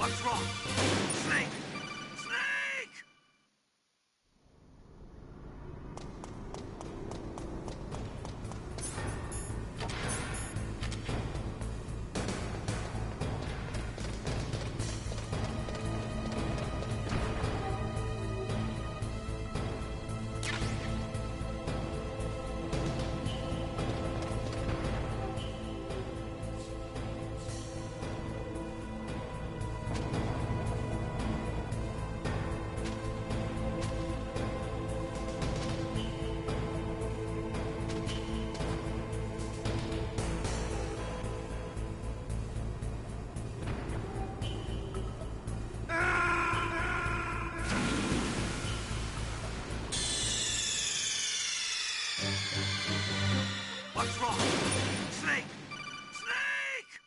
What's wrong? Snake! Snake! What's wrong? Snake! Snake!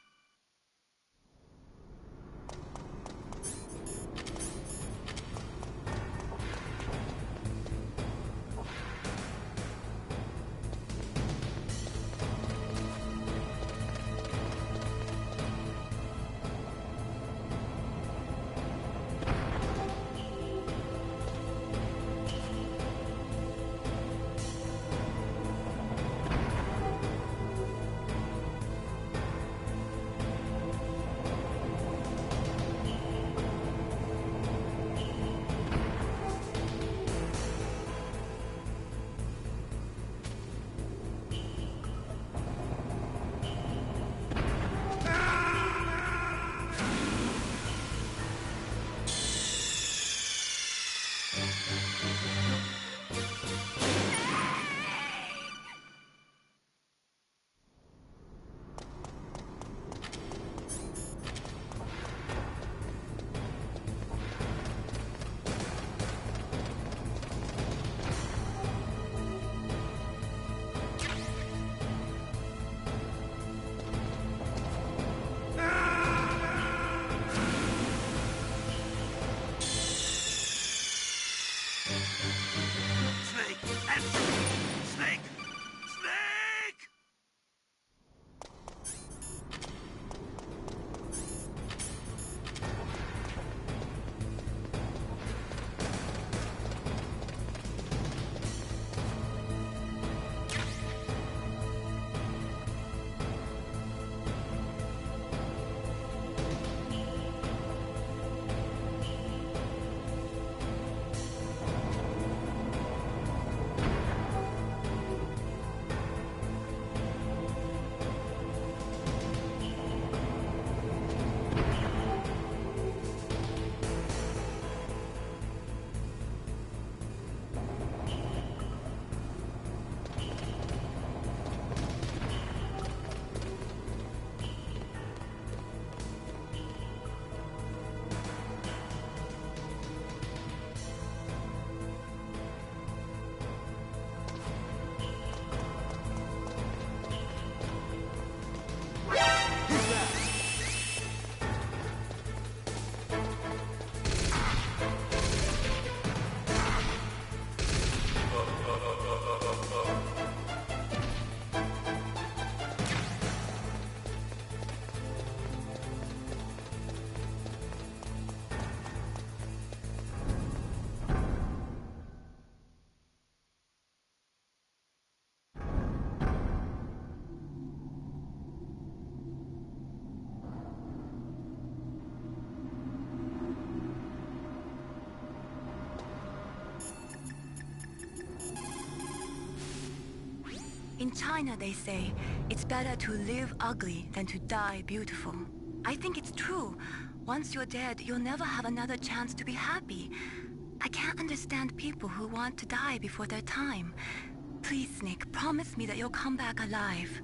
Snake! Answer me! Snake! Snake! In China, they say, it's better to live ugly than to die beautiful. I think it's true. Once you're dead, you'll never have another chance to be happy. I can't understand people who want to die before their time. Please, Snake, promise me that you'll come back alive.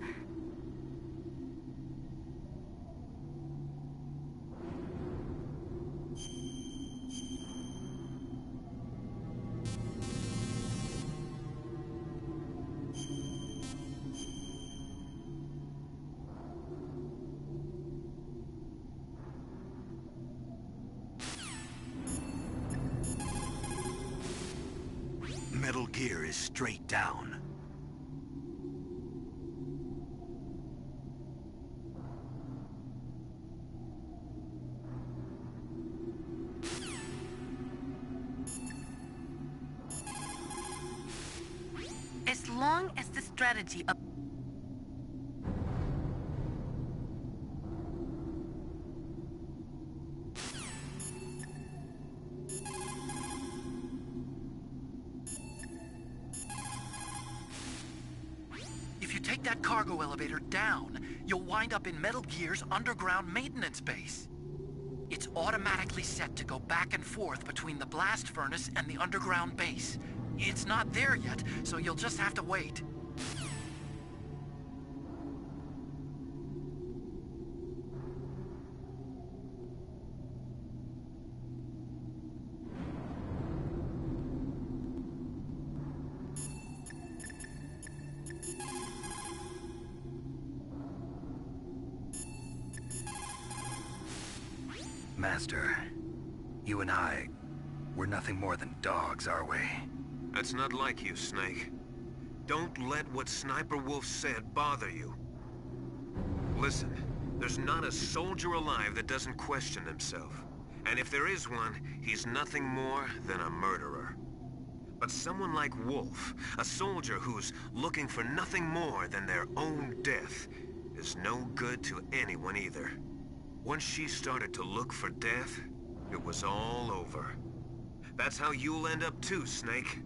Metal Gear is straight down. long as the strategy of... If you take that cargo elevator down, you'll wind up in Metal Gear's underground maintenance base. It's automatically set to go back and forth between the blast furnace and the underground base. It's not there yet, so you'll just have to wait. Master, you and I, we're nothing more than dogs, are we? That's not like you, Snake. Don't let what Sniper Wolf said bother you. Listen, there's not a soldier alive that doesn't question himself. And if there is one, he's nothing more than a murderer. But someone like Wolf, a soldier who's looking for nothing more than their own death, is no good to anyone either. Once she started to look for death, it was all over. That's how you'll end up too, Snake.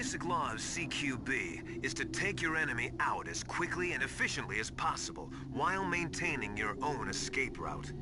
basic law of CQB is to take your enemy out as quickly and efficiently as possible, while maintaining your own escape route.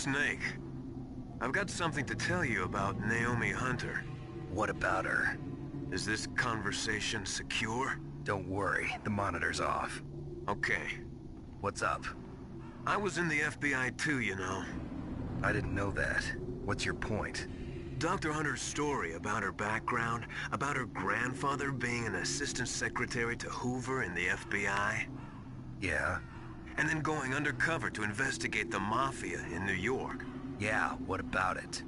Snake, I've got something to tell you about Naomi Hunter. What about her? Is this conversation secure? Don't worry, the monitor's off. Okay. What's up? I was in the FBI too, you know. I didn't know that. What's your point? Dr. Hunter's story about her background, about her grandfather being an assistant secretary to Hoover in the FBI. Yeah? And then going undercover to investigate the Mafia in New York. Yeah, what about it?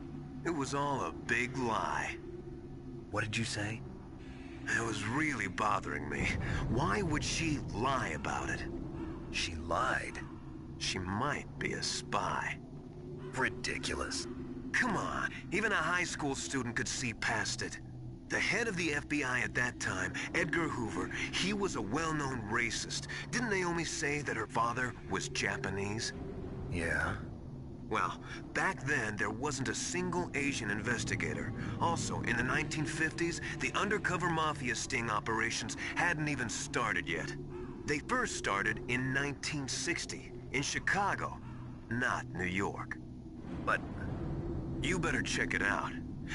It was all a big lie. What did you say? It was really bothering me. Why would she lie about it? She lied. She might be a spy. Ridiculous. Come on, even a high school student could see past it. The head of the FBI at that time, Edgar Hoover, he was a well-known racist. Didn't Naomi say that her father was Japanese? Yeah? Well, back then, there wasn't a single Asian investigator. Also, in the 1950s, the undercover mafia sting operations hadn't even started yet. They first started in 1960, in Chicago, not New York. But you better check it out.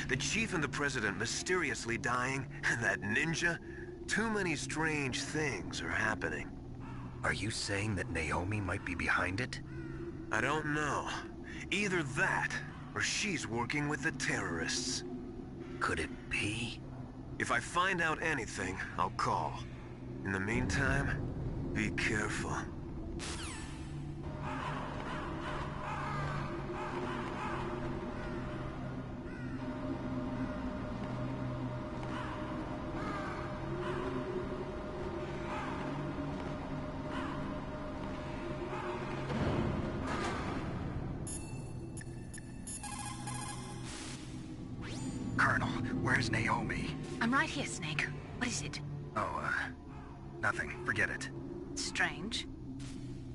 The chief and the president mysteriously dying, and that ninja. Too many strange things are happening. are you saying that Naomi might be behind it? I don't know. Either that, or she's working with the terrorists. Could it be? If I find out anything, I'll call. In the meantime, be careful. Colonel, where's Naomi? I'm right here, Snake. What is it? Oh, nothing. Forget it. Strange.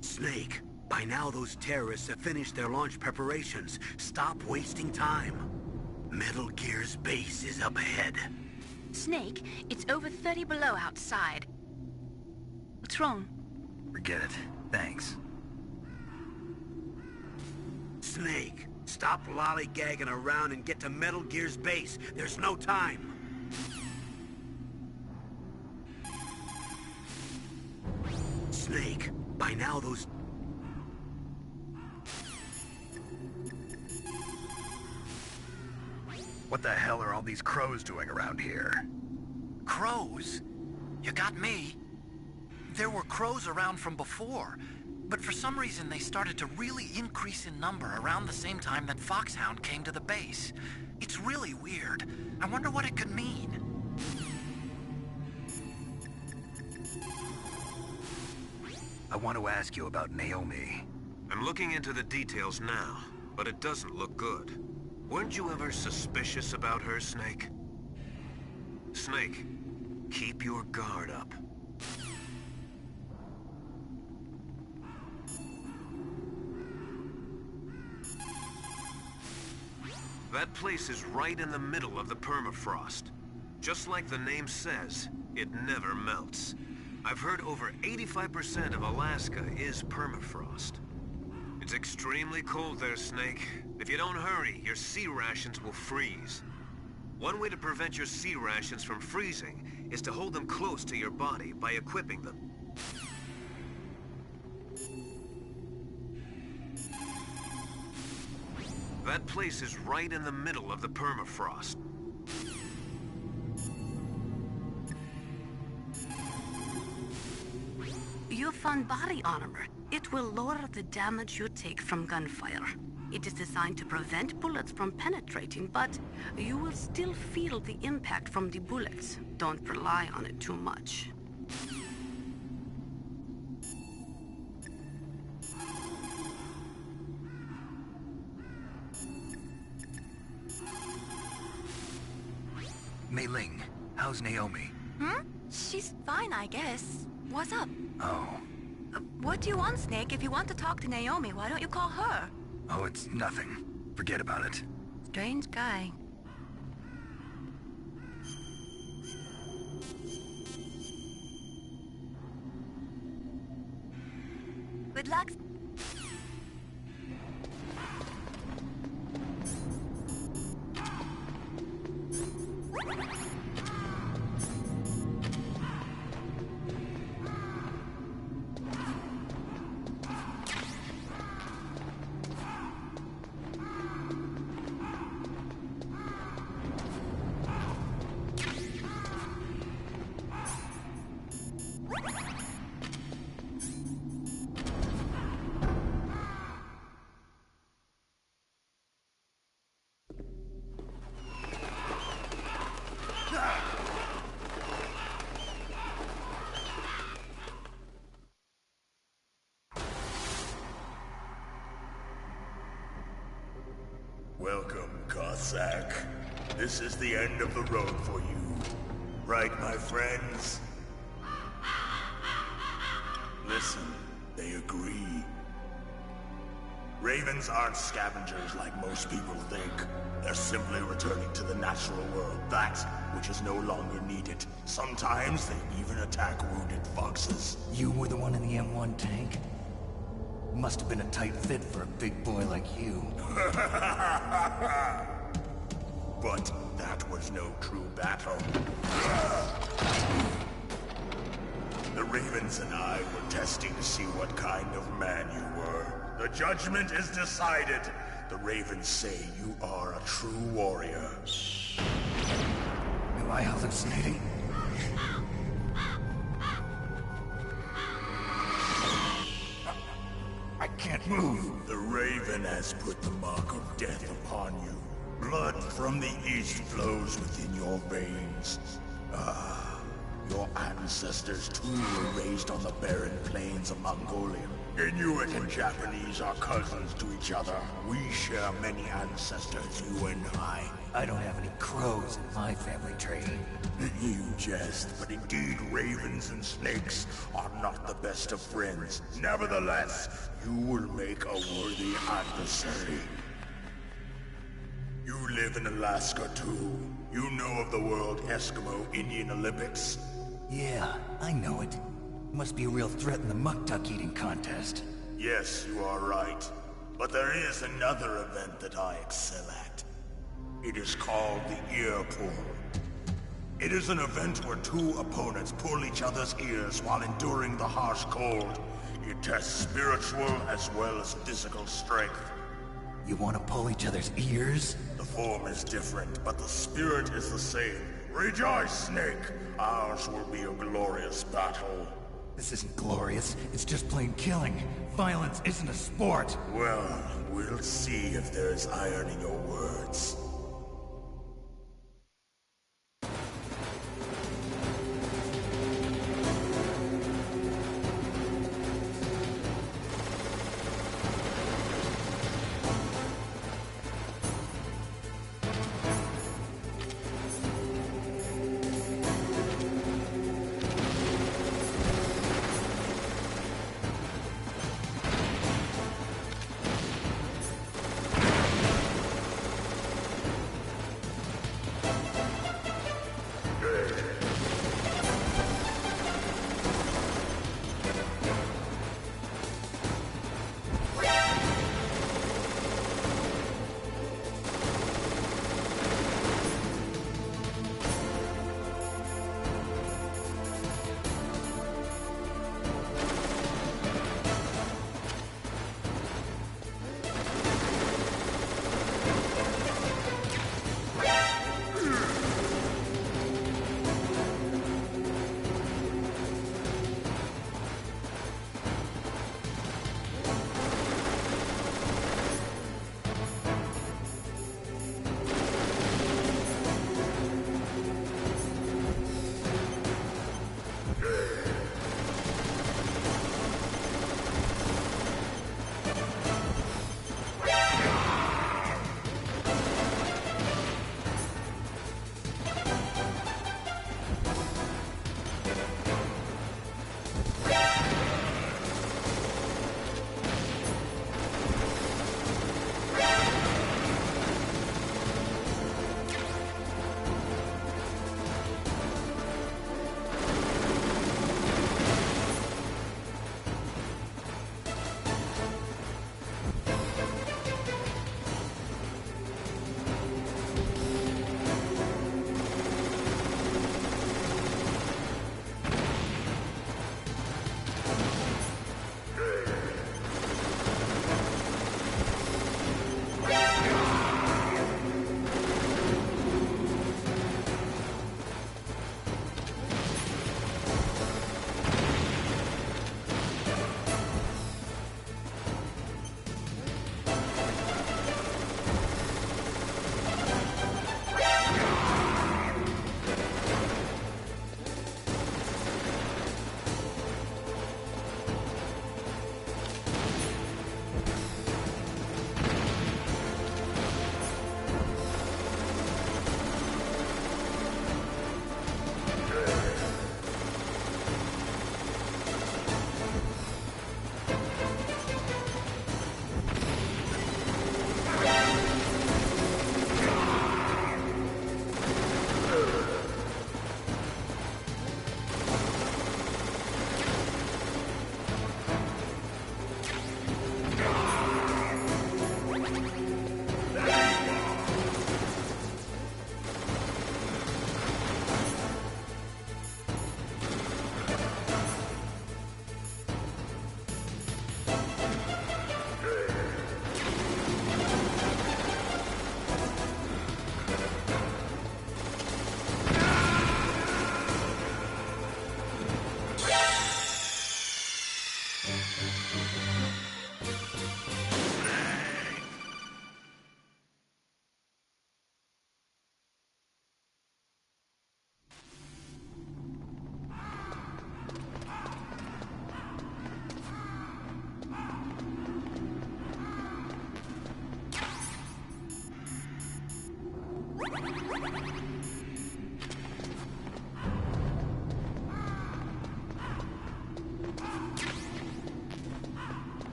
Snake, by now those terrorists have finished their launch preparations. Stop wasting time. Metal Gear's base is up ahead. Snake, it's over 30 below outside. What's wrong? Forget it. Thanks. Snake, stop lollygagging around and get to Metal Gear's base. There's no time. Snake, by now those... What the hell are all these crows doing around here? Crows? You got me. There were crows around from before, but for some reason they started to really increase in number around the same time that Foxhound came to the base. It's really weird. I wonder what it could mean. I want to ask you about Naomi. I'm looking into the details now, but it doesn't look good. Weren't you ever suspicious about her, Snake? Snake, keep your guard up. That place is right in the middle of the permafrost. Just like the name says, it never melts. I've heard over 85% of Alaska is permafrost. It's extremely cold there, Snake. If you don't hurry, your sea rations will freeze. One way to prevent your sea rations from freezing is to hold them close to your body by equipping them. That place is right in the middle of the permafrost. You found body armor. It will lower the damage you take from gunfire. It is designed to prevent bullets from penetrating, but you will still feel the impact from the bullets. Don't rely on it too much. Mei Ling, how's Naomi? She's fine, I guess. What's up? Oh. What do you want, Snake? If you want to talk to Naomi, why don't you call her? Oh, it's nothing. Forget about it. Strange guy. Good luck. Welcome, Cossack. This is the end of the road for you. Right, my friends? Listen, they agree. Ravens aren't scavengers like most people think. They're simply returning to the natural world, that which is no longer needed. Sometimes they even attack wounded foxes. You were the one in the M1 tank? Must have been a tight fit for a big boy like you. But that was no true battle. The Ravens and I were testing to see what kind of man you were. The judgment is decided. The Ravens say you are a true warrior. Am I hallucinating? I can't move. The Raven has put the mark of death upon you. Blood from the east flows within your veins. Your ancestors too were raised on the barren plains of Mongolia. Inuit and Japanese are cousins to each other. We share many ancestors, you and I. I don't have any crows in my family tree. You jest, but indeed ravens and snakes are not the best of friends. Nevertheless, you will make a worthy adversary. You live in Alaska too. You know of the World Eskimo Indian Olympics? Yeah, I know it. Must be a real threat in the muck duck eating contest. Yes, you are right. But there is another event that I excel at. It is called the ear pull. It is an event where two opponents pull each other's ears while enduring the harsh cold. It tests spiritual as well as physical strength. You want to pull each other's ears? The form is different, but the spirit is the same. Rejoice, Snake! Ours will be a glorious battle. This isn't glorious. It's just plain killing. Violence isn't a sport. Well, we'll see if there's iron in your words.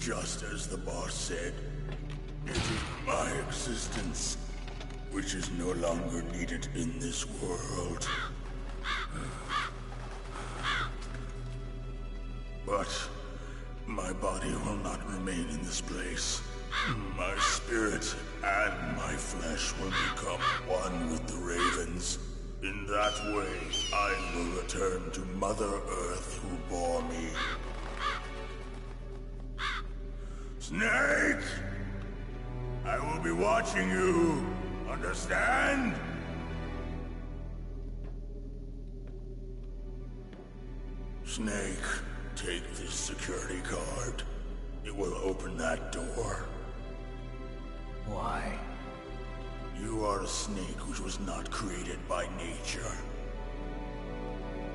Just as the boss said, it is my existence which is no longer needed in this world. But my body will not remain in this place. My spirit and my flesh will become one with the ravens. In that way, I will return to Mother Earth who bore me. Snake! I will be watching you. Understand? Snake, take this security card. It will open that door. Why? You are a snake which was not created by nature.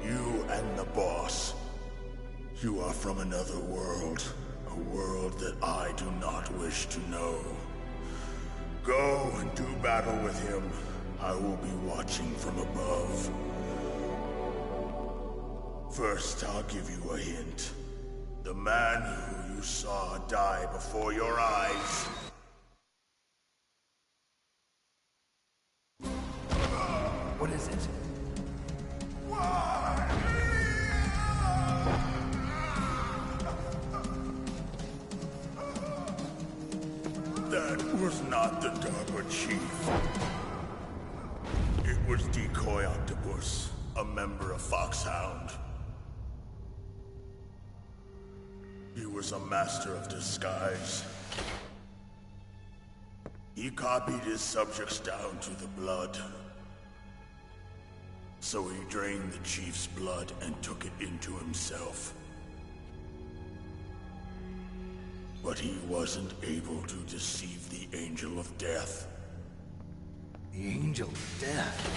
You and the boss. You are from another world. A world that I do not wish to know. Go and do battle with him. I will be watching from above. First, I'll give you a hint. The man who you saw die before your eyes. What is it? That was not the DARPA chief. It was Decoy Octopus, a member of Foxhound. He was a master of disguise. He copied his subjects down to the blood. So he drained the chief's blood and took it into himself. But he wasn't able to deceive the Angel of Death. The Angel of Death?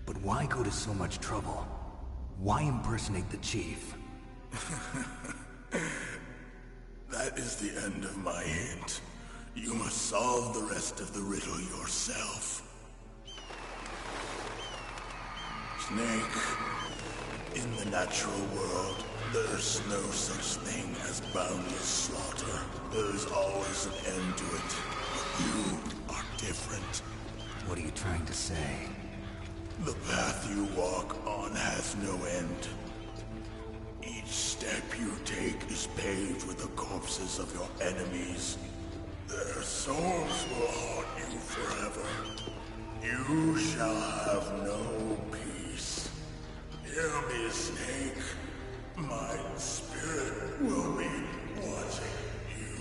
But why go to so much trouble? Why impersonate the chief? That is the end of my hint. You must solve the rest of the riddle yourself. Snake, in the natural world, there's no such thing as boundless slaughter. There's always an end to it. But you are different. What are you trying to say? The path you walk on has no end. Each step you take is paved with the corpses of your enemies. Their souls will haunt you forever. You shall have no peace. Hear me, Snake. My spirit will be watching you.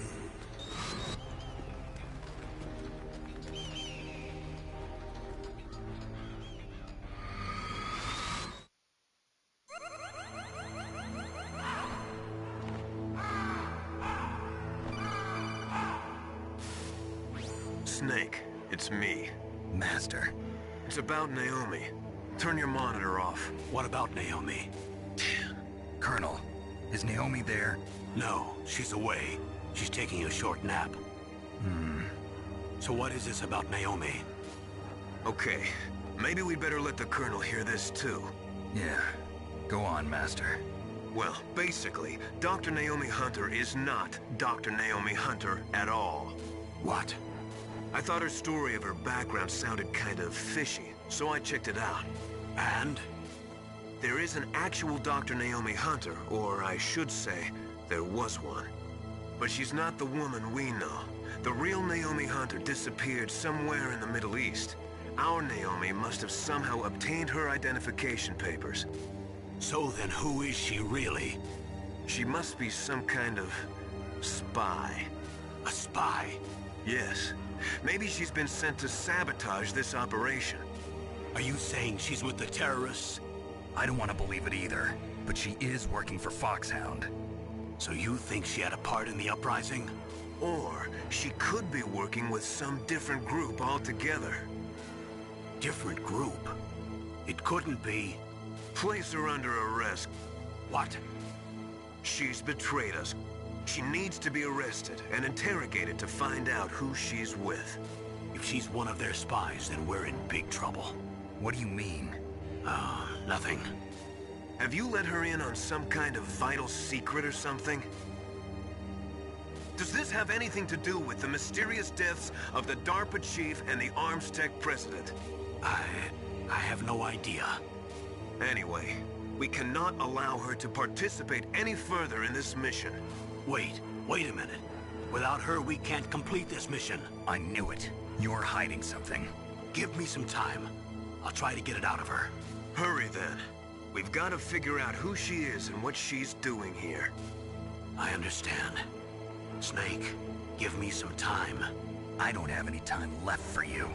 Snake, it's me. Master. It's about Naomi. Turn your monitor off. What about Naomi? Colonel, is Naomi there? No, she's away. She's taking a short nap. So what is this about Naomi? Okay, maybe we'd better let the Colonel hear this too. Yeah. Go on, Master. Well, basically, Dr. Naomi Hunter is not Dr. Naomi Hunter at all. What? I thought her story of her background sounded kind of fishy, so I checked it out. And? There is an actual Dr. Naomi Hunter, or I should say, there was one. But she's not the woman we know. The real Naomi Hunter disappeared somewhere in the Middle East. Our Naomi must have somehow obtained her identification papers. So then who is she really? She must be some kind of spy. A spy? Yes. Maybe she's been sent to sabotage this operation. Are you saying she's with the terrorists? I don't want to believe it either, but she is working for Foxhound. So you think she had a part in the uprising? Or she could be working with some different group altogether. Different group? It couldn't be... Place her under arrest. What? She's betrayed us. She needs to be arrested and interrogated to find out who she's with. If she's one of their spies, then we're in big trouble. What do you mean? Oh, nothing. Have you let her in on some kind of vital secret or something? Does this have anything to do with the mysterious deaths of the DARPA chief and the Armstech president? I have no idea. Anyway, we cannot allow her to participate any further in this mission. Wait a minute. Without her, we can't complete this mission. I knew it. You're hiding something. Give me some time. I'll try to get it out of her. Hurry then. We've got to figure out who she is and what she's doing here. I understand. Snake, give me some time. I don't have any time left for you.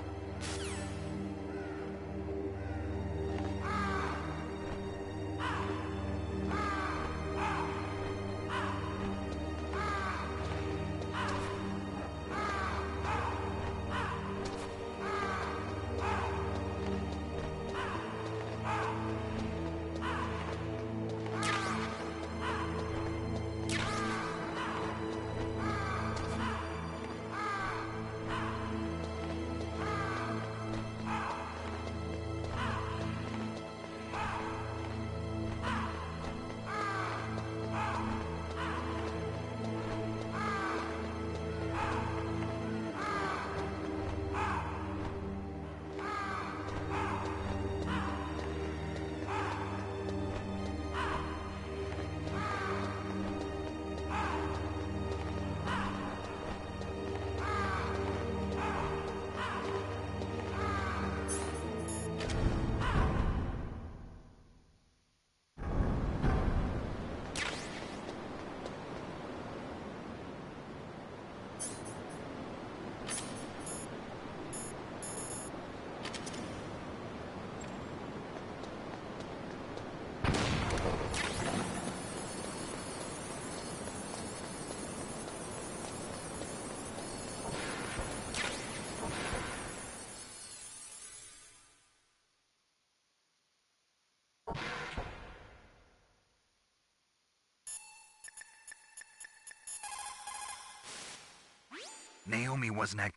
Naomi wasn't act...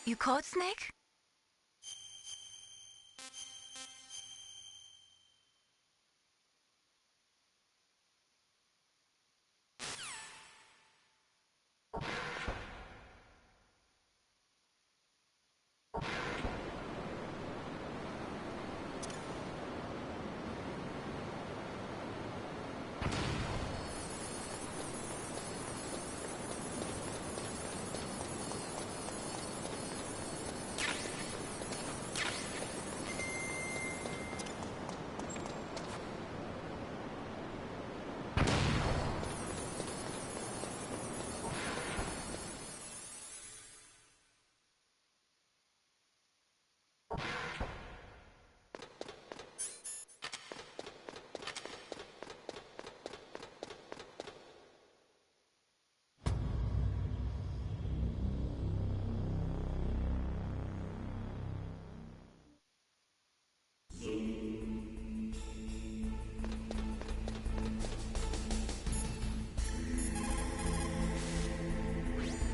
You caught Snake?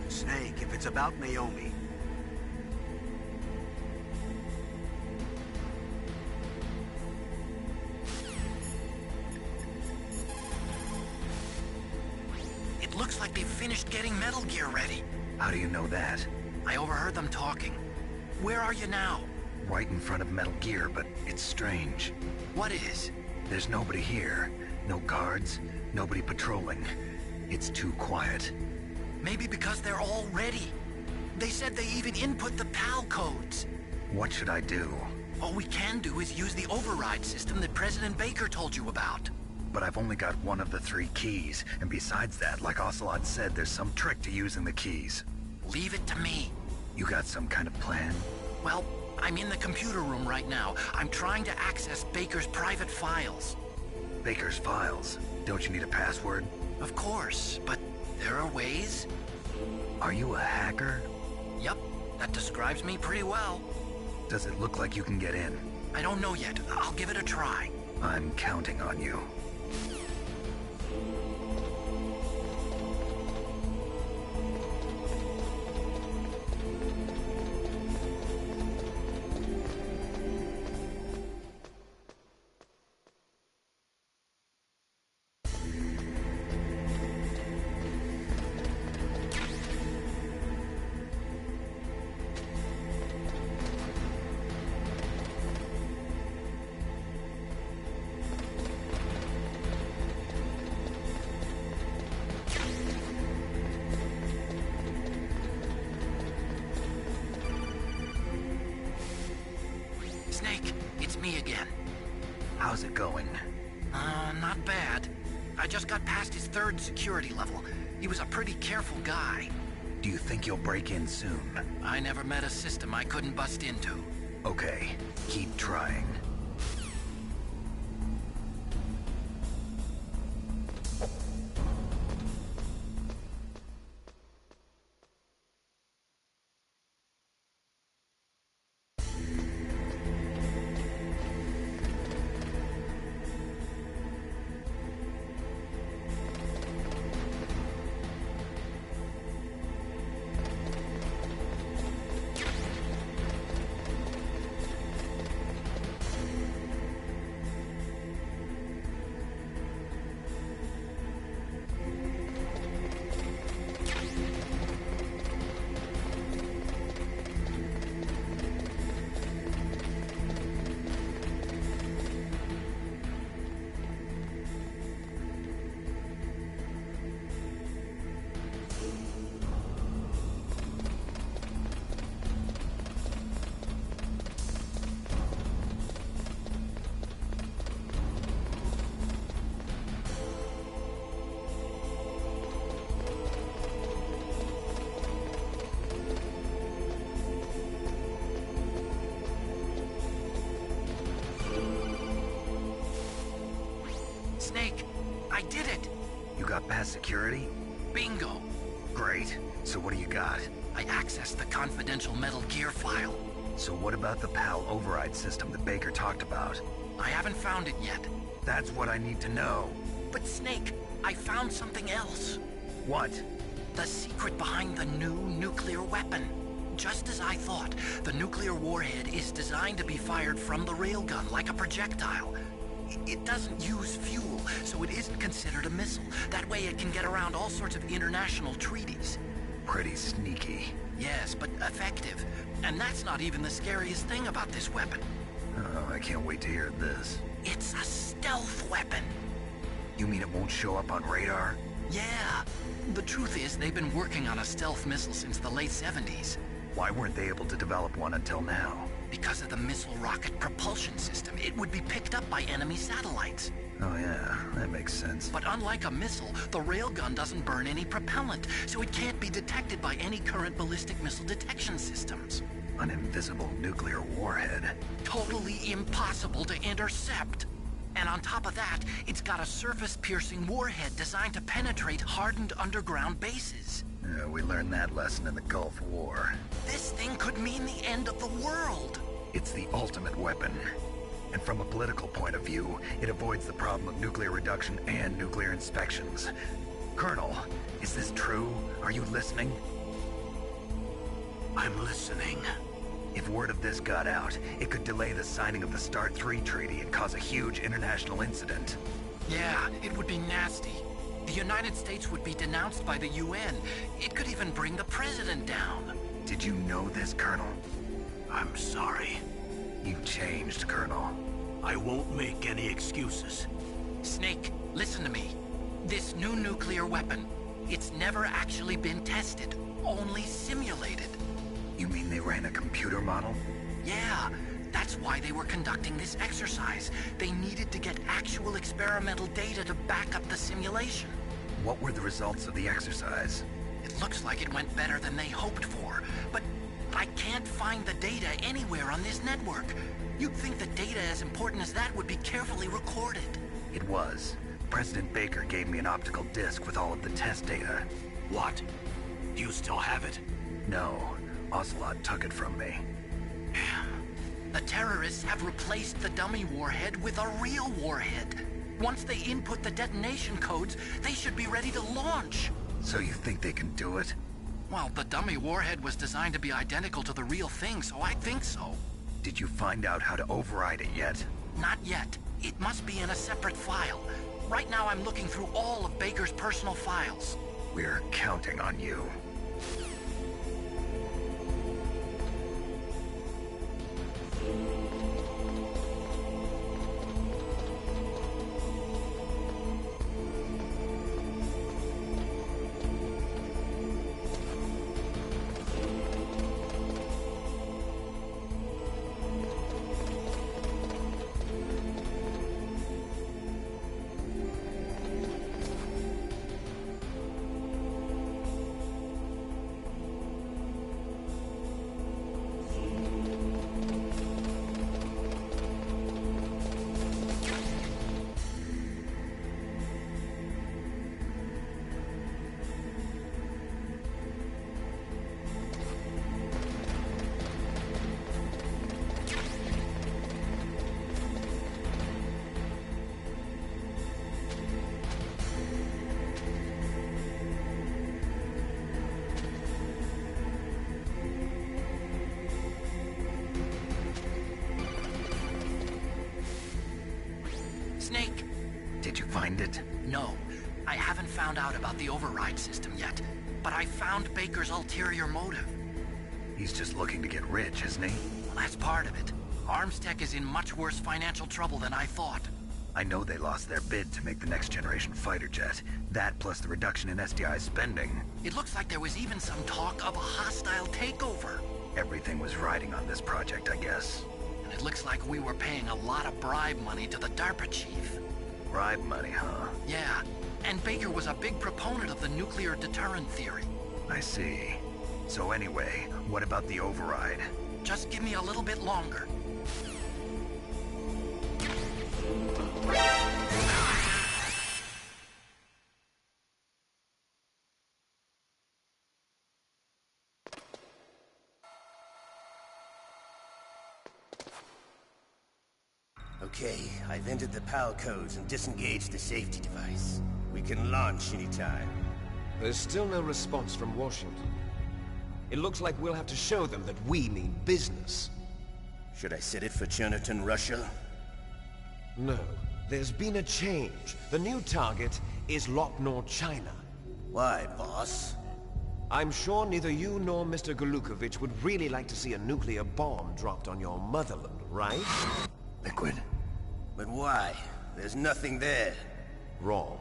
Snake, if it's about Naomi. It looks like they've finished getting Metal Gear ready. How do you know that? I overheard them talking. Where are you now? Right in front of Metal Gear, but it's strange. What is? There's nobody here. No guards, nobody patrolling. It's too quiet. Maybe because they're all ready. They said they even input the PAL codes. What should I do? All we can do is use the override system that President Baker told you about. But I've only got one of the 3 keys, and besides that, like Ocelot said, there's some trick to using the keys. Leave it to me. You got some kind of plan? Well, I'm in the computer room right now. I'm trying to access Baker's private files. Baker's files? Don't you need a password? Of course, but there are ways. Are you a hacker? Yep, that describes me pretty well. Does it look like you can get in? I don't know yet. I'll give it a try. I'm counting on you. How's it going? Not bad. I just got past his 3rd security level. He was a pretty careful guy. Do you think you'll break in soon? I never met a system I couldn't bust into. Okay, keep trying. Snake, I did it! You got past security? Bingo! Great. So what do you got? I accessed the confidential Metal Gear file. So what about the PAL override system that Baker talked about? I haven't found it yet. That's what I need to know. But Snake, I found something else. What? The secret behind the new nuclear weapon. Just as I thought, the nuclear warhead is designed to be fired from the railgun like a projectile. It doesn't use fuel, so it isn't considered a missile. That way it can get around all sorts of international treaties. Pretty sneaky. Yes, but effective. And that's not even the scariest thing about this weapon. Oh, I can't wait to hear this. It's a stealth weapon. You mean it won't show up on radar? Yeah. The truth is, they've been working on a stealth missile since the late 70s. Why weren't they able to develop one until now? Because of the missile rocket propulsion system, it would be picked up by enemy satellites. Oh yeah, that makes sense. But unlike a missile, the railgun doesn't burn any propellant, so it can't be detected by any current ballistic missile detection systems. An invisible nuclear warhead. Totally impossible to intercept. And on top of that, it's got a surface-piercing warhead designed to penetrate hardened underground bases. Yeah, we learned that lesson in the Gulf War. This thing could mean the end of the world. It's the ultimate weapon. And from a political point of view, it avoids the problem of nuclear reduction and nuclear inspections. Colonel, is this true? Are you listening? I'm listening. If word of this got out, it could delay the signing of the START 3 treaty and cause a huge international incident. Yeah, it would be nasty. The United States would be denounced by the UN. It could even bring the president down. Did you know this, Colonel? I'm sorry. You've changed, Colonel. I won't make any excuses. Snake, listen to me. This new nuclear weapon, it's never actually been tested, only simulated. You mean they ran a computer model? Yeah, that's why they were conducting this exercise. They needed to get actual experimental data to back up the simulation. What were the results of the exercise? It looks like it went better than they hoped for, but I can't find the data anywhere on this network. You'd think the data as important as that would be carefully recorded. It was. President Baker gave me an optical disc with all of the test data. What? Do you still have it? No. Ocelot took it from me. The terrorists have replaced the dummy warhead with a real warhead. Once they input the detonation codes, they should be ready to launch. So you think they can do it? Well, the dummy warhead was designed to be identical to the real thing, so I think so. Did you find out how to override it yet? Not yet. It must be in a separate file. Right now I'm looking through all of Baker's personal files. We're counting on you. find it? No, I haven't found out about the override system yet, but I found Baker's ulterior motive. He's just looking to get rich, isn't he? Well, that's part of it. Armstech is in much worse financial trouble than I thought. I know they lost their bid to make the next generation fighter jet. That plus the reduction in SDI spending. It looks like there was even some talk of a hostile takeover. Everything was riding on this project, I guess. And it looks like we were paying a lot of bribe money to the DARPA chief. Bribe money, huh? Yeah, and Baker was a big proponent of the nuclear deterrent theory. I see. So anyway, what about the override? Just give me a little bit longer. Okay, I've entered the PAL codes and disengaged the safety device. We can launch anytime. There's still no response from Washington. It looks like we'll have to show them that we mean business. Should I set it for Cherniton, Russia? No. There's been a change. The new target is Locknor, China. Why, boss? I'm sure neither you nor Mr. Golukovich would really like to see a nuclear bomb dropped on your motherland, right? Liquid. But why? There's nothing there. Wrong.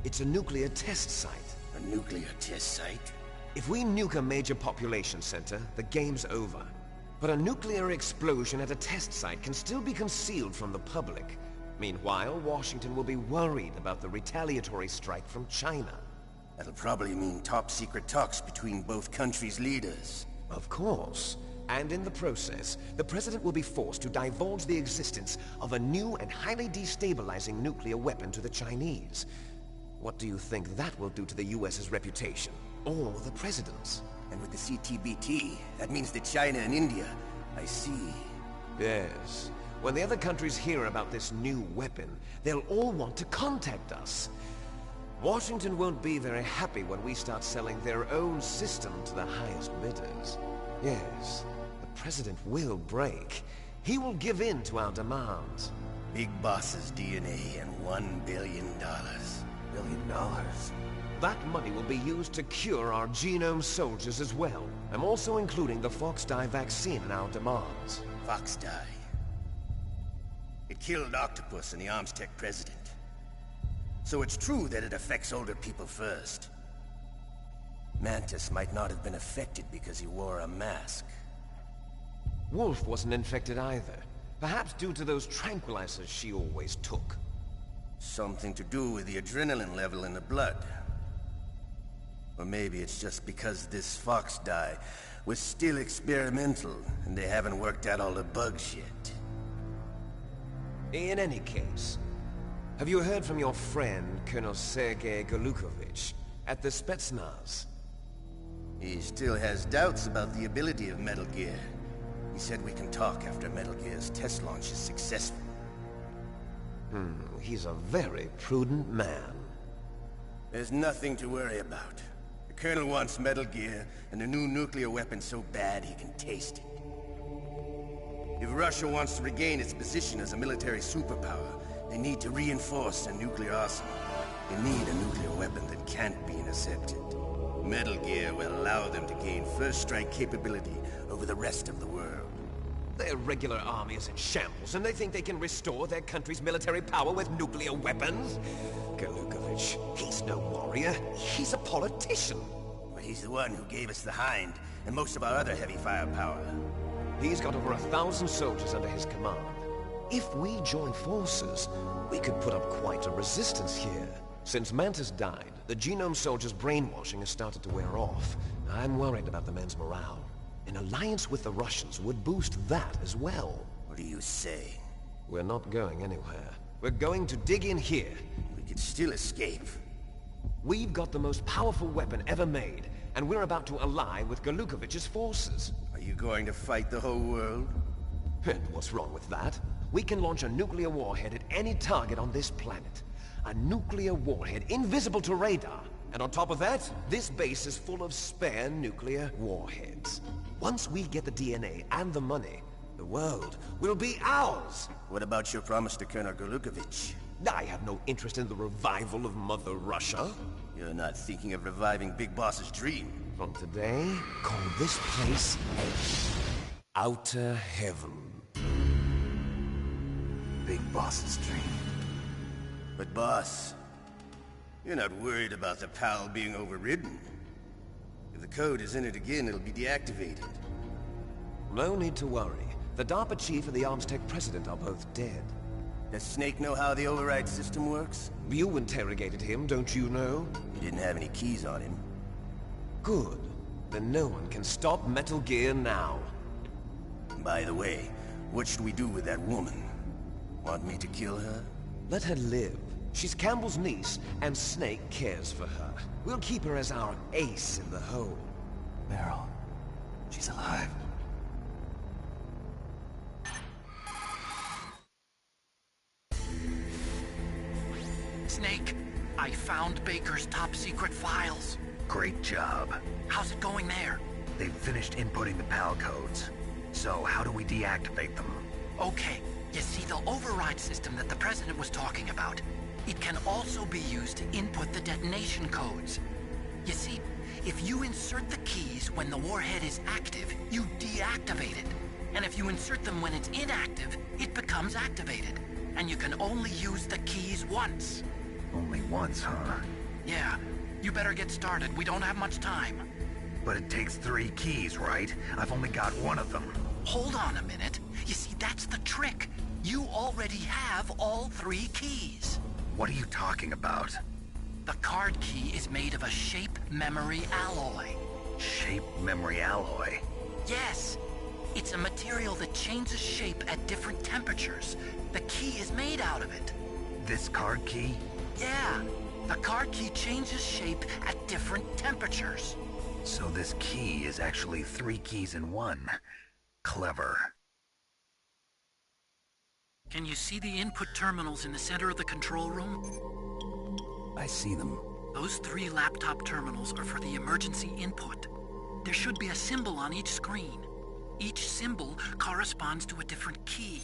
It's a nuclear test site. A nuclear test site? If we nuke a major population center, the game's over. But a nuclear explosion at a test site can still be concealed from the public. Meanwhile, Washington will be worried about the retaliatory strike from China. That'll probably mean top-secret talks between both countries' leaders. Of course. And in the process, the President will be forced to divulge the existence of a new and highly destabilizing nuclear weapon to the Chinese. What do you think that will do to the US's reputation? Or the President's? And with the CTBT, that means that China and India... I see. Yes. When the other countries hear about this new weapon, they'll all want to contact us. Washington won't be very happy when we start selling their own system to the highest bidders. Yes, the President will break. He will give in to our demands. Big Boss's DNA and $1 billion. $1 billion? That money will be used to cure our genome soldiers as well. I'm also including the Foxdie vaccine in our demands. Foxdie? It killed Octopus and the Armstech president. So it's true that it affects older people first. Mantis might not have been affected because he wore a mask. Wolf wasn't infected either. Perhaps due to those tranquilizers she always took. Something to do with the adrenaline level in the blood. Or maybe it's just because this Foxdie was still experimental and they haven't worked out all the bugs yet. In any case, have you heard from your friend, Colonel Sergei Golukovich, at the Spetsnaz? He still has doubts about the ability of Metal Gear. He said we can talk after Metal Gear's test launch is successful. He's a very prudent man. There's nothing to worry about. The Colonel wants Metal Gear and a new nuclear weapon so bad he can taste it. If Russia wants to regain its position as a military superpower, they need to reinforce their nuclear arsenal. They need a nuclear weapon that can't be intercepted. Metal Gear will allow them to gain first strike capability over the rest of the world. Their regular army is in shambles, and they think they can restore their country's military power with nuclear weapons? Golukovich, he's no warrior. He's a politician. But he's the one who gave us the Hind and most of our other heavy firepower. He's got over 1,000 soldiers under his command. If we join forces, we could put up quite a resistance here. Since Mantis died, the genome soldiers' brainwashing has started to wear off. I'm worried about the men's morale. An alliance with the Russians would boost that as well. What do you say? We're not going anywhere. We're going to dig in here. We could still escape. We've got the most powerful weapon ever made, and we're about to ally with Golukovich's forces. Are you going to fight the whole world? And what's wrong with that? We can launch a nuclear warhead at any target on this planet. A nuclear warhead invisible to radar. And on top of that, this base is full of spare nuclear warheads. Once we get the DNA and the money, the world will be ours! What about your promise to Colonel Golukovich? I have no interest in the revival of Mother Russia. You're not thinking of reviving Big Boss's dream. From today, call this place Outer Heaven. Big Boss's dream. But boss, you're not worried about the PAL being overridden. If the code is in it again, it'll be deactivated. No need to worry. The DARPA chief and the Armstech president are both dead. Does Snake know how the override system works? You interrogated him, don't you know? He didn't have any keys on him. Good. Then no one can stop Metal Gear now. By the way, what should we do with that woman? Want me to kill her? Let her live. She's Campbell's niece, and Snake cares for her. We'll keep her as our ace in the hole. Meryl, she's alive. Snake, I found Baker's top-secret files. Great job. How's it going there? They've finished inputting the PAL codes. So how do we deactivate them? Okay, you see the override system that the President was talking about. It can also be used to input the detonation codes. You see, if you insert the keys when the warhead is active, you deactivate it. And if you insert them when it's inactive, it becomes activated. And you can only use the keys once. Only once, huh? Yeah, you better get started. We don't have much time. But it takes 3 keys, right? I've only got one of them. Hold on a minute. You see, that's the trick. You already have all 3 keys. What are you talking about? The card key is made of a shape memory alloy. Shape memory alloy? Yes. It's a material that changes shape at different temperatures. The key is made out of it. This card key? Yeah. The card key changes shape at different temperatures. So this key is actually 3 keys in one. Clever. Can you see the input terminals in the center of the control room? I see them. Those 3 laptop terminals are for the emergency input. There should be a symbol on each screen. Each symbol corresponds to a different key.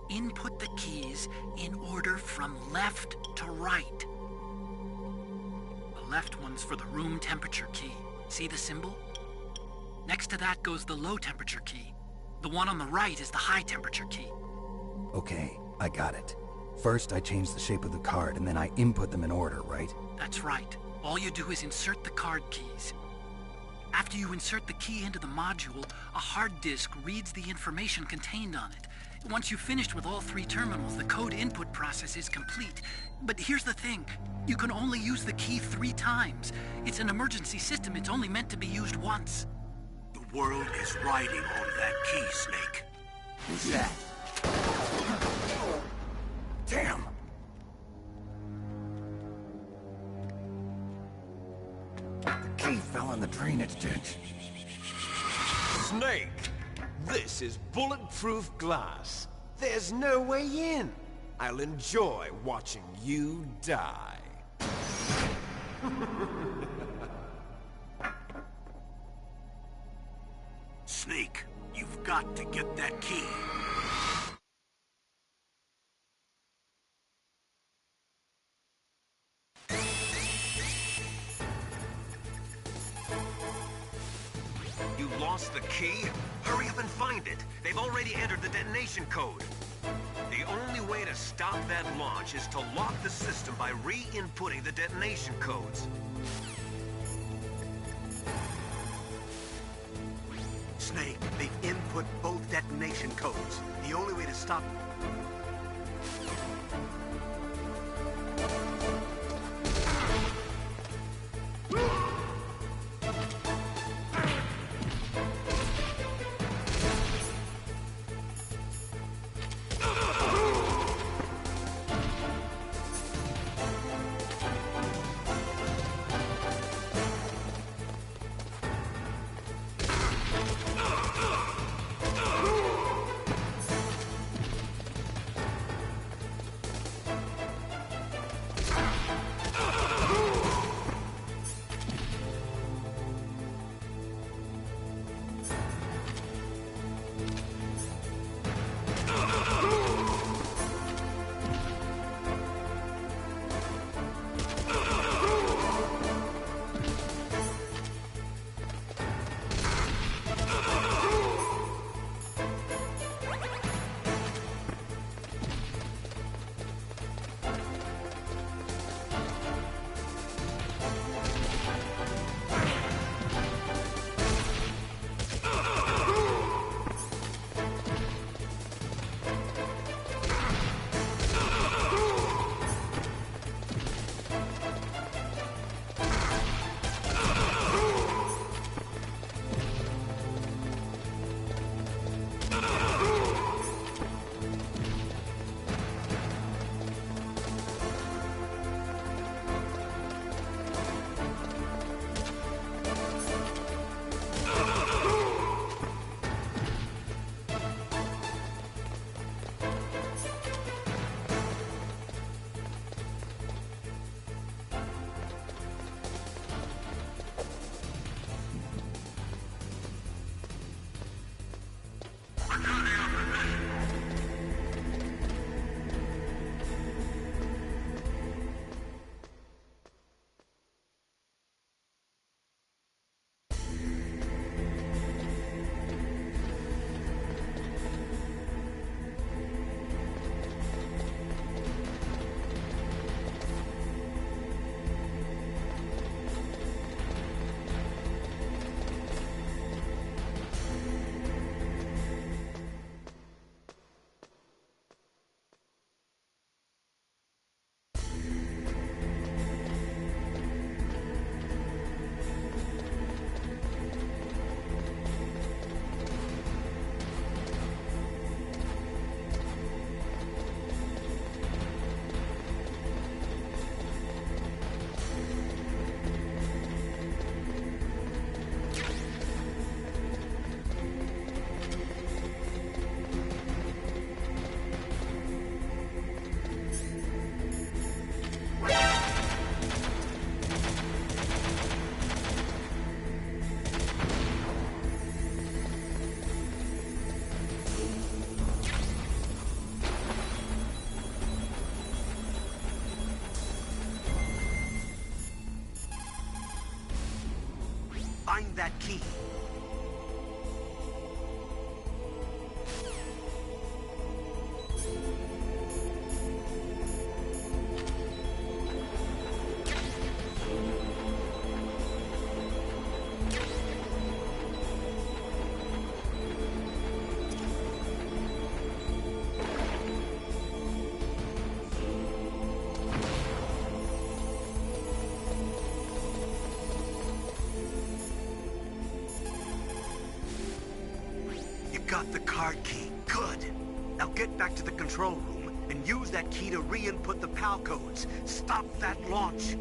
Input the keys in order from left to right. The left one's for the room temperature key. See the symbol? Next to that goes the low temperature key. The one on the right is the high temperature key. Okay, I got it. First, I change the shape of the card, and then I input them in order, right? That's right. All you do is insert the card keys. After you insert the key into the module, a hard disk reads the information contained on it. Once you've finished with all 3 terminals, the code input process is complete. But here's the thing. You can only use the key 3 times. It's an emergency system. It's only meant to be used once. The world is riding on that key, Snake. Who's that? Damn! The key fell in the drainage ditch. Snake! This is bulletproof glass. There's no way in. I'll enjoy watching you die. Snake, you've got to get that key. You lost the key? Hurry up and find it. They've already entered the detonation code. The only way to stop that launch is to lock the system by re-inputting the detonation codes. Snake, they've input both detonation codes. The only way to stop... Find that key. Got the card key. Good. Now get back to the control room and use that key to re-input the PAL codes. Stop that launch.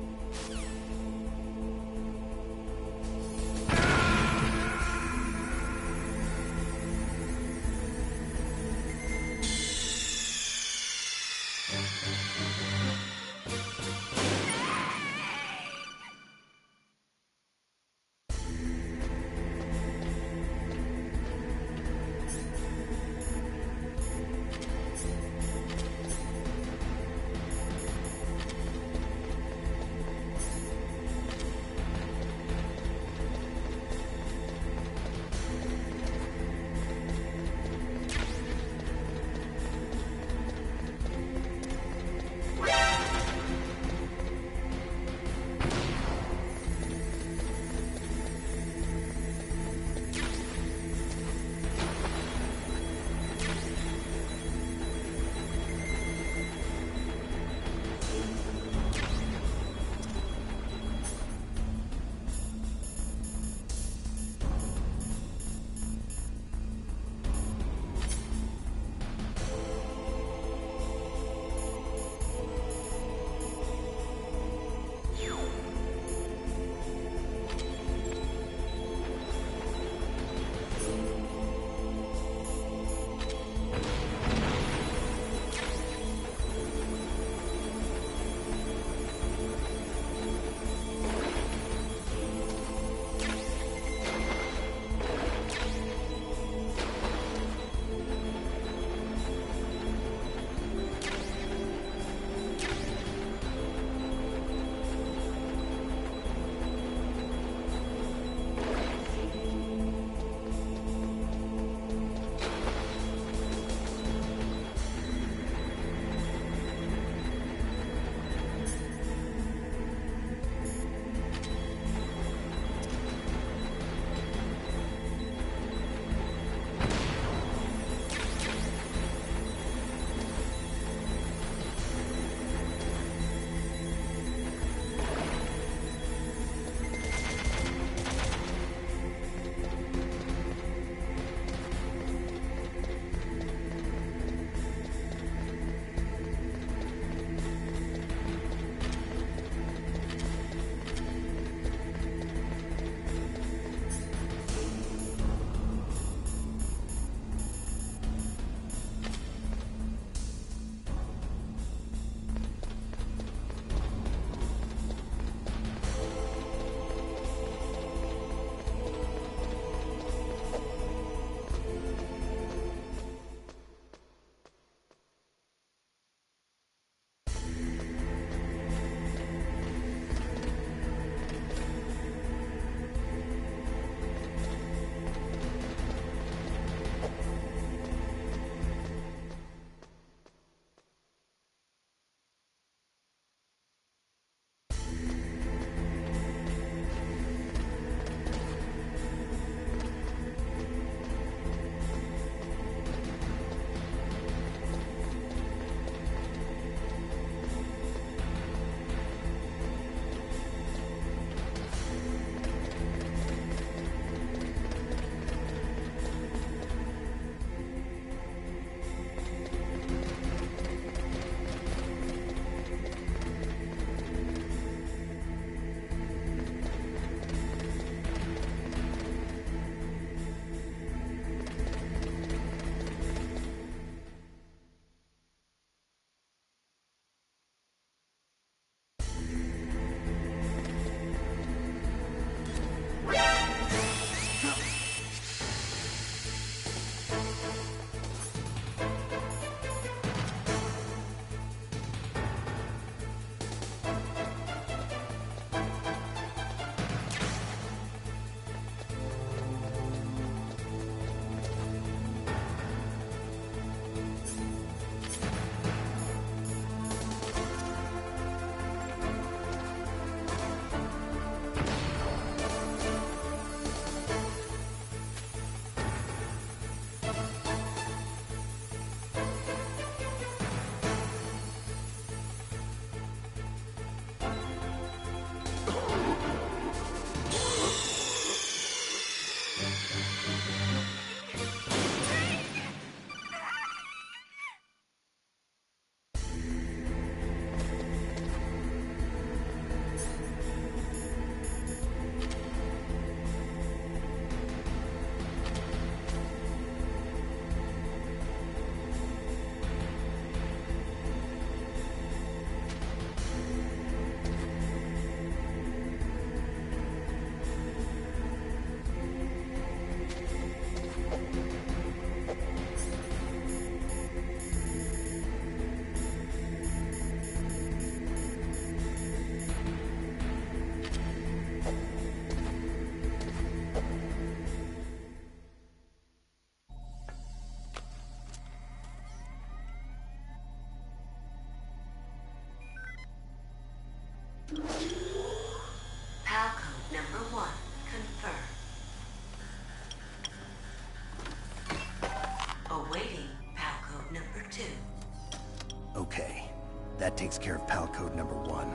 That takes care of PAL code number 1.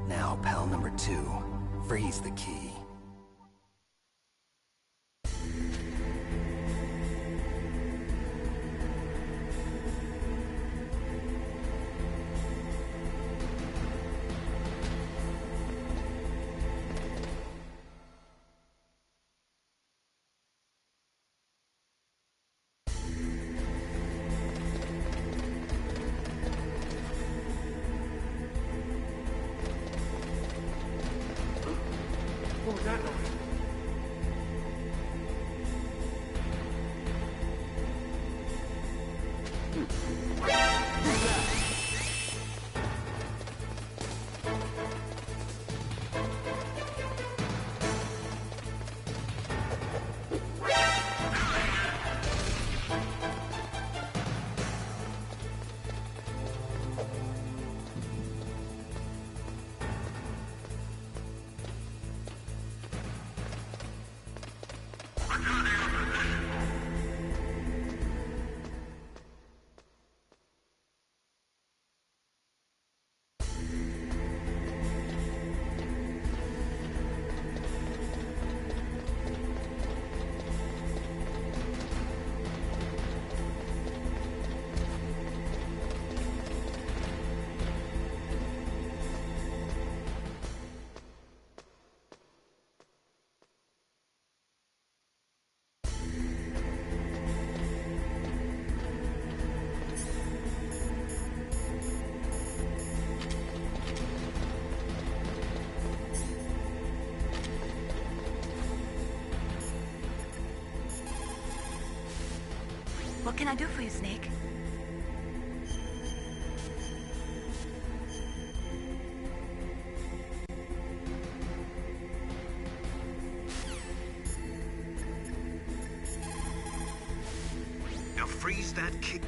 Now, PAL number 2. Freeze the key. What was that noise? What can I do for you, Snake? Now freeze that key.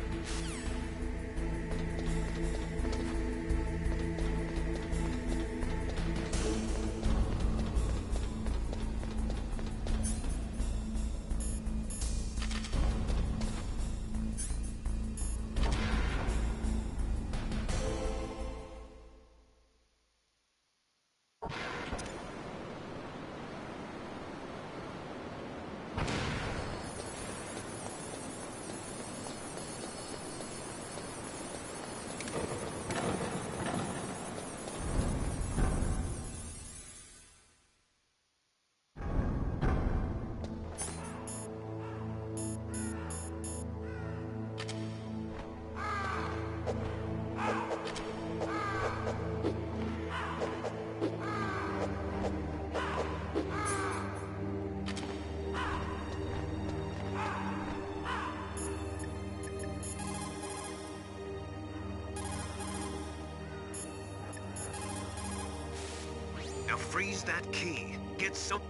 Now freeze that key. Get some...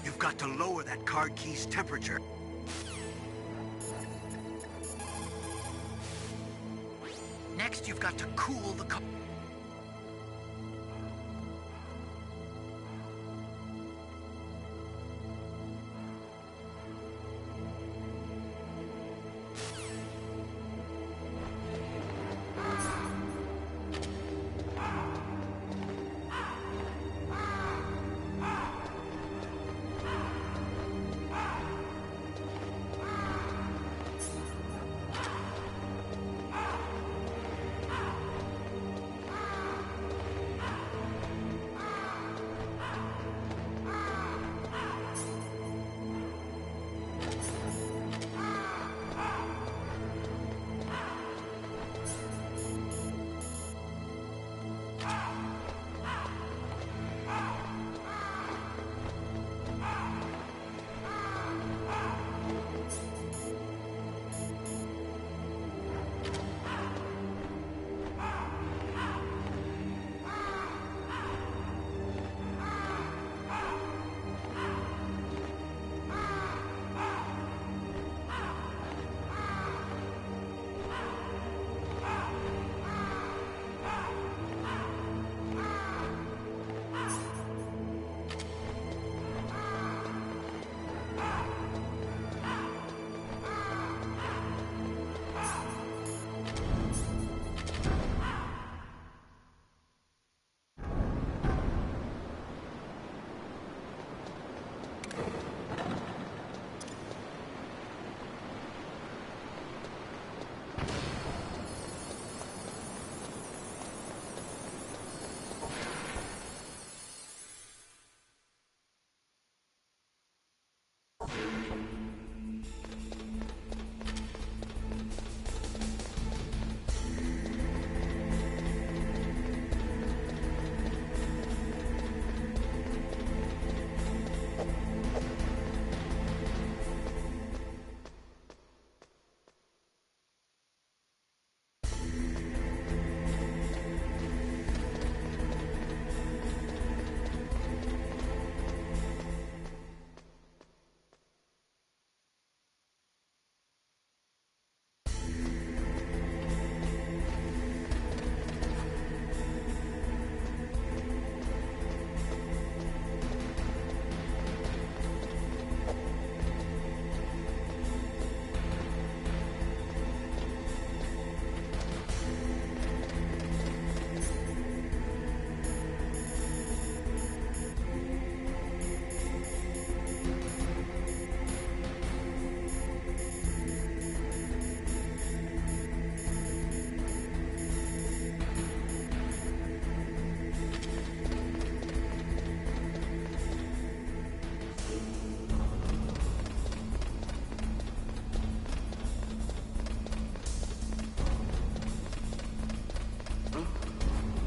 You've got to lower that card key's temperature. Next, you've got to cool the car.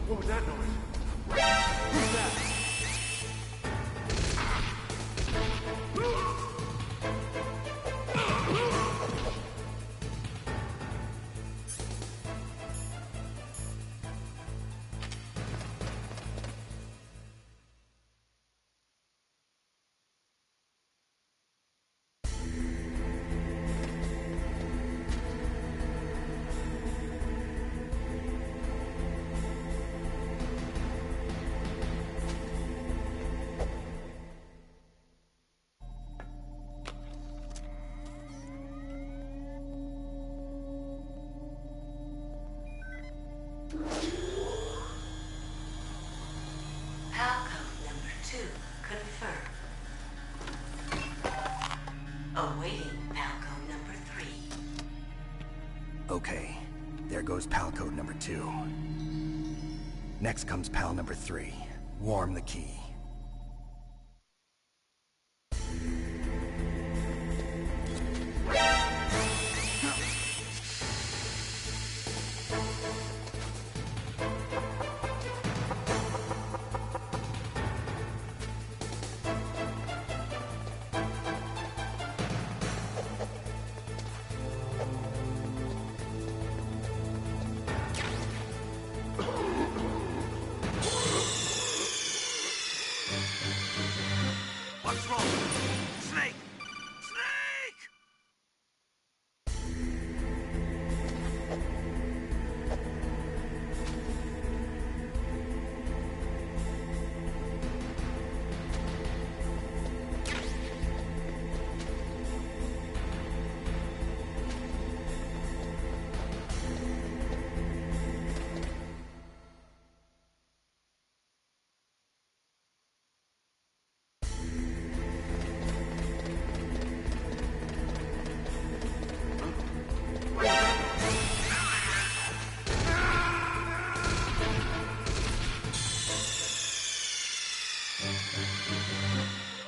What was that noise? Who's that? Palcode number 2 confirmed. Awaiting Palcode number 3. Okay, there goes pal code number 2. Next comes pal number 3. Warm the key. What's wrong? Snake! Snake!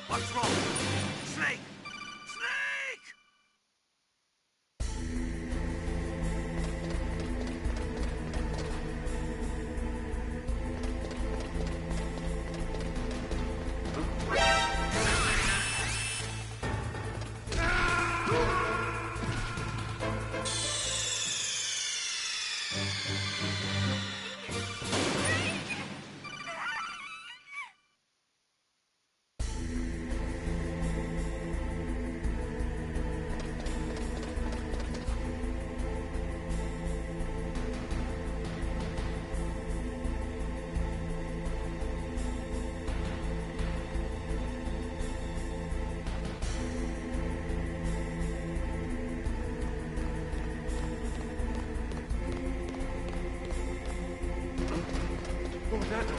What's wrong? Snake! Snake! What was that noise?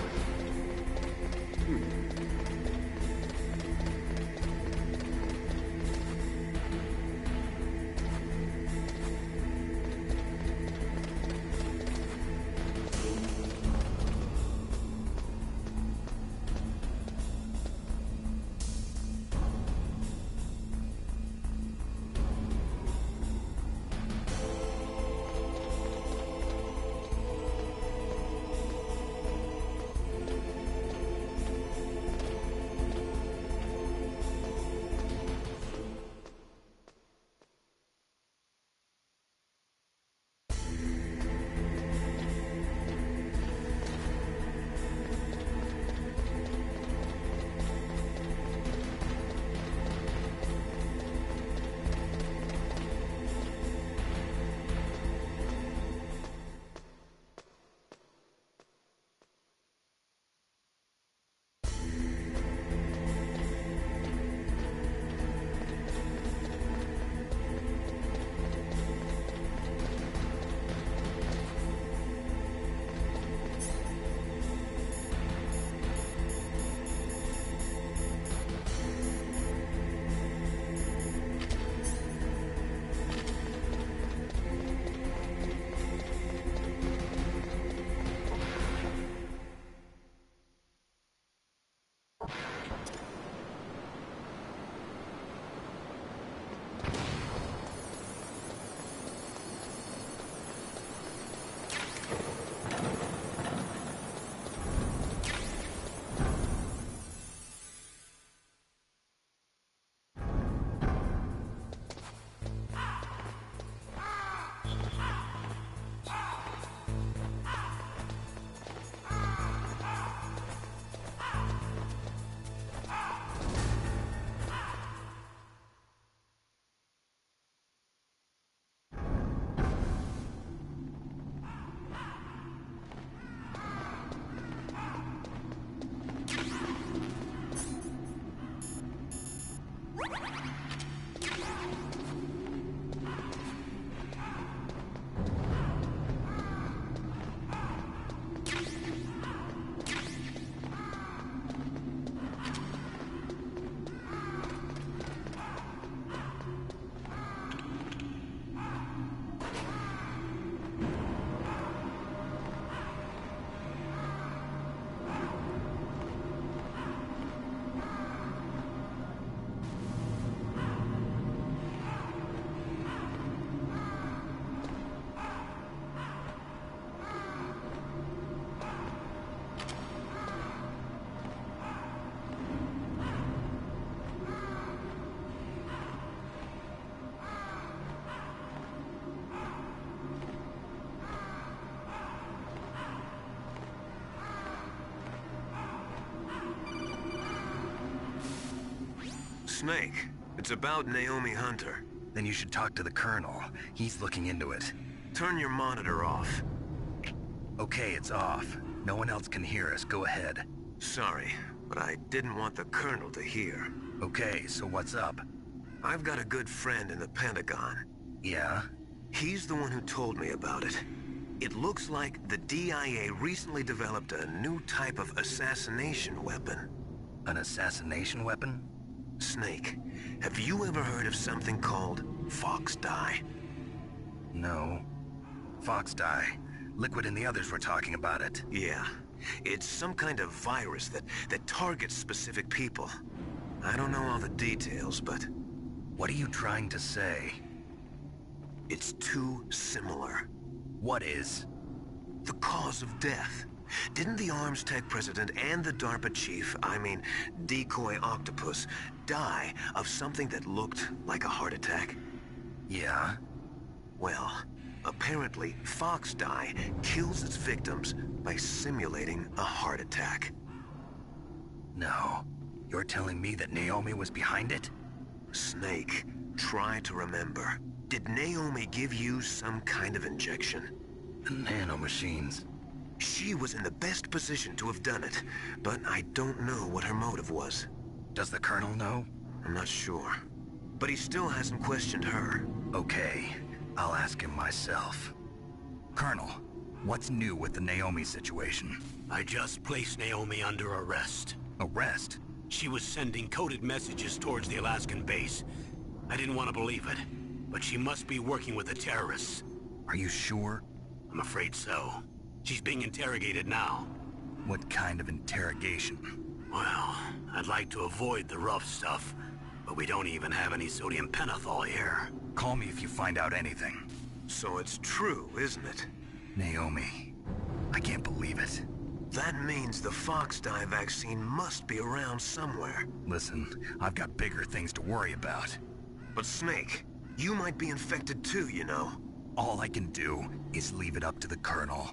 Snake, it's about Naomi Hunter. Then you should talk to the Colonel. He's looking into it. Turn your monitor off. Okay, it's off. No one else can hear us. Go ahead. Sorry, but I didn't want the Colonel to hear. Okay, so what's up? I've got a good friend in the Pentagon. Yeah? He's the one who told me about it. It looks like the DIA recently developed a new type of assassination weapon. An assassination weapon? Snake, have you ever heard of something called Fox Dye? No. Fox Dye. Liquid and the others were talking about it. Yeah. It's some kind of virus that targets specific people. I don't know all the details, but... What are you trying to say? It's too similar. What is? The cause of death. Didn't the Arms Tech president and the DARPA chief, I mean, Decoy Octopus, die of something that looked like a heart attack? Yeah? Well, apparently Fox Dye kills its victims by simulating a heart attack. No. You're telling me that Naomi was behind it? Snake, try to remember. Did Naomi give you some kind of injection? The nanomachines. She was in the best position to have done it, but I don't know what her motive was. Does the Colonel know? I'm not sure. But he still hasn't questioned her. Okay, I'll ask him myself. Colonel, what's new with the Naomi situation? I just placed Naomi under arrest. Arrest? She was sending coded messages towards the Alaskan base. I didn't want to believe it, but she must be working with the terrorists. Are you sure? I'm afraid so. She's being interrogated now. What kind of interrogation? Well, I'd like to avoid the rough stuff, but we don't even have any sodium pentothal here. Call me if you find out anything. So it's true, isn't it? Naomi. I can't believe it. That means the Fox Dye vaccine must be around somewhere. Listen, I've got bigger things to worry about. But Snake, you might be infected too, you know. All I can do is leave it up to the Colonel.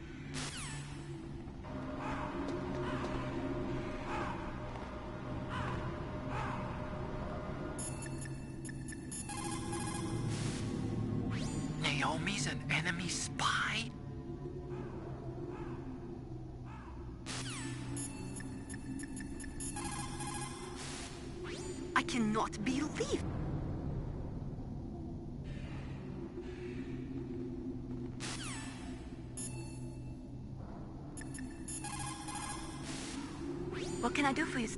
Naomi's an enemy spy? I cannot believe... What can I do for you?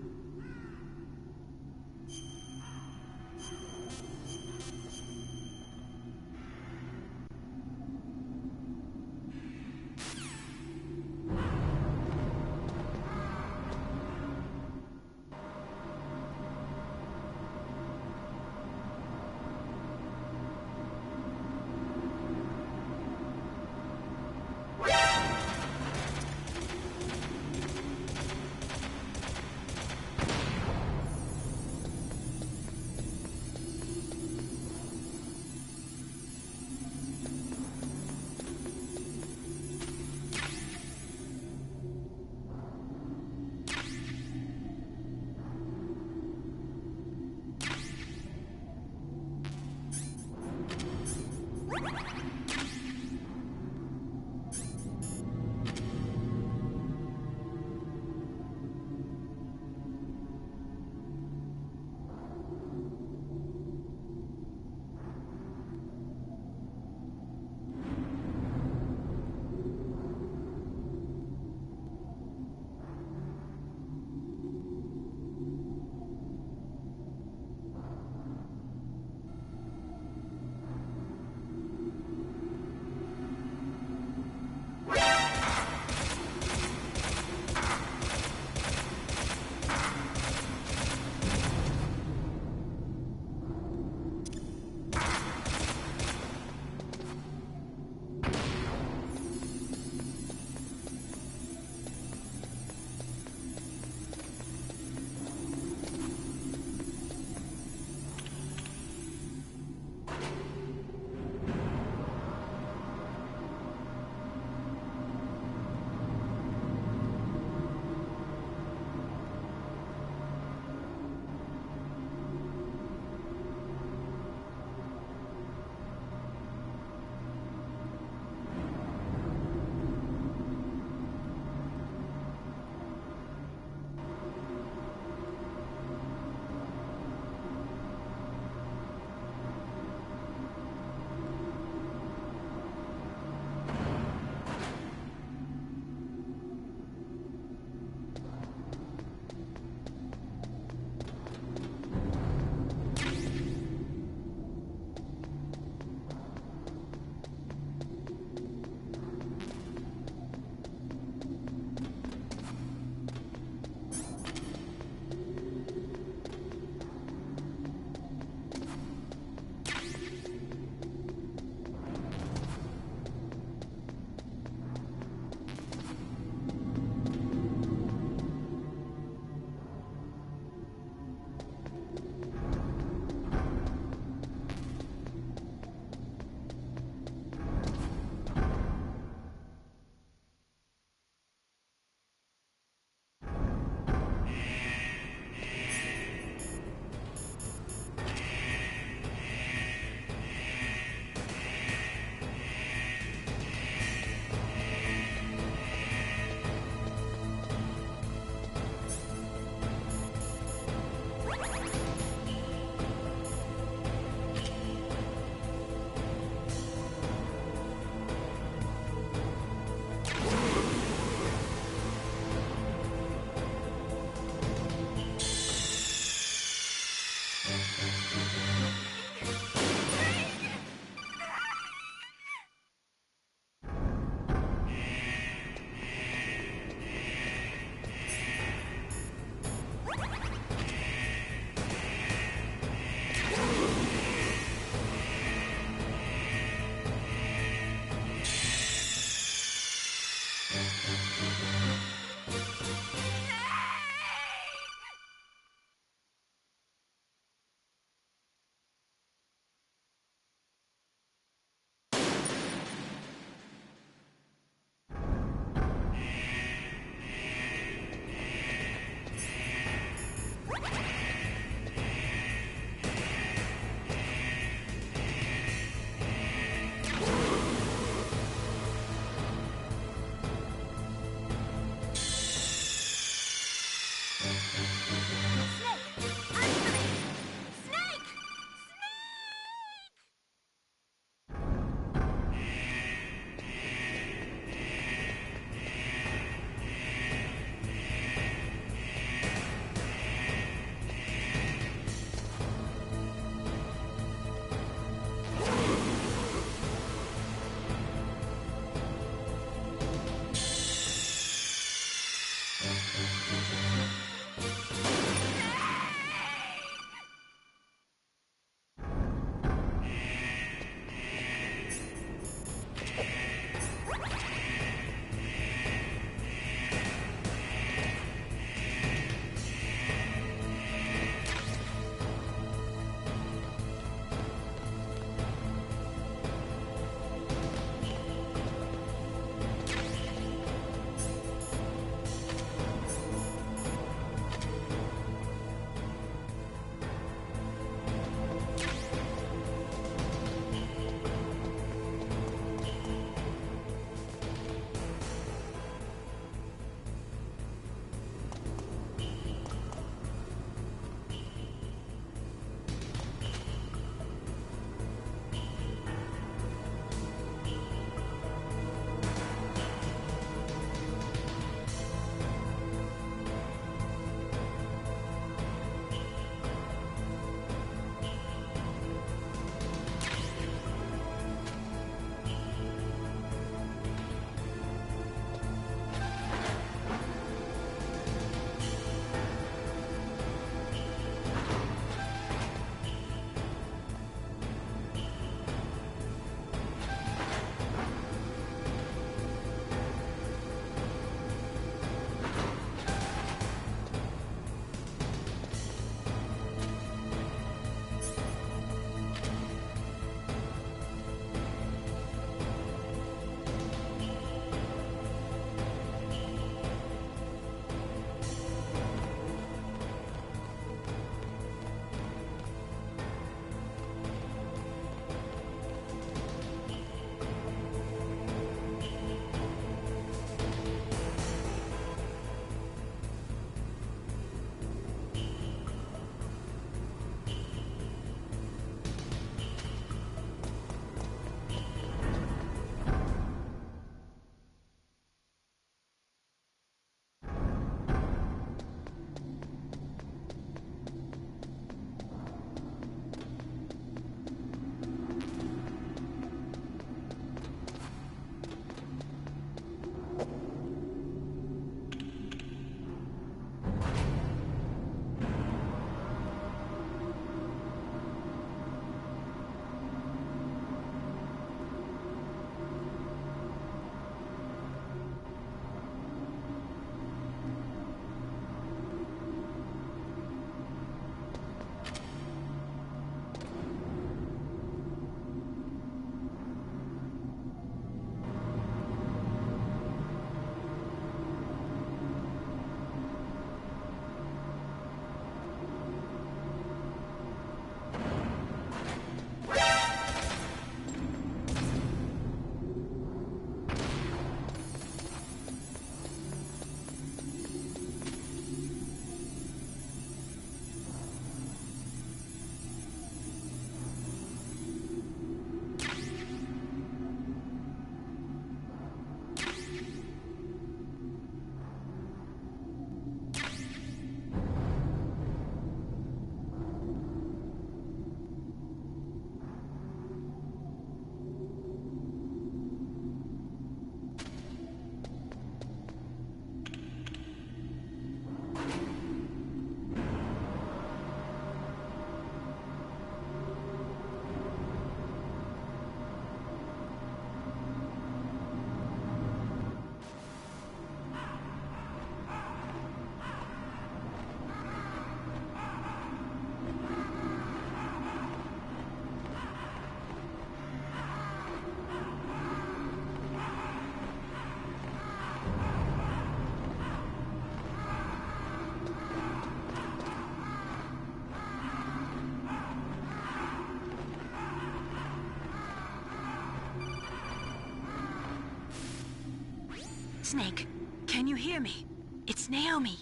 Snake, can you hear me? It's Naomi.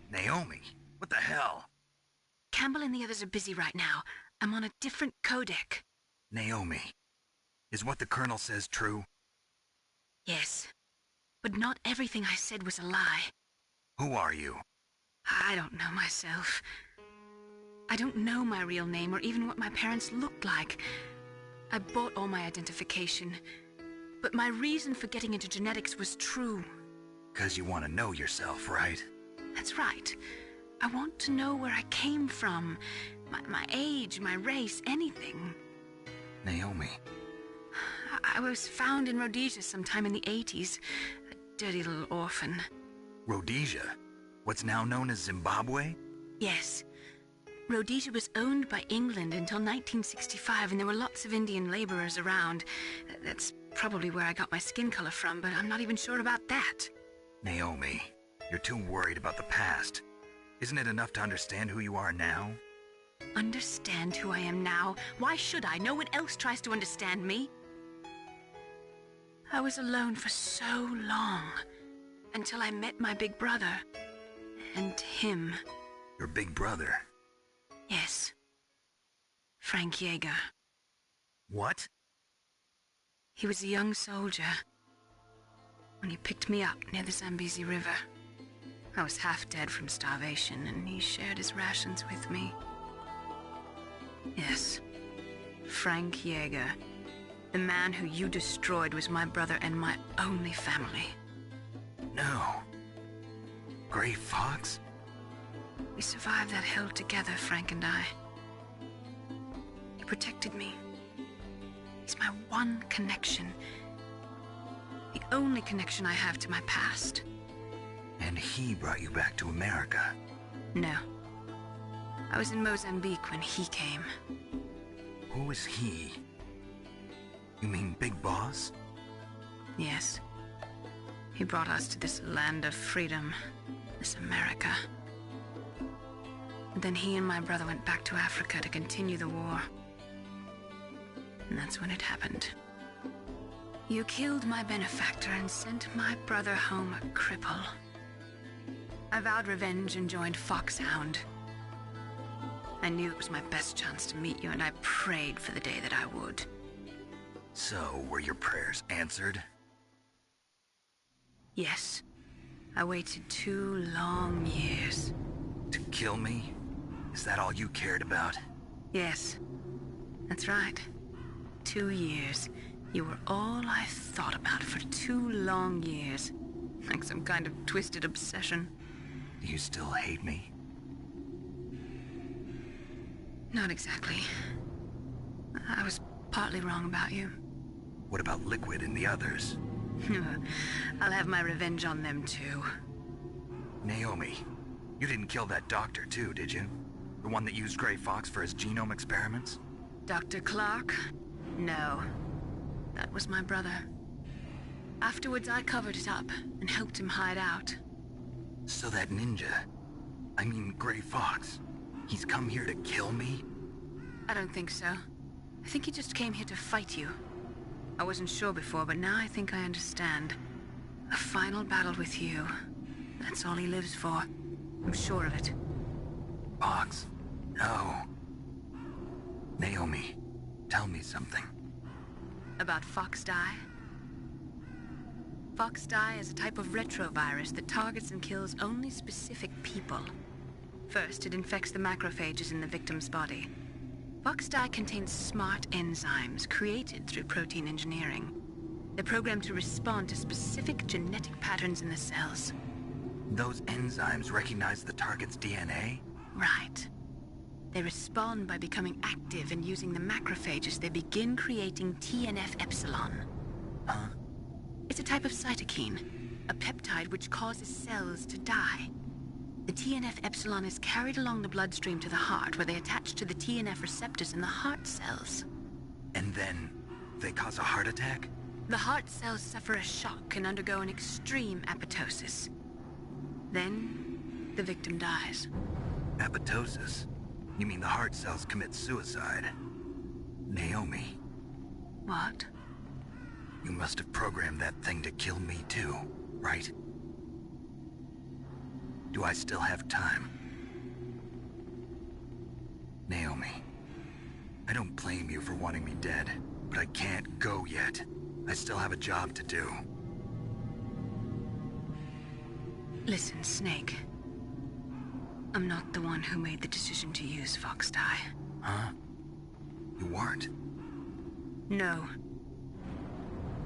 Naomi? What the hell? Campbell and the others are busy right now. I'm on a different codec. Naomi, is what the Colonel says true? Yes, but not everything I said was a lie. Who are you? I don't know myself. I don't know my real name or even what my parents looked like. I bought all my identification, but my reason for getting into genetics was true. 'Cause you want to know yourself, right? That's right. I want to know where I came from. My age, my race, anything. Naomi. I was found in Rhodesia sometime in the 80s. A dirty little orphan. Rhodesia? What's now known as Zimbabwe? Yes. Rhodesia was owned by England until 1965, and there were lots of Indian laborers around. That's probably where I got my skin color from, but I'm not even sure about that. Naomi, you're too worried about the past. Isn't it enough to understand who you are now? Understand who I am now? Why should I? No one else tries to understand me. I was alone for so long, until I met my big brother. And him. Your big brother? Yes. Frank Yeager. What? He was a young soldier when he picked me up near the Zambezi River. I was half dead from starvation, and he shared his rations with me. Yes, Frank Yeager. The man who you destroyed was my brother and my only family. No. Gray Fox? We survived that hell together, Frank and I. He protected me. He's my one connection. The only connection I have to my past. And he brought you back to America? No. I was in Mozambique when he came. Who is he? You mean Big Boss? Yes. He brought us to this land of freedom, this America. And then he and my brother went back to Africa to continue the war. And that's when it happened. You killed my benefactor and sent my brother home a cripple. I vowed revenge and joined Foxhound. I knew it was my best chance to meet you, and I prayed for the day that I would. So, were your prayers answered? Yes. I waited 2 long years. To kill me? Is that all you cared about? Yes. That's right. 2 years. You were all I thought about for 2 long years. Like some kind of twisted obsession. Do you still hate me? Not exactly. I was partly wrong about you. What about Liquid and the others? I'll have my revenge on them too. Naomi, you didn't kill that doctor too, did you? The one that used Gray Fox for his genome experiments? Dr. Clark? No. That was my brother. Afterwards, I covered it up and helped him hide out. So that ninja, I mean Gray Fox, he's come here to kill me? I don't think so. I think he just came here to fight you. I wasn't sure before, but now I think I understand. A final battle with you. That's all he lives for. I'm sure of it. Fox? No. Naomi, tell me something. About FoxDie? FoxDie is a type of retrovirus that targets and kills only specific people. First, it infects the macrophages in the victim's body. FoxDie contains smart enzymes created through protein engineering. They're programmed to respond to specific genetic patterns in the cells. Those enzymes recognize the target's DNA? Right. They respond by becoming active and using the macrophages. They begin creating TNF-epsilon. Huh? It's a type of cytokine, a peptide which causes cells to die. The TNF-epsilon is carried along the bloodstream to the heart, where they attach to the TNF receptors in the heart cells. And then they cause a heart attack? The heart cells suffer a shock and undergo an extreme apoptosis. Then, the victim dies. Apoptosis? You mean the heart cells commit suicide? Naomi. What? You must have programmed that thing to kill me too, right? Do I still have time? Naomi, I don't blame you for wanting me dead, but I can't go yet. I still have a job to do. Listen, Snake. I'm not the one who made the decision to use Fox Dye. Huh? You weren't? No.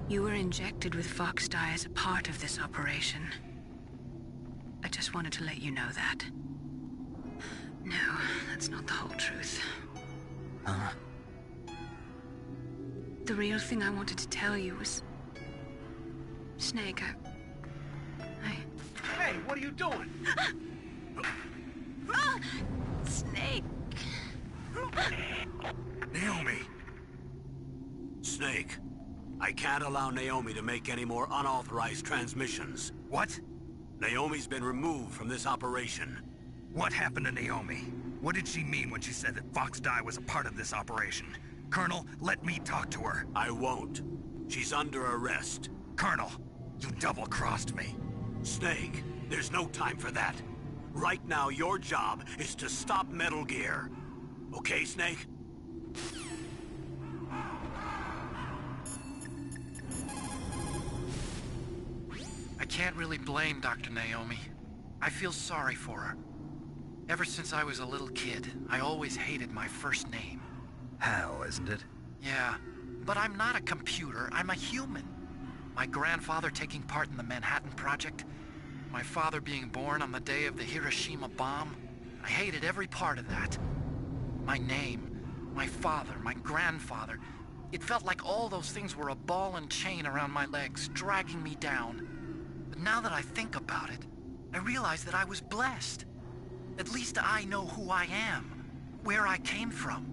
You were injected with Fox Dye as a part of this operation. I just wanted to let you know that. No, that's not the whole truth. Huh? The real thing I wanted to tell you was... Snake, Hey, what are you doing? Snake! Naomi! Snake, I can't allow Naomi to make any more unauthorized transmissions. What? Naomi's been removed from this operation. What happened to Naomi? What did she mean when she said that Fox Dye was a part of this operation? Colonel, let me talk to her. I won't. She's under arrest. Colonel, you double-crossed me. Snake, there's no time for that. Right now, your job is to stop Metal Gear. Okay, Snake? I can't really blame Dr. Naomi. I feel sorry for her. Ever since I was a little kid, I always hated my first name. Hal, isn't it? Yeah, but I'm not a computer, I'm a human. My grandfather taking part in the Manhattan Project, my father being born on the day of the Hiroshima bomb. I hated every part of that. My name, my father, my grandfather. It felt like all those things were a ball and chain around my legs, dragging me down. But now that I think about it, I realize that I was blessed. At least I know who I am, where I came from.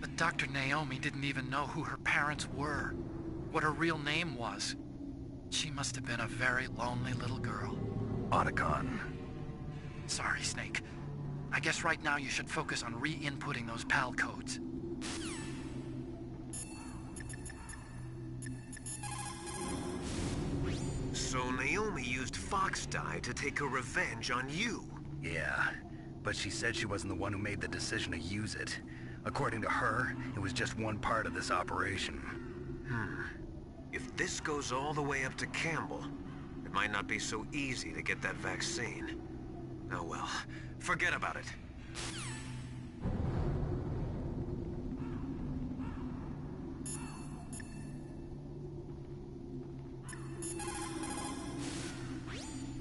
But Dr. Naomi didn't even know who her parents were, what her real name was. She must have been a very lonely little girl. Otacon. Sorry, Snake. I guess right now you should focus on re-inputting those PAL codes. So Naomi used Fox Dye to take her revenge on you. Yeah, but she said she wasn't the one who made the decision to use it. According to her, it was just one part of this operation. If this goes all the way up to Campbell, it might not be so easy to get that vaccine. Oh well, forget about it.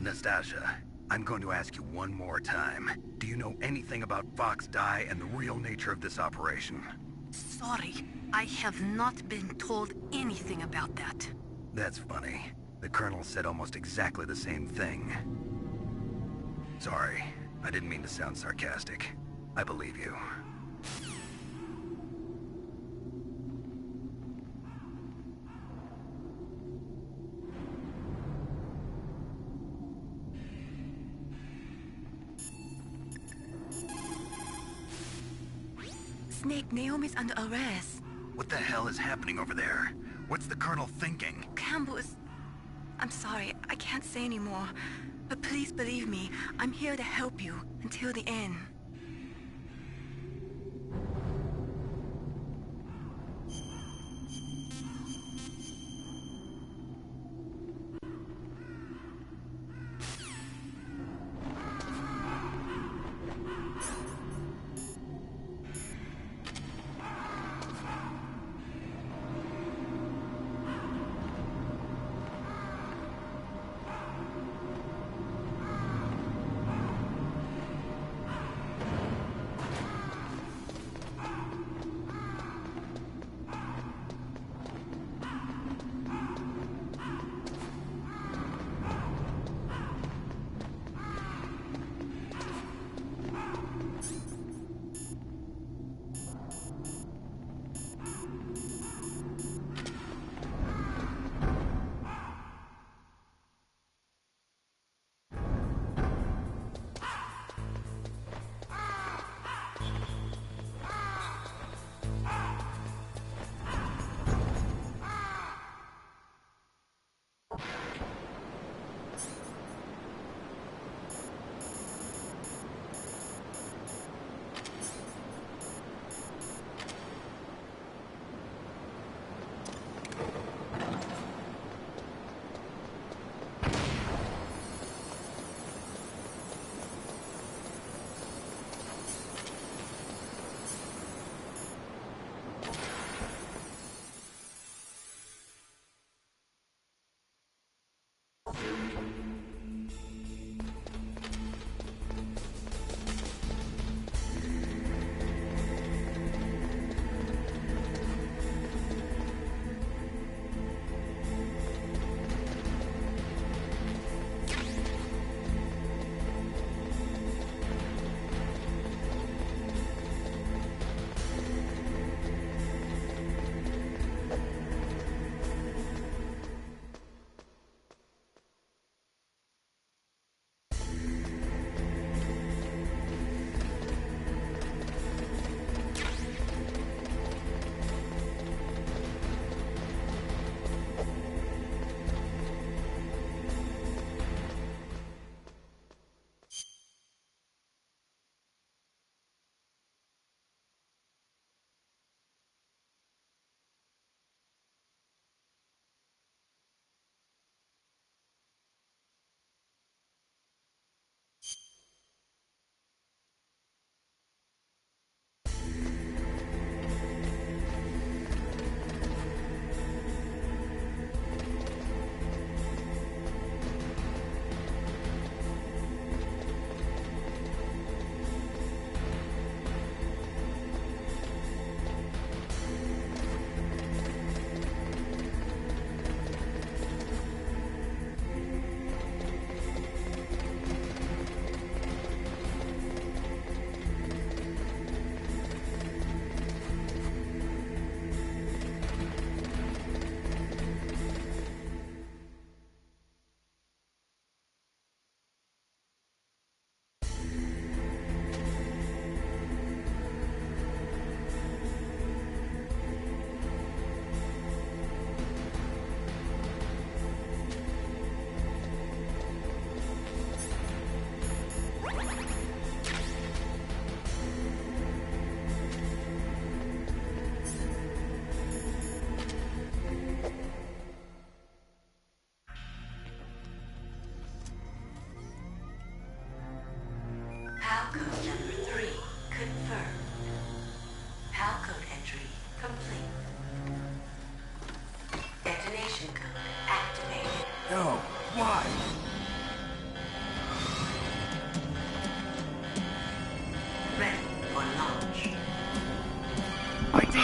Nastasha, I'm going to ask you one more time. Do you know anything about Fox Dye and the real nature of this operation? Sorry, I have not been told anything about that. That's funny. The Colonel said almost exactly the same thing. Sorry, I didn't mean to sound sarcastic. I believe you. Snake, Naomi's under arrest. What the hell is happening over there? What's the Colonel thinking? Campbell is... I'm sorry, I can't say anymore. But please believe me, I'm here to help you until the end.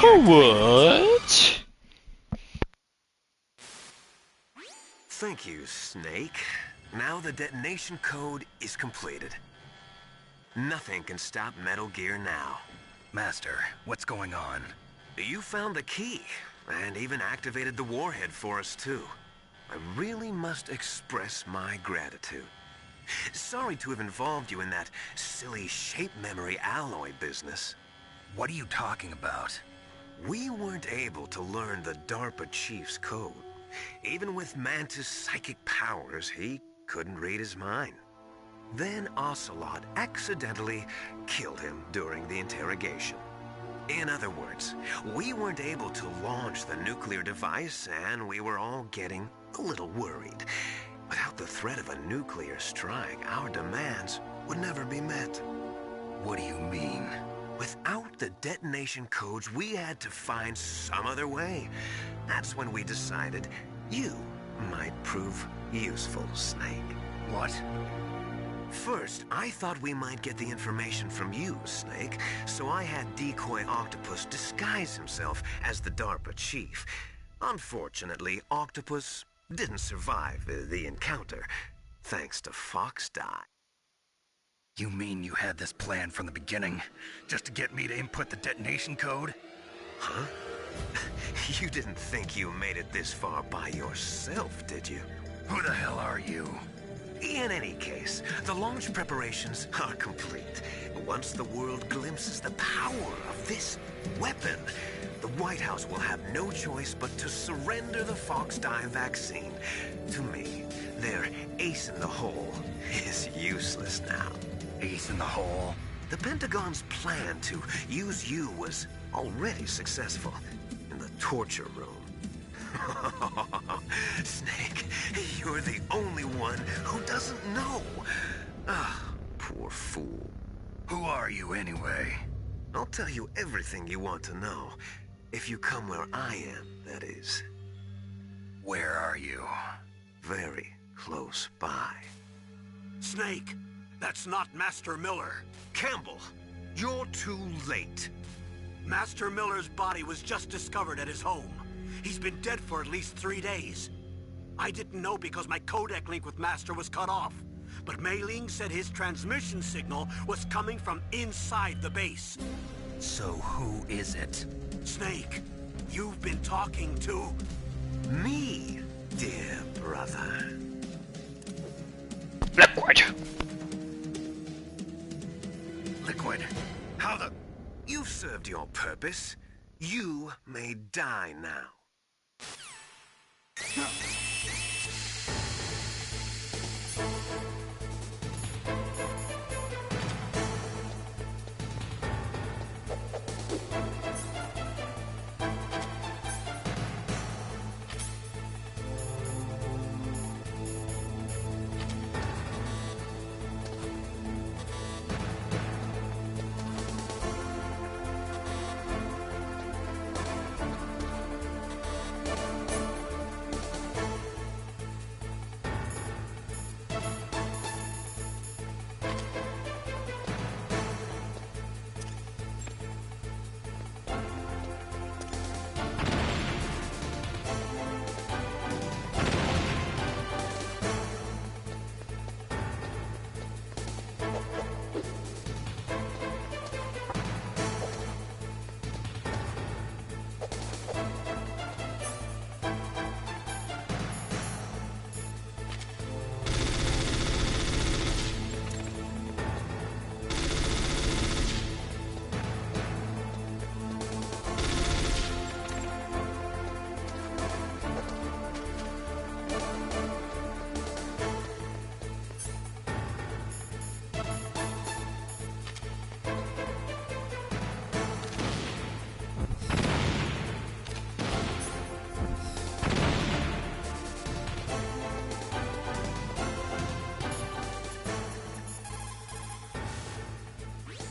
What? Thank you, Snake. Now the detonation code is completed. Nothing can stop Metal Gear now. Master, what's going on? You found the key, and even activated the warhead for us, too. I really must express my gratitude. Sorry to have involved you in that silly shape memory alloy business. What are you talking about? We weren't able to learn the DARPA chief's code. Even with Mantis' psychic powers, he couldn't read his mind. Then Ocelot accidentally killed him during the interrogation. In other words, we weren't able to launch the nuclear device, and we were all getting a little worried. Without the threat of a nuclear strike, our demands would never be met. What do you mean? Without the detonation codes, we had to find some other way. That's when we decided you might prove useful, Snake. What? First, I thought we might get the information from you, Snake, so I had Decoy Octopus disguise himself as the DARPA chief. Unfortunately, Octopus didn't survive the encounter, thanks to Fox Die. You mean you had this plan from the beginning, just to get me to input the detonation code? Huh? You didn't think you made it this far by yourself, did you? Who the hell are you? In any case, the launch preparations are complete. Once the world glimpses the power of this weapon, the White House will have no choice but to surrender the Fox Die vaccine. To me, their ace in the hole is useless now. Ace in the hole? The Pentagon's plan to use you was already successful in the torture room. Snake, you're the only one who doesn't know. Ah, poor fool. Who are you anyway? I'll tell you everything you want to know. If you come where I am, that is. Where are you? Very close by. Snake, that's not Master Miller. Campbell, you're too late. Master Miller's body was just discovered at his home. He's been dead for at least 3 days. I didn't know because my codec link with Master was cut off. But Mei Ling said his transmission signal was coming from inside the base. So who is it? Snake, you've been talking to... me, dear brother. Liquid. Liquid? How the... You've served your purpose. You may die now.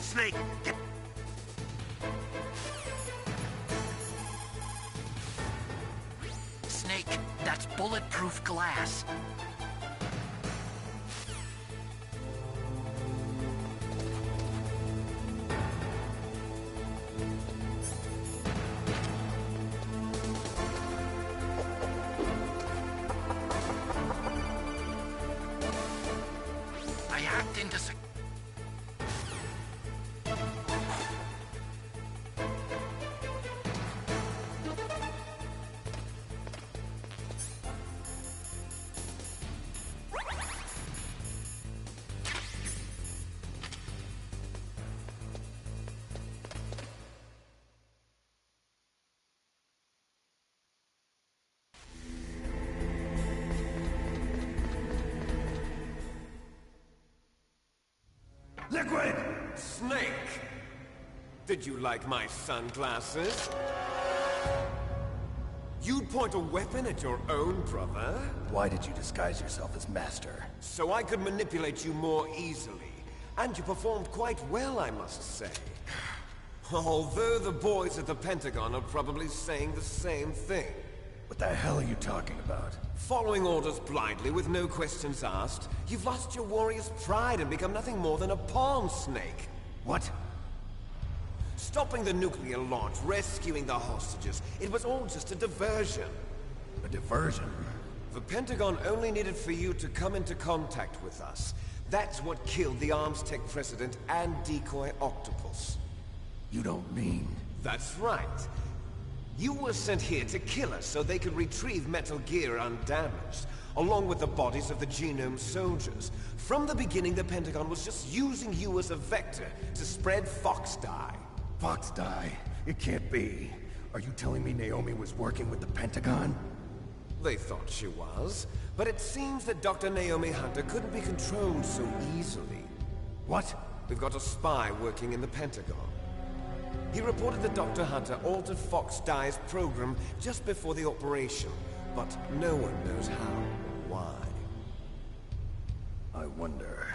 Snake, get... Snake, that's bulletproof glass. into Liquid! Snake! Did you like my sunglasses? You'd point a weapon at your own brother? Why did you disguise yourself as Master? So I could manipulate you more easily. And you performed quite well, I must say. Although the boys at the Pentagon are probably saying the same thing. What the hell are you talking about? Following orders blindly with no questions asked, you've lost your warrior's pride and become nothing more than a pawn snake. What? Stopping the nuclear launch, rescuing the hostages, it was all just a diversion. A diversion? The Pentagon only needed for you to come into contact with us. That's what killed the Armstech president and decoy Octopus. You don't mean... That's right. You were sent here to kill us so they could retrieve Metal Gear undamaged, along with the bodies of the Genome soldiers. From the beginning, the Pentagon was just using you as a vector to spread Fox Die. Fox Die? It can't be. Are you telling me Naomi was working with the Pentagon? They thought she was, but it seems that Dr. Naomi Hunter couldn't be controlled so easily. What? We've got a spy working in the Pentagon. He reported that Dr. Hunter altered Fox Die's program just before the operation, but no one knows how or why. I wonder...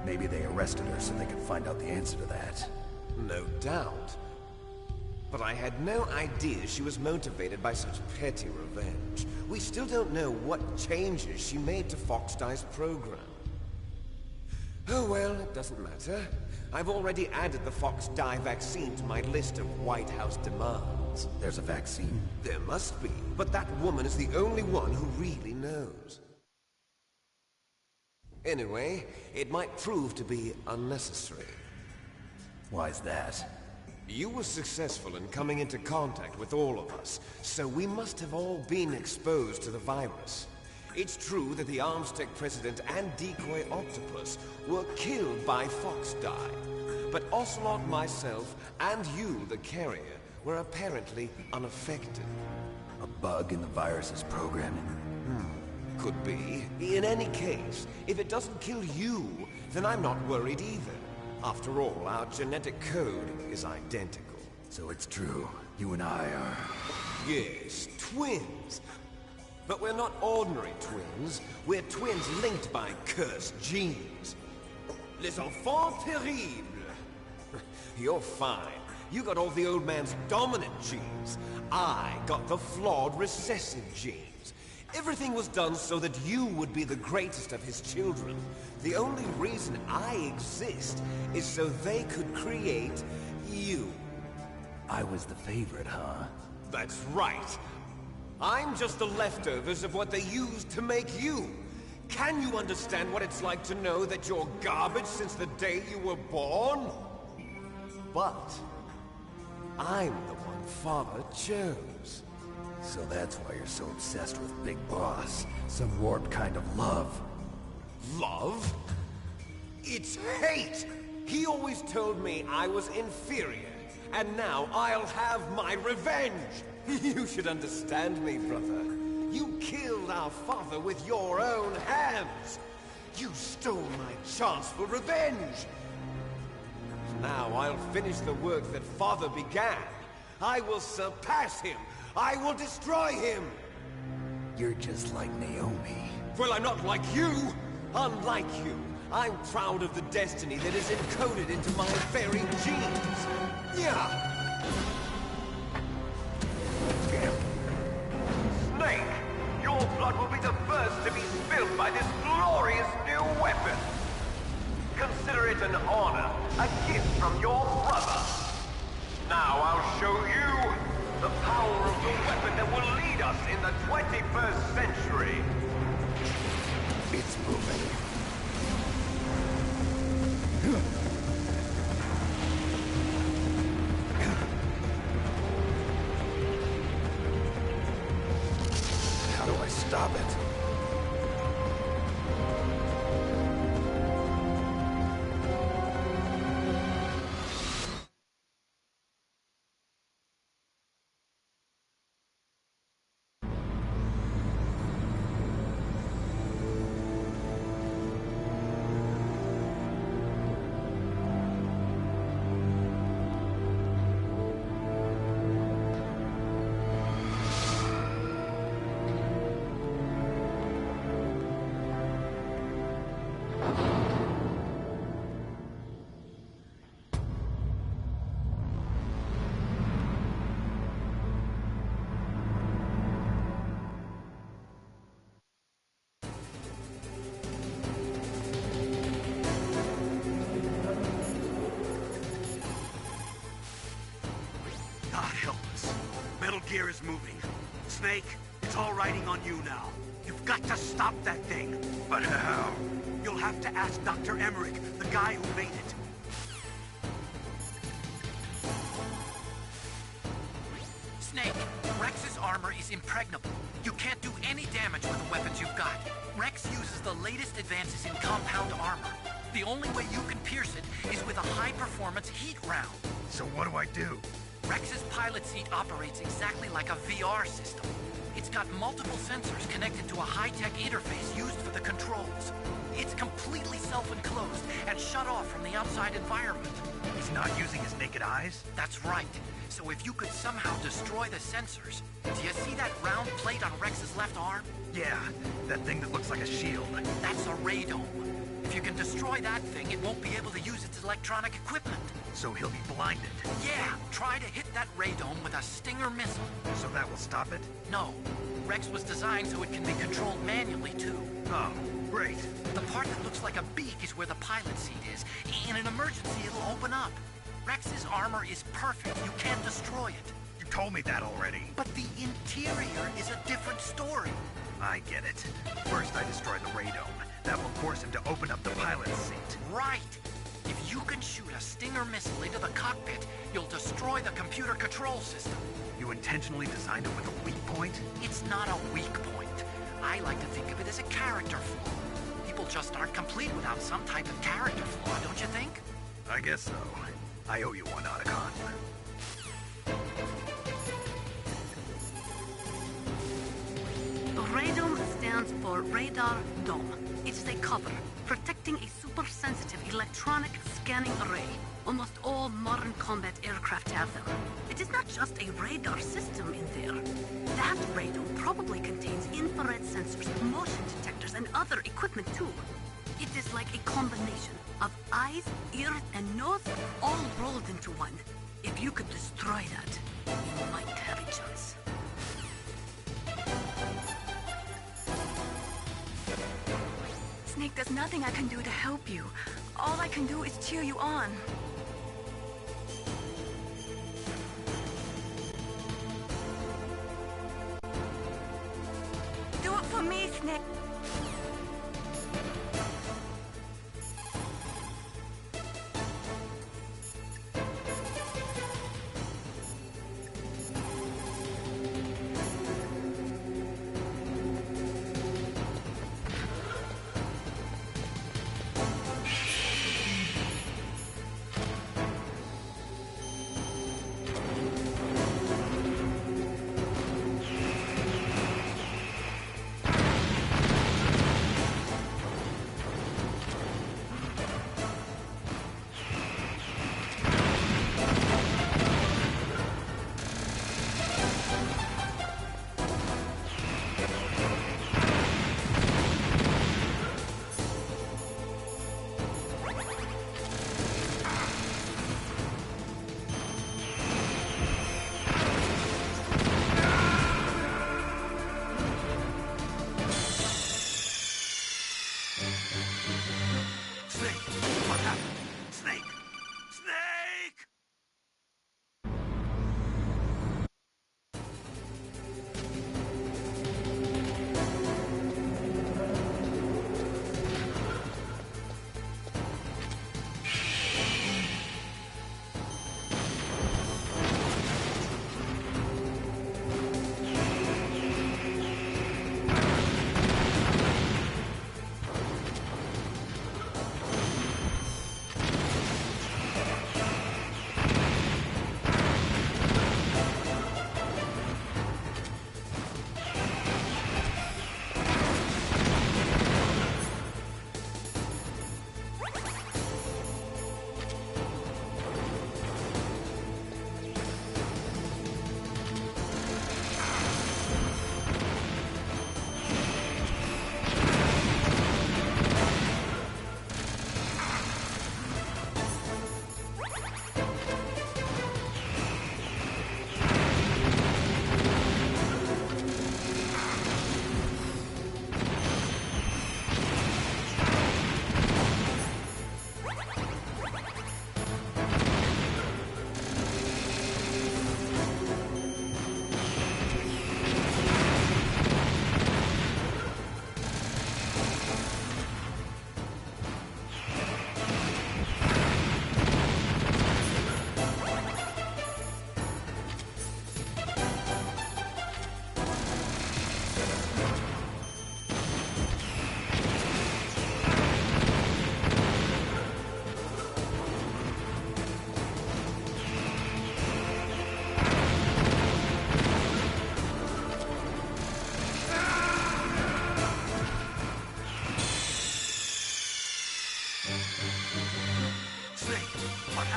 Maybe they arrested her so they could find out the answer to that. No doubt. But I had no idea she was motivated by such petty revenge. We still don't know what changes she made to Fox Die's program. Oh well, it doesn't matter. I've already added the Fox Die vaccine to my list of White House demands. There's a vaccine? There must be, but that woman is the only one who really knows. Anyway, it might prove to be unnecessary. Why's that? You were successful in coming into contact with all of us, so we must have all been exposed to the virus. It's true that the Armstech president and decoy Octopus were killed by Fox Die, but Ocelot, myself, and you, the carrier, were apparently unaffected. A bug in the virus's programming? Could be. In any case, if it doesn't kill you, then I'm not worried either. After all, our genetic code is identical. So it's true. You and I are... Yes, twins. But we're not ordinary twins. We're twins linked by cursed genes. Les enfants terribles. You're fine. You got all the old man's dominant genes. I got the flawed recessive genes. Everything was done so that you would be the greatest of his children. The only reason I exist is so they could create you. I was the favorite, huh? That's right. I'm just the leftovers of what they used to make you. Can you understand what it's like to know that you're garbage since the day you were born? But I'm the one Father chose. So that's why you're so obsessed with Big Boss. Some warped kind of love. Love? It's hate! He always told me I was inferior, and now I'll have my revenge! You should understand me, brother. You killed our father with your own hands! You stole my chance for revenge! Now I'll finish the work that Father began. I will surpass him! I will destroy him! You're just like Naomi. Well, I'm not like you! Unlike you, I'm proud of the destiny that is encoded into my very genes! Yeah! Snake, your blood will be the first to be spilled by this glorious new weapon. Consider it an honor, a gift from your brother. Now I'll show you the power of the weapon that will lead us in the 21st century. It's moving. How do I stop it? God help us. Metal Gear is moving. Snake, it's all riding on you now. You've got to stop that thing. But how? You'll have to ask Dr. Emmerich, the guy who made it. Snake, Rex's armor is impregnable. You can't do any damage with the weapons you've got. Rex uses the latest advances in compound armor. The only way you can pierce it is with a high-performance heat round. So what do I do? Rex's pilot seat operates exactly like a VR system. It's got multiple sensors connected to a high-tech interface used for the controls. It's completely self-enclosed and shut off from the outside environment. He's not using his naked eyes? That's right. So if you could somehow destroy the sensors... Do you see that round plate on Rex's left arm? Yeah, that thing that looks like a shield. That's a radome. If you can destroy that thing, it won't be able to use its electronic equipment. So he'll be blinded. Yeah, try to hit that radome with a Stinger missile. So that will stop it? No. Rex was designed so it can be controlled manually, too. Oh, great. The part that looks like a beak is where the pilot seat is. In an emergency, it'll open up. Rex's armor is perfect. You can't destroy it. You told me that already. But the interior is a different story. I get it. First I destroy the radome. That will force him to open up the pilot's seat. Right. If you can shoot a Stinger missile into the cockpit, you'll destroy the computer control system. You intentionally designed it with a weak point? It's not a weak point. I like to think of it as a character flaw. People just aren't complete without some type of character flaw, don't you think? I guess so. I owe you one, Otacon. Radome stands for Radar Dome. It is a cover, protecting a super-sensitive electronic scanning array. Almost all modern combat aircraft have them. It is not just a radar system in there. That radome probably contains infrared sensors, motion detectors, and other equipment too. It is like a combination of eyes, ears, and nose all rolled into one. If you could destroy that, you might have a chance. Snake, there's nothing I can do to help you. All I can do is cheer you on. Do it for me, Snake.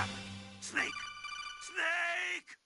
happened? Snake! Snake!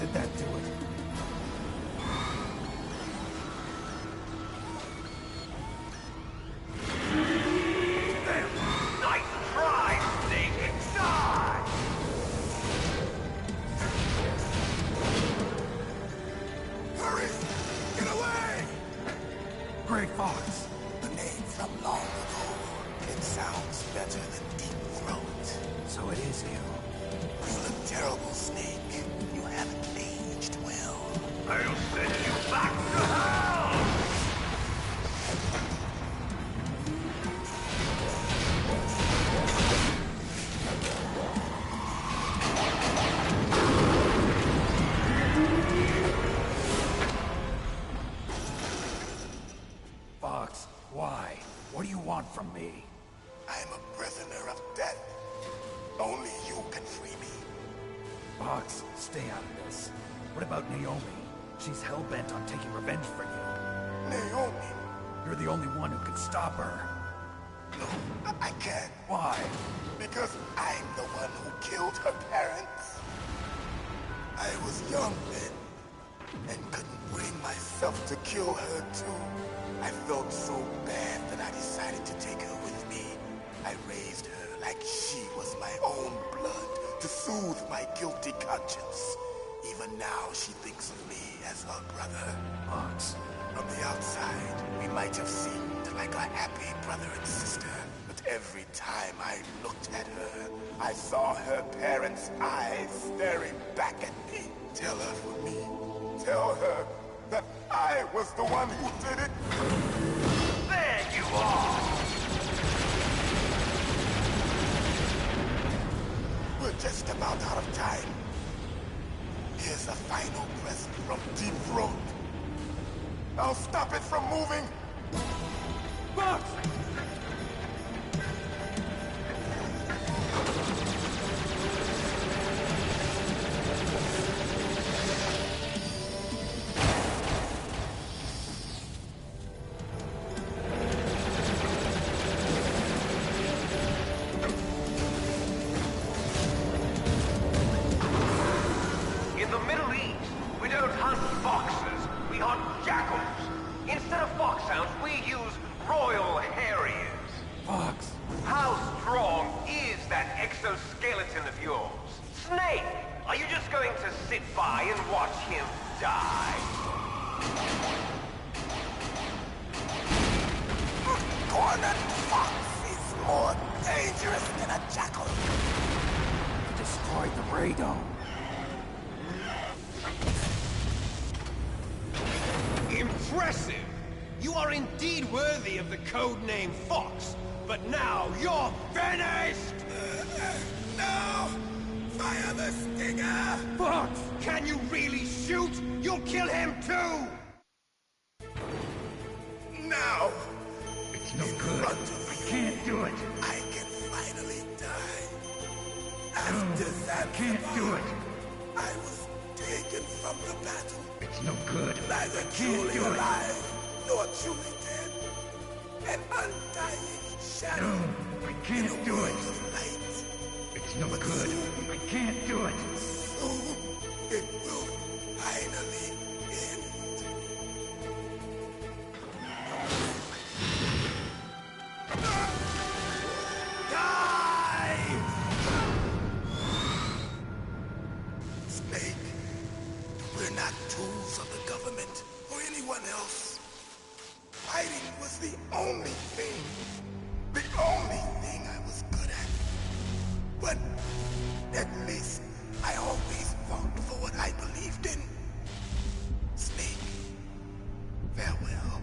Did that do it? Gray Fox. The name from long ago. It sounds better than Deep Throat. So it is you. You look terrible, Snake. You haven't aged well. I'll send you back to hell! Fox, why? What do you want from me? I'm a prisoner of death. Only you can free me. Fox, stay out of this. What about Naomi? She's hell-bent on taking revenge for you. Naomi? You're the only one who can stop her. No, I can't. Why? Because I'm the one who killed her parents. I was young then, and couldn't bring myself to kill her too. I felt so bad that I decided to take her with me. I raised her like she was my own blood to soothe my guilty conscience. Even now, she thinks of me as her brother. Fox. From the outside, we might have seemed like a happy brother and sister. But every time I looked at her, I saw her parents' eyes staring back at me. Tell her for me. Tell her that I was the one who did it. There you are! We're just about out of time. Here's a final present from Deep Throat. I'll stop it from moving. Fox! In the Middle East, we don't hunt foxes, we hunt jackals. Instead of foxhounds, we use royal harriers. Fox! How strong is that exoskeleton of yours? Snake, are you just going to sit by and watch him die? Cornered fox is more dangerous than a jackal. You destroyed the radome. Impressive! You are indeed worthy of the codename Fox, but now you're finished! No! Fire the stinger! Fox! Can you really shoot? You'll kill him too! Now! It's no good. I can't do it. I can finally die. After that, I can't do it. I was taken from the battle. It's no good. Neither truly alive, nor truly dead. An undying shadow. No, I can't do it. Of light. It's no good. I can't do it. Soon, it will finally end. Die! Snake, we're not tools of the government or anyone else. Fighting was the only thing I was good at. But at least I always fought for what I believed in. Snake, farewell.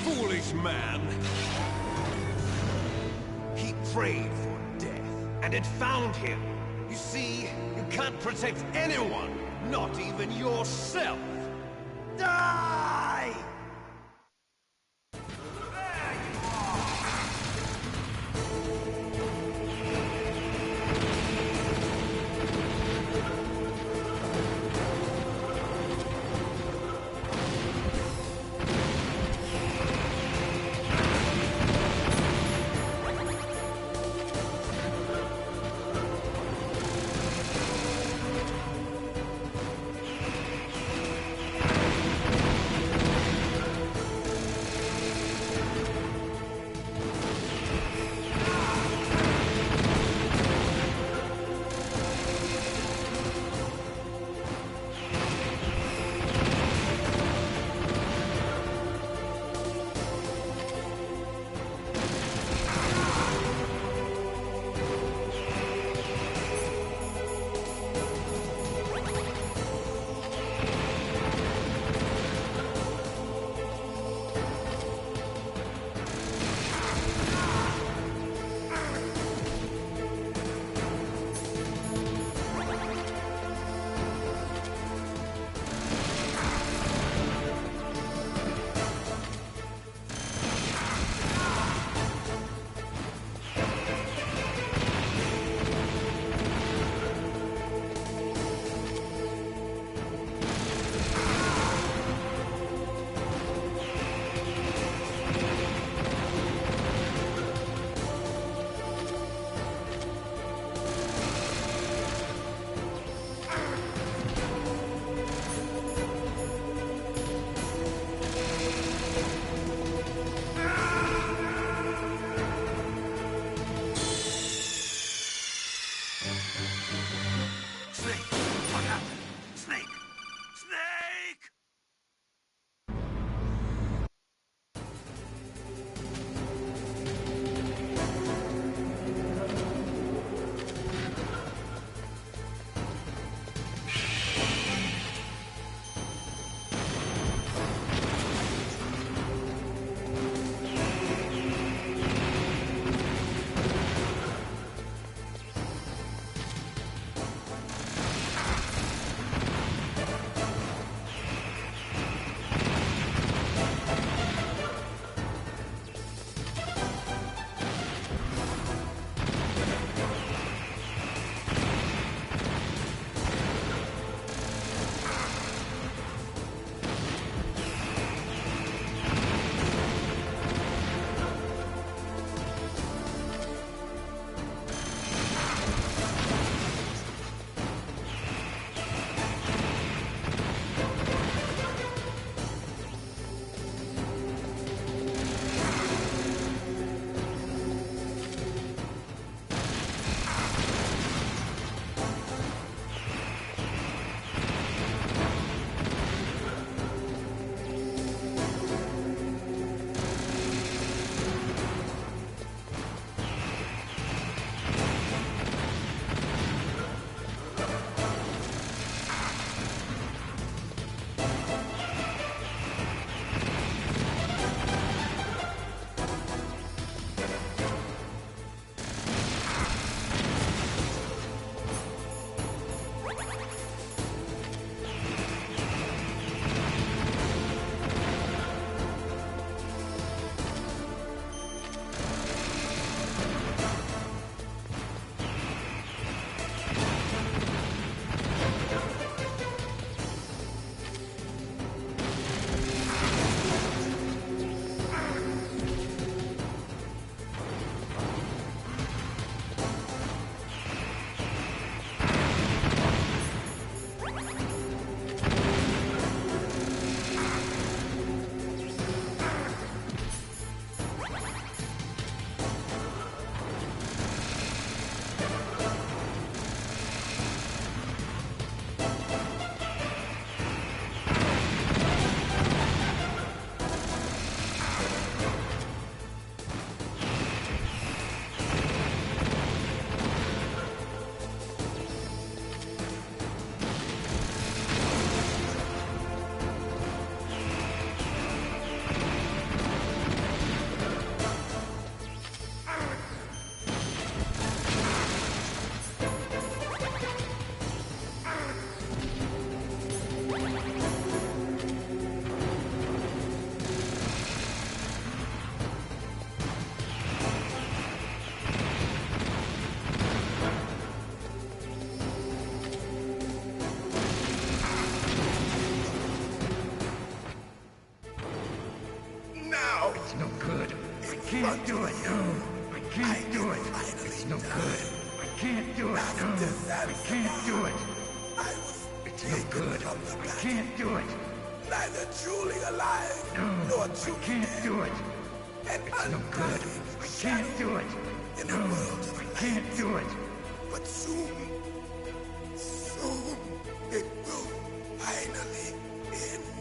Foolish man! He prayed for death, and it found him. You see, you can't protect anyone, not even yourself. Die! can't do it, no. I can't do it. It's no good. I can't do it, no. I can't do it. It's no good. I can't do it. Neither truly alive, No, I can't do it. It's no good. I can't do it. No, I can't do it. But soon, it will finally end.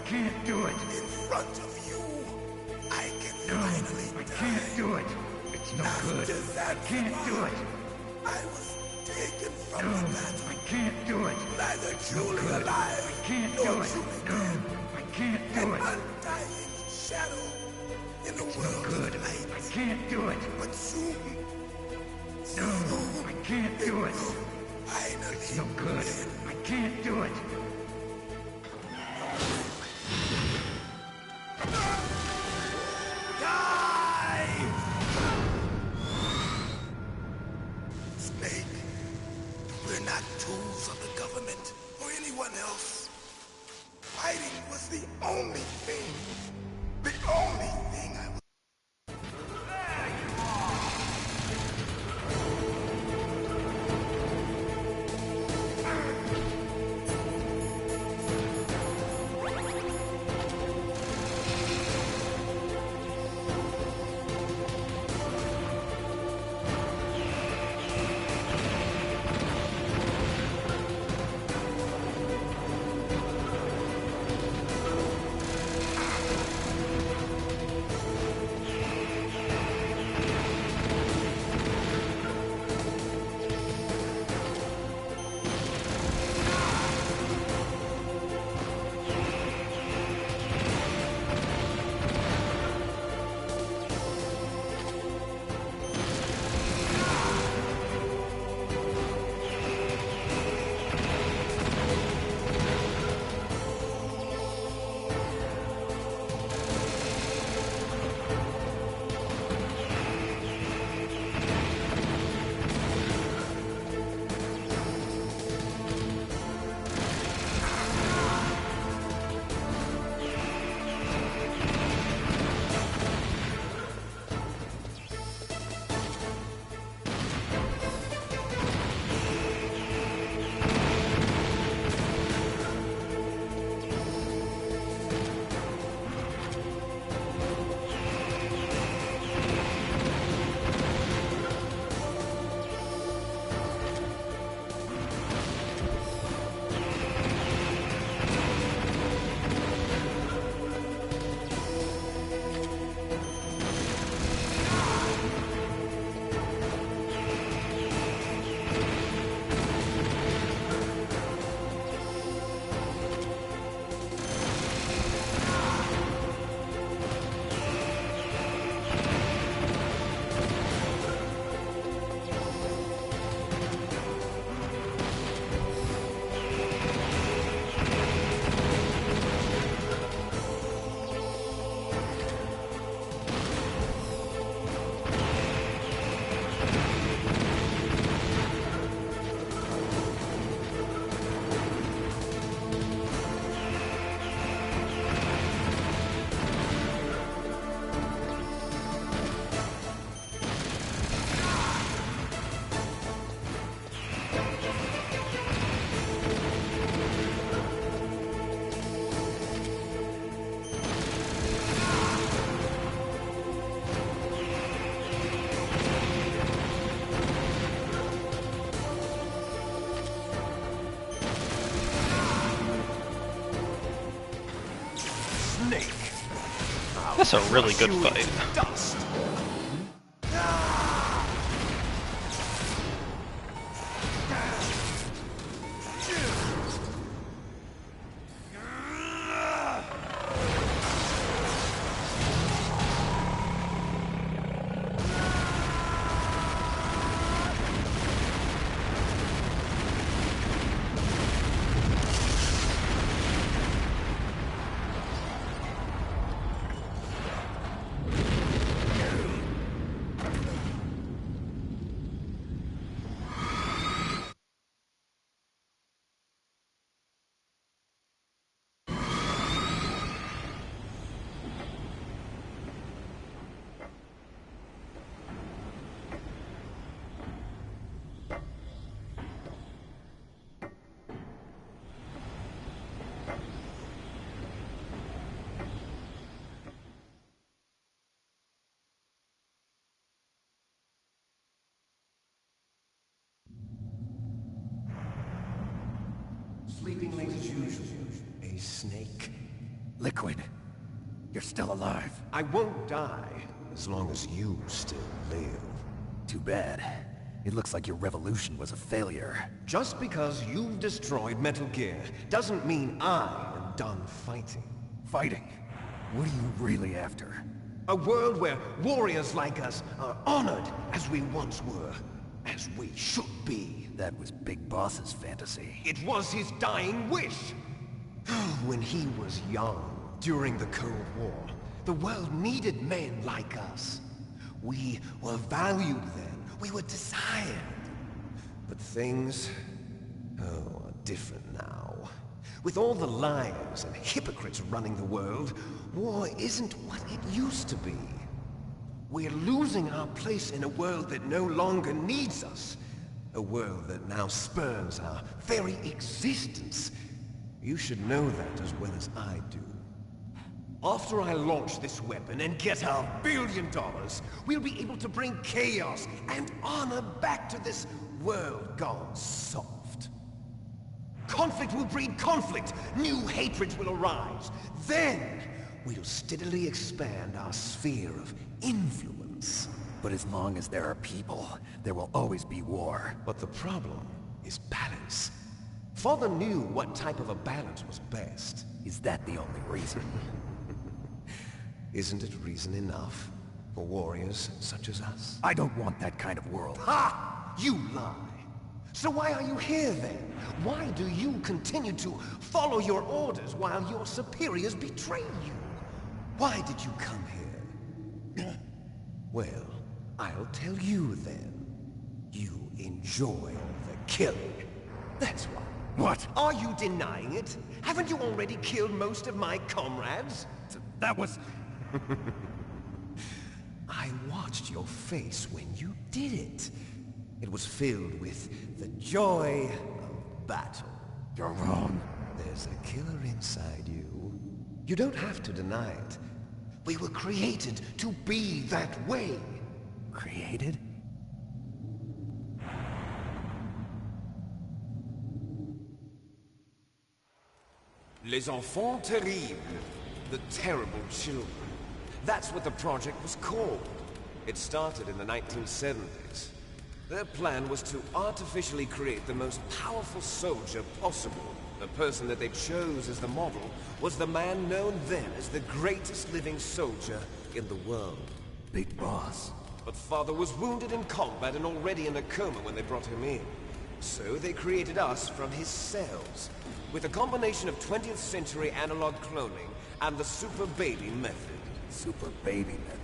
can't do it. In front of you, I can No, finally I die. can't do it. It's no good. I can't do it. I was taken from No, the battle. I can't do it. Neither No truly good. alive, I can't nor do it. truly No, dead. I can't do An it. undying shadow in a It's no world good. of light. I can't do it. But soon, No, I can't do it. finally, It's no good. I can't do it. Snake, we're not tools of the government or anyone else. Fighting was the only thing I was. That's a really good fight. Dust. Sleeping late as usual, a snake. Liquid, you're still alive. I won't die as long as you still live. Too bad. It looks like your revolution was a failure. Just because you've destroyed Metal Gear doesn't mean I am done fighting. Fighting? What are you really after? A world where warriors like us are honored as we once were. As we should be. That was Big Boss's fantasy. It was his dying wish. When he was young, during the Cold War, the world needed men like us. We were valued then. We were desired. But things, are different now. With all the liars and hypocrites running the world, war isn't what it used to be. We're losing our place in a world that no longer needs us. A world that now spurns our very existence. You should know that as well as I do. After I launch this weapon and get our $1 billion, we'll be able to bring chaos and honor back to this world gone soft. Conflict will breed conflict. New hatreds will arise. Then, we'll steadily expand our sphere of influence. But as long as there are people, there will always be war. But the problem is balance. Father knew what type of a balance was best. Is that the only reason? Isn't it reason enough for warriors such as us? I don't want that kind of world. Ha! You lie! So why are you here then? Why do you continue to follow your orders while your superiors betray you? Why did you come here? Well, I'll tell you then. You enjoy the killing. That's why. What? Are you denying it? Haven't you already killed most of my comrades? That was... I watched your face when you did it. It was filled with the joy of battle. You're wrong. There's a killer inside you. You don't have to deny it. We were created to be that way. Created? Les Enfants Terribles. The Terrible Children. That's what the project was called. It started in the 1970s. Their plan was to artificially create the most powerful soldier possible. The person that they chose as the model was the man known then as the greatest living soldier in the world. Big Boss. But Father was wounded in combat and already in a coma when they brought him in. So they created us from his cells, with a combination of 20th century analog cloning and the Super Baby method. Super Baby method?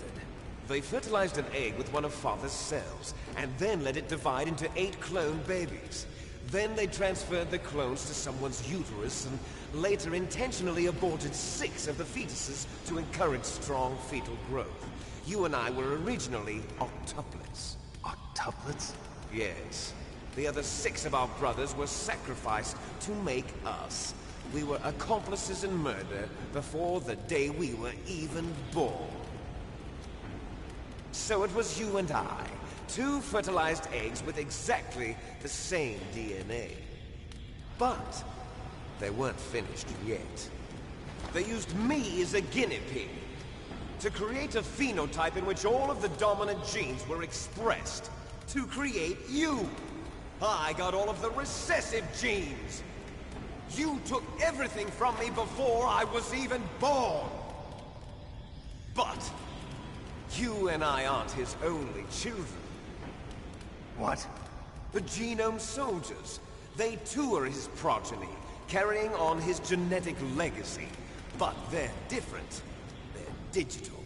They fertilized an egg with one of Father's cells, and then let it divide into 8 clone babies. Then they transferred the clones to someone's uterus, and later intentionally aborted 6 of the fetuses to encourage strong fetal growth. You and I were originally octuplets. Octuplets? Yes. The other 6 of our brothers were sacrificed to make us. We were accomplices in murder before the day we were even born. So it was you and I, 2 fertilized eggs with exactly the same DNA. But they weren't finished yet. They used me as a guinea pig to create a phenotype in which all of the dominant genes were expressed. To create you. I got all of the recessive genes. You took everything from me before I was even born. But you and I aren't his only children. What? The Genome Soldiers. They too are his progeny, carrying on his genetic legacy. But they're different. They're digital.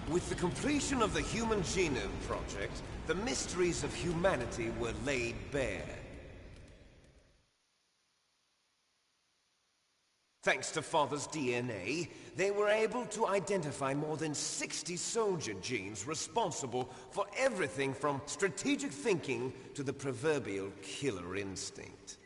With the completion of the Human Genome Project, the mysteries of humanity were laid bare. Thanks to Father's DNA, they were able to identify more than 60 soldier genes responsible for everything from strategic thinking to the proverbial killer instinct.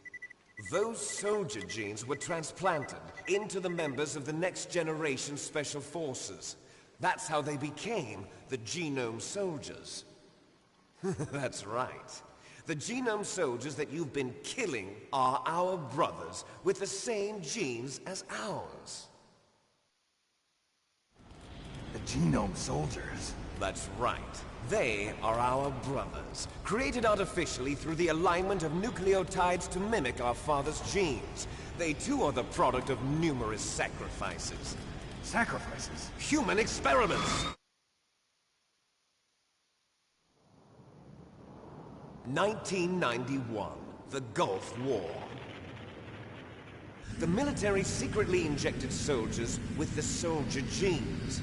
Those soldier genes were transplanted into the members of the next generation Special Forces. That's how they became the Genome Soldiers. That's right. The Genome Soldiers that you've been killing are our brothers with the same genes as ours. The Genome Soldiers. That's right. They are our brothers, created artificially through the alignment of nucleotides to mimic our father's genes. They too are the product of numerous sacrifices. Sacrifices? Human experiments! 1991, the Gulf War. The military secretly injected soldiers with the soldier genes.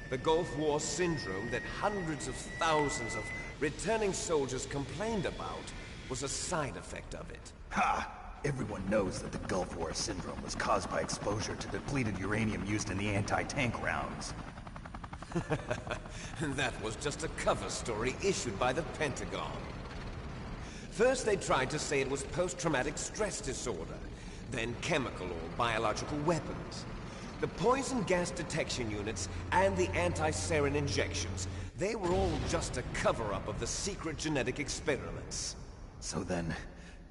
The Gulf War syndrome that hundreds of thousands of returning soldiers complained about was a side effect of it. Ha! Everyone knows that the Gulf War syndrome was caused by exposure to depleted uranium used in the anti-tank rounds. That was just a cover story issued by the Pentagon. First they tried to say it was post-traumatic stress disorder, then chemical or biological weapons. The poison gas detection units and the anti-sarin injections, they were all just a cover-up of the secret genetic experiments. So then,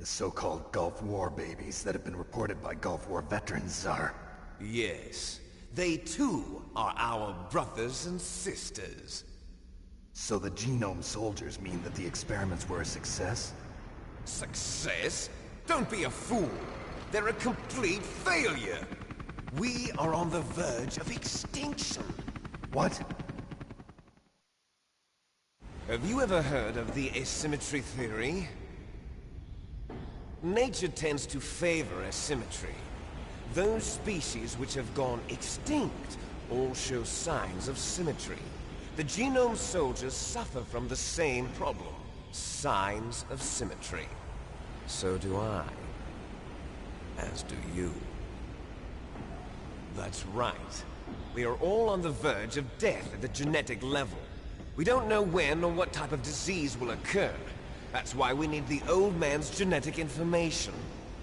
the so-called Gulf War babies that have been reported by Gulf War veterans are... Yes. They too are our brothers and sisters. So the Genome Soldiers mean that the experiments were a success? Success? Don't be a fool! They're a complete failure! We are on the verge of extinction. What? Have you ever heard of the asymmetry theory? Nature tends to favor asymmetry. Those species which have gone extinct all show signs of symmetry. The Genome Soldiers suffer from the same problem. Signs of symmetry. So do I. As do you. That's right. We are all on the verge of death at the genetic level. We don't know when or what type of disease will occur. That's why we need the old man's genetic information.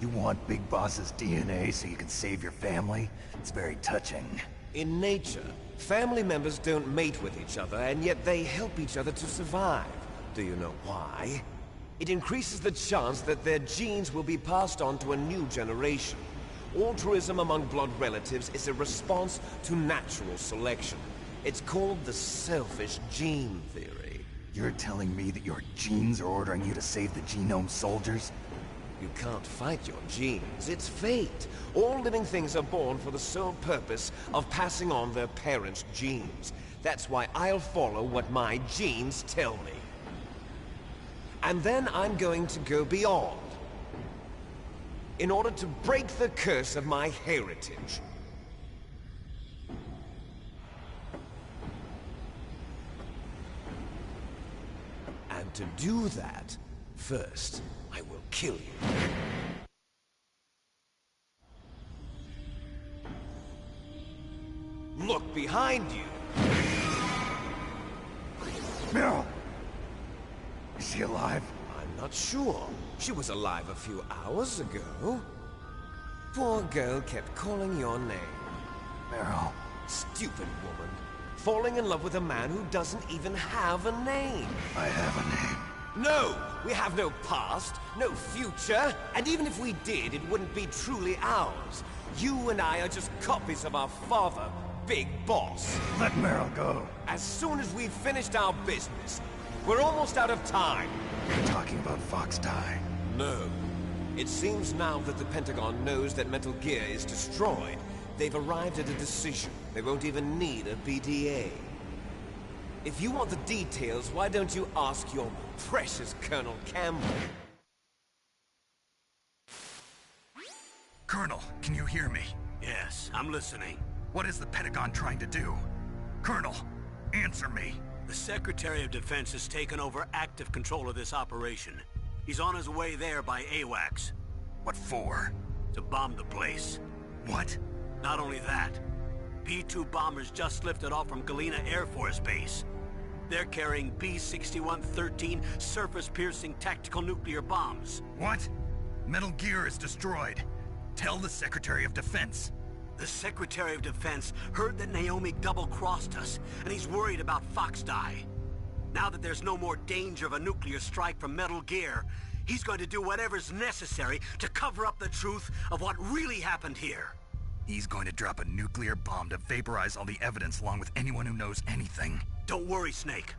You want Big Boss's DNA so you can save your family? It's very touching. In nature, family members don't mate with each other, and yet they help each other to survive. Do you know why? It increases the chance that their genes will be passed on to a new generation. Altruism among blood relatives is a response to natural selection. It's called the selfish gene theory. You're telling me that your genes are ordering you to save the Genome Soldiers? You can't fight your genes. It's fate. All living things are born for the sole purpose of passing on their parents' genes. That's why I'll follow what my genes tell me. And then I'm going to go beyond. In order to break the curse of my heritage. And to do that, first, I will kill you. Look behind you! Meryl! Is she alive? I'm not sure. She was alive a few hours ago. Poor girl kept calling your name. Meryl. Stupid woman. Falling in love with a man who doesn't even have a name. I have a name. No! We have no past, no future, and even if we did, it wouldn't be truly ours. You and I are just copies of our father, Big Boss. Let Meryl go. As soon as we've finished our business, we're almost out of time. You're talking about Fox Die. No. It seems now that the Pentagon knows that Metal Gear is destroyed. They've arrived at a decision. They won't even need a BDA. If you want the details, why don't you ask your precious Colonel Campbell? Colonel, can you hear me? Yes, I'm listening. What is the Pentagon trying to do? Colonel, answer me. The Secretary of Defense has taken over active control of this operation. He's on his way there by AWACS. What for? To bomb the place. What? Not only that, P-2 bombers just lifted off from Galena Air Force Base. They're carrying B-6113 surface-piercing tactical nuclear bombs. What? Metal Gear is destroyed. Tell the Secretary of Defense. The Secretary of Defense heard that Naomi double-crossed us, and he's worried about Fox Die. Now that there's no more danger of a nuclear strike from Metal Gear, he's going to do whatever's necessary to cover up the truth of what really happened here. He's going to drop a nuclear bomb to vaporize all the evidence along with anyone who knows anything. Don't worry, Snake.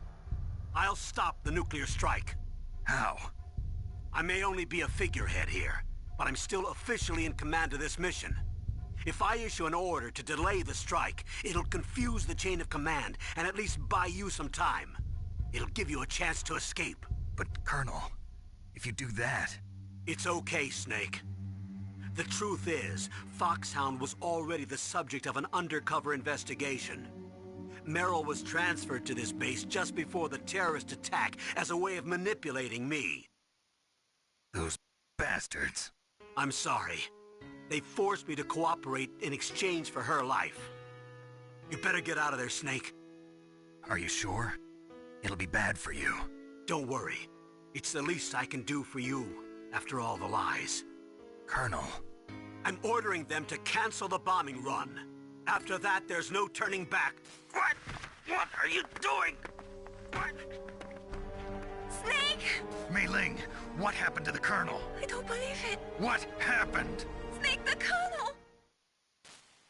I'll stop the nuclear strike. How? I may only be a figurehead here, but I'm still officially in command of this mission. If I issue an order to delay the strike, it'll confuse the chain of command and at least buy you some time. It'll give you a chance to escape. But, Colonel, if you do that... It's okay, Snake. The truth is, Foxhound was already the subject of an undercover investigation. Merrill was transferred to this base just before the terrorist attack as a way of manipulating me. Those bastards. I'm sorry. They forced me to cooperate in exchange for her life. You better get out of there, Snake. Are you sure? It'll be bad for you. Don't worry. It's the least I can do for you, after all the lies. Colonel. I'm ordering them to cancel the bombing run. After that, there's no turning back. What? What are you doing? What? Snake! Mei Ling, what happened to the Colonel? I don't believe it. What happened? Snake, the Colonel!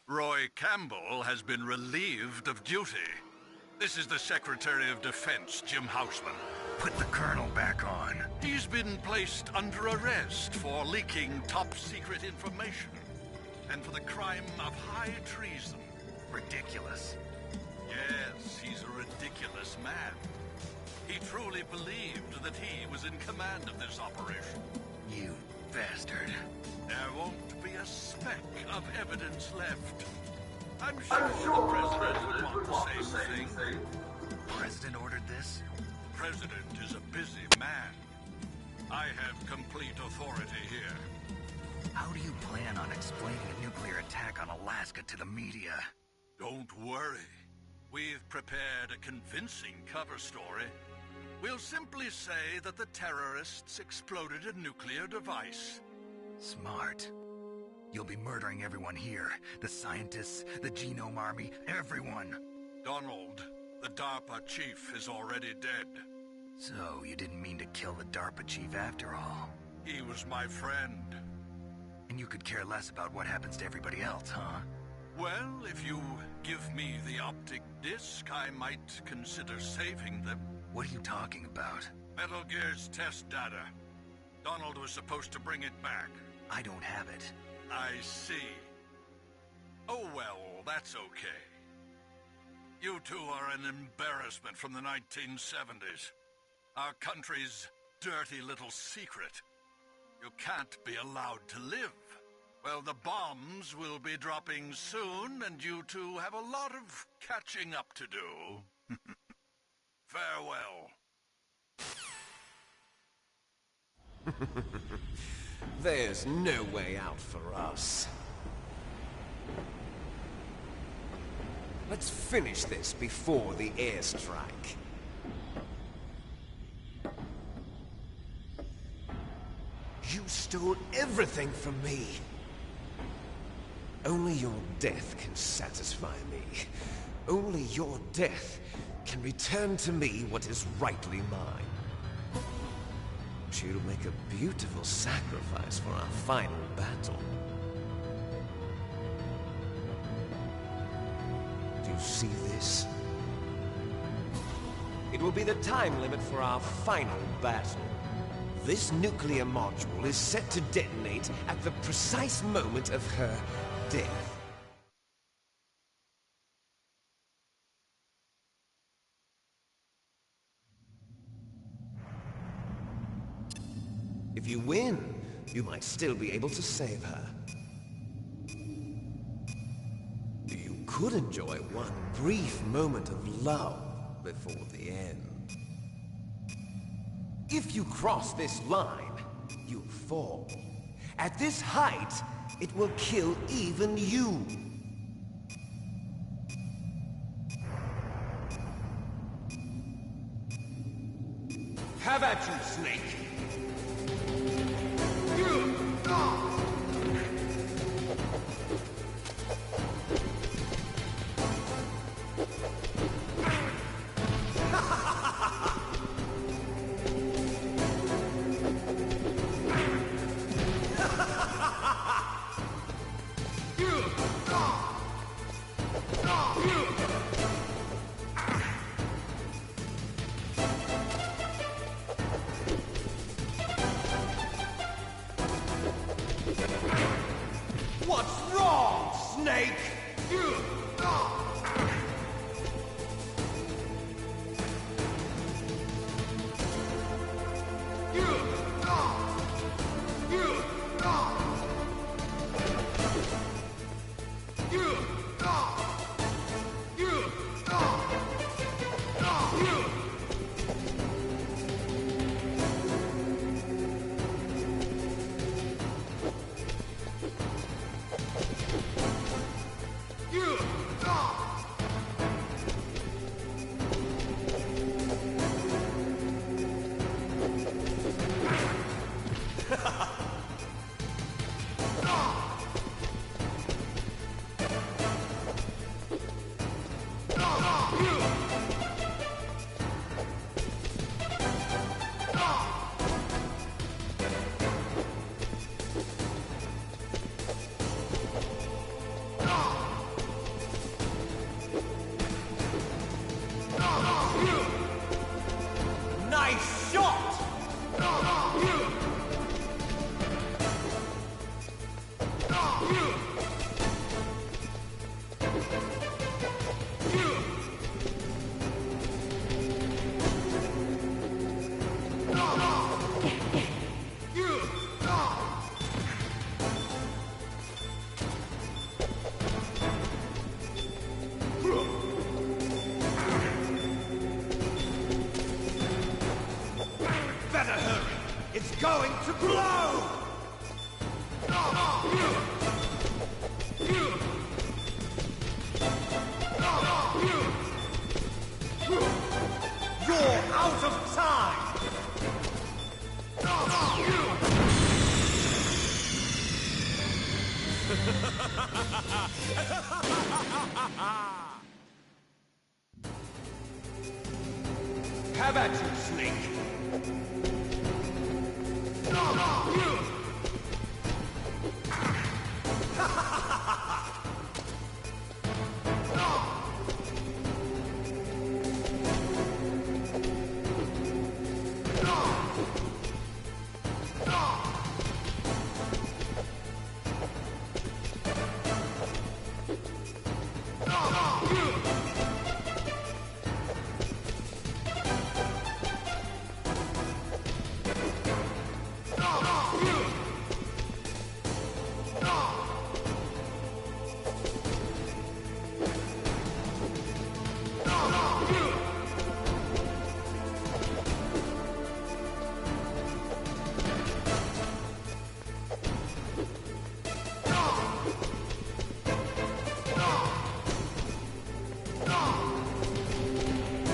Roy Campbell has been relieved of duty. This is the Secretary of Defense, Jim Houseman. Put the Colonel back on. He's been placed under arrest for leaking top-secret information and for the crime of high treason. Ridiculous. Yes, he's a ridiculous man. He truly believed that he was in command of this operation. You bastard. There won't be a speck of evidence left. I'm sure the President would want the same thing. President ordered this? The President is a busy man. I have complete authority here. How do you plan on explaining a nuclear attack on Alaska to the media? Don't worry. We've prepared a convincing cover story. We'll simply say that the terrorists exploded a nuclear device. Smart. You'll be murdering everyone here. The scientists, the Genome Army, everyone. Donald, the DARPA chief, is already dead. So, you didn't mean to kill the DARPA chief after all? He was my friend. And you could care less about what happens to everybody else, huh? Well, if you give me the optic disc, I might consider saving them. What are you talking about? Metal Gear's test data. Donald was supposed to bring it back. I don't have it. I see. Oh well, that's okay. You two are an embarrassment from the 1970s. Our country's dirty little secret. You can't be allowed to live. Well, the bombs will be dropping soon, and you two have a lot of catching up to do. Farewell. There's no way out for us. Let's finish this before the airstrike. You stole everything from me. Only your death can satisfy me. Only your death can return to me what is rightly mine. You'll make a beautiful sacrifice for our final battle. Do you see this? It will be the time limit for our final battle. This nuclear module is set to detonate at the precise moment of her death. If you win, you might still be able to save her. You could enjoy one brief moment of love before the end. If you cross this line, you'll fall. At this height, it will kill even you. Have at you, Snake! going to blow! You're out of time! Have at you, Snake!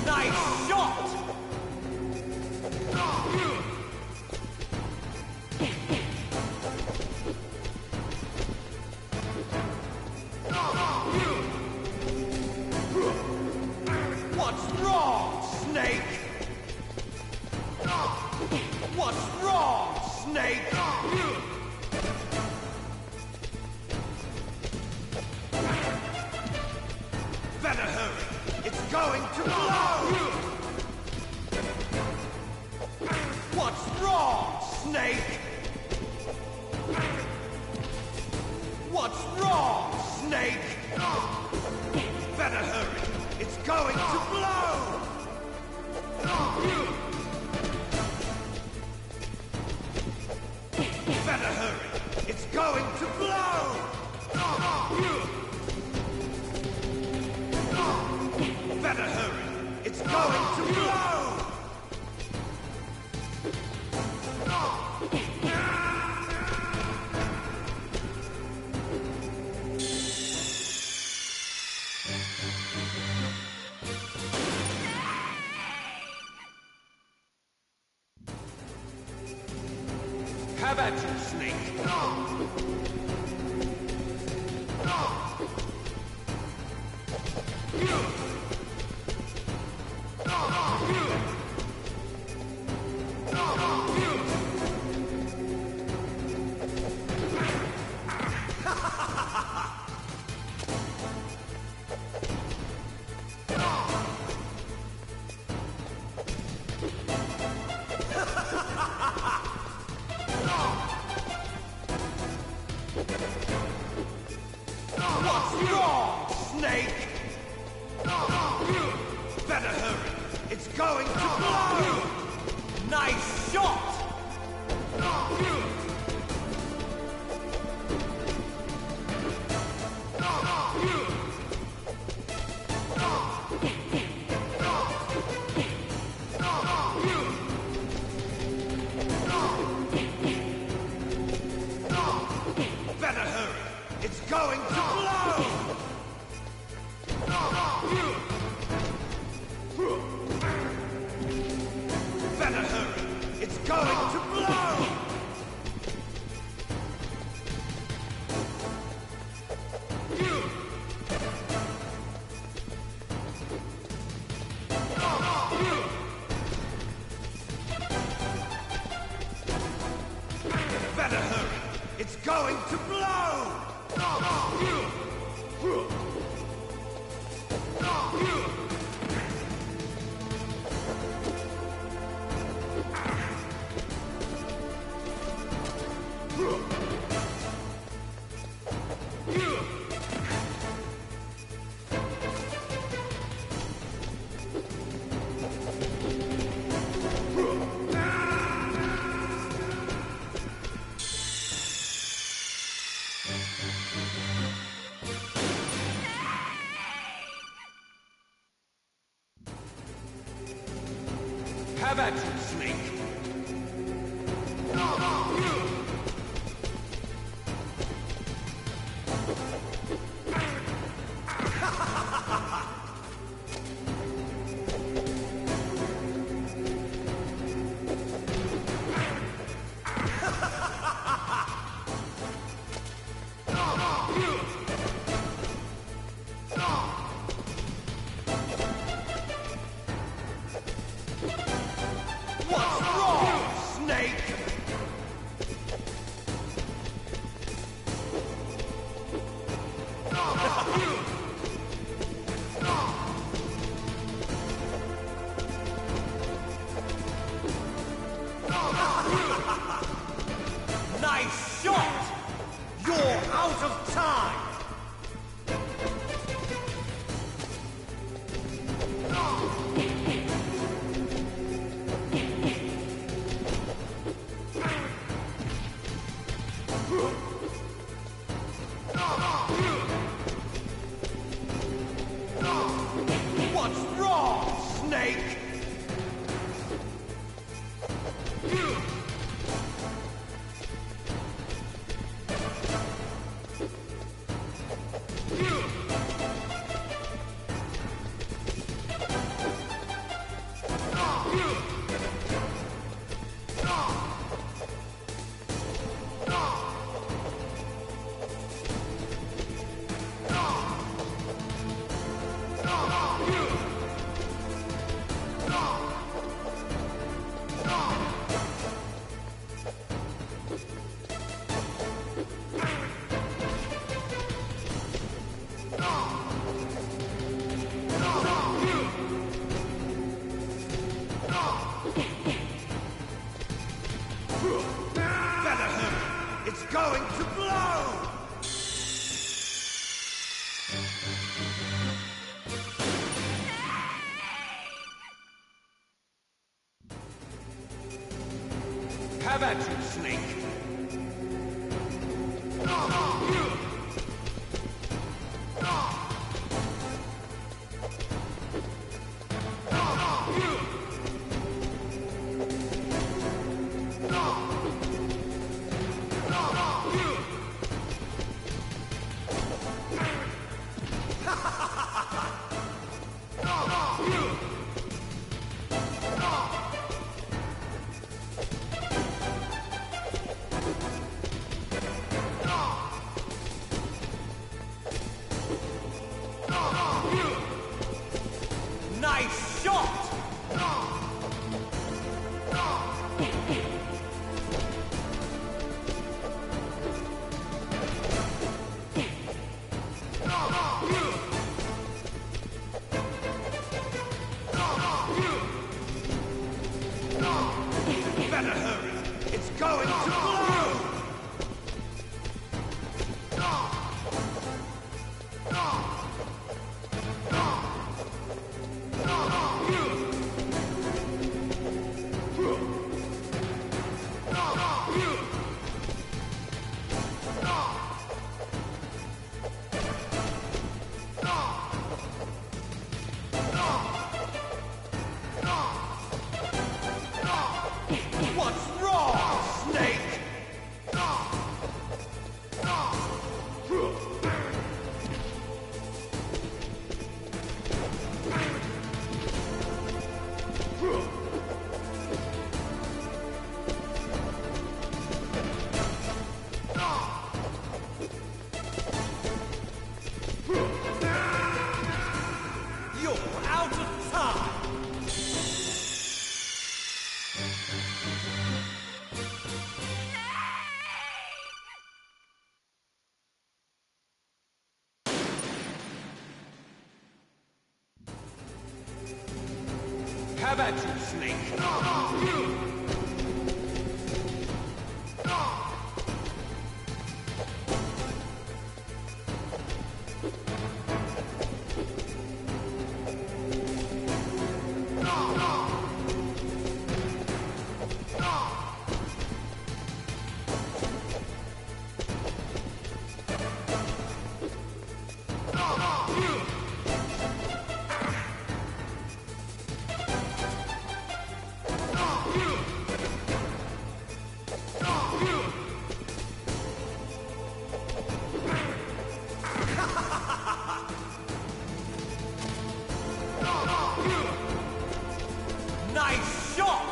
Nice shot! What's wrong, Snake? What's wrong, Snake? Better hurry! It's going to blow! What's wrong, Snake? What's wrong, Snake? Better hurry! It's going to blow! Better hurry! It's going to blow! Better hurry! It's going to blow! Have at you, Snake! What's wrong, Snake? Better hurry! It's going to blow! Nice shot! Better hurry! It's going to blow! Better hurry! It's going to blow! Better hurry! It's going to blow! Have at you, Snake! What's wrong, Snake? Going to blow! Have at you, Snake! Nice shot! Better hurry! It's going to blow! What's wrong, Snake? You're out of time! Have at you, Snake! Nice shot!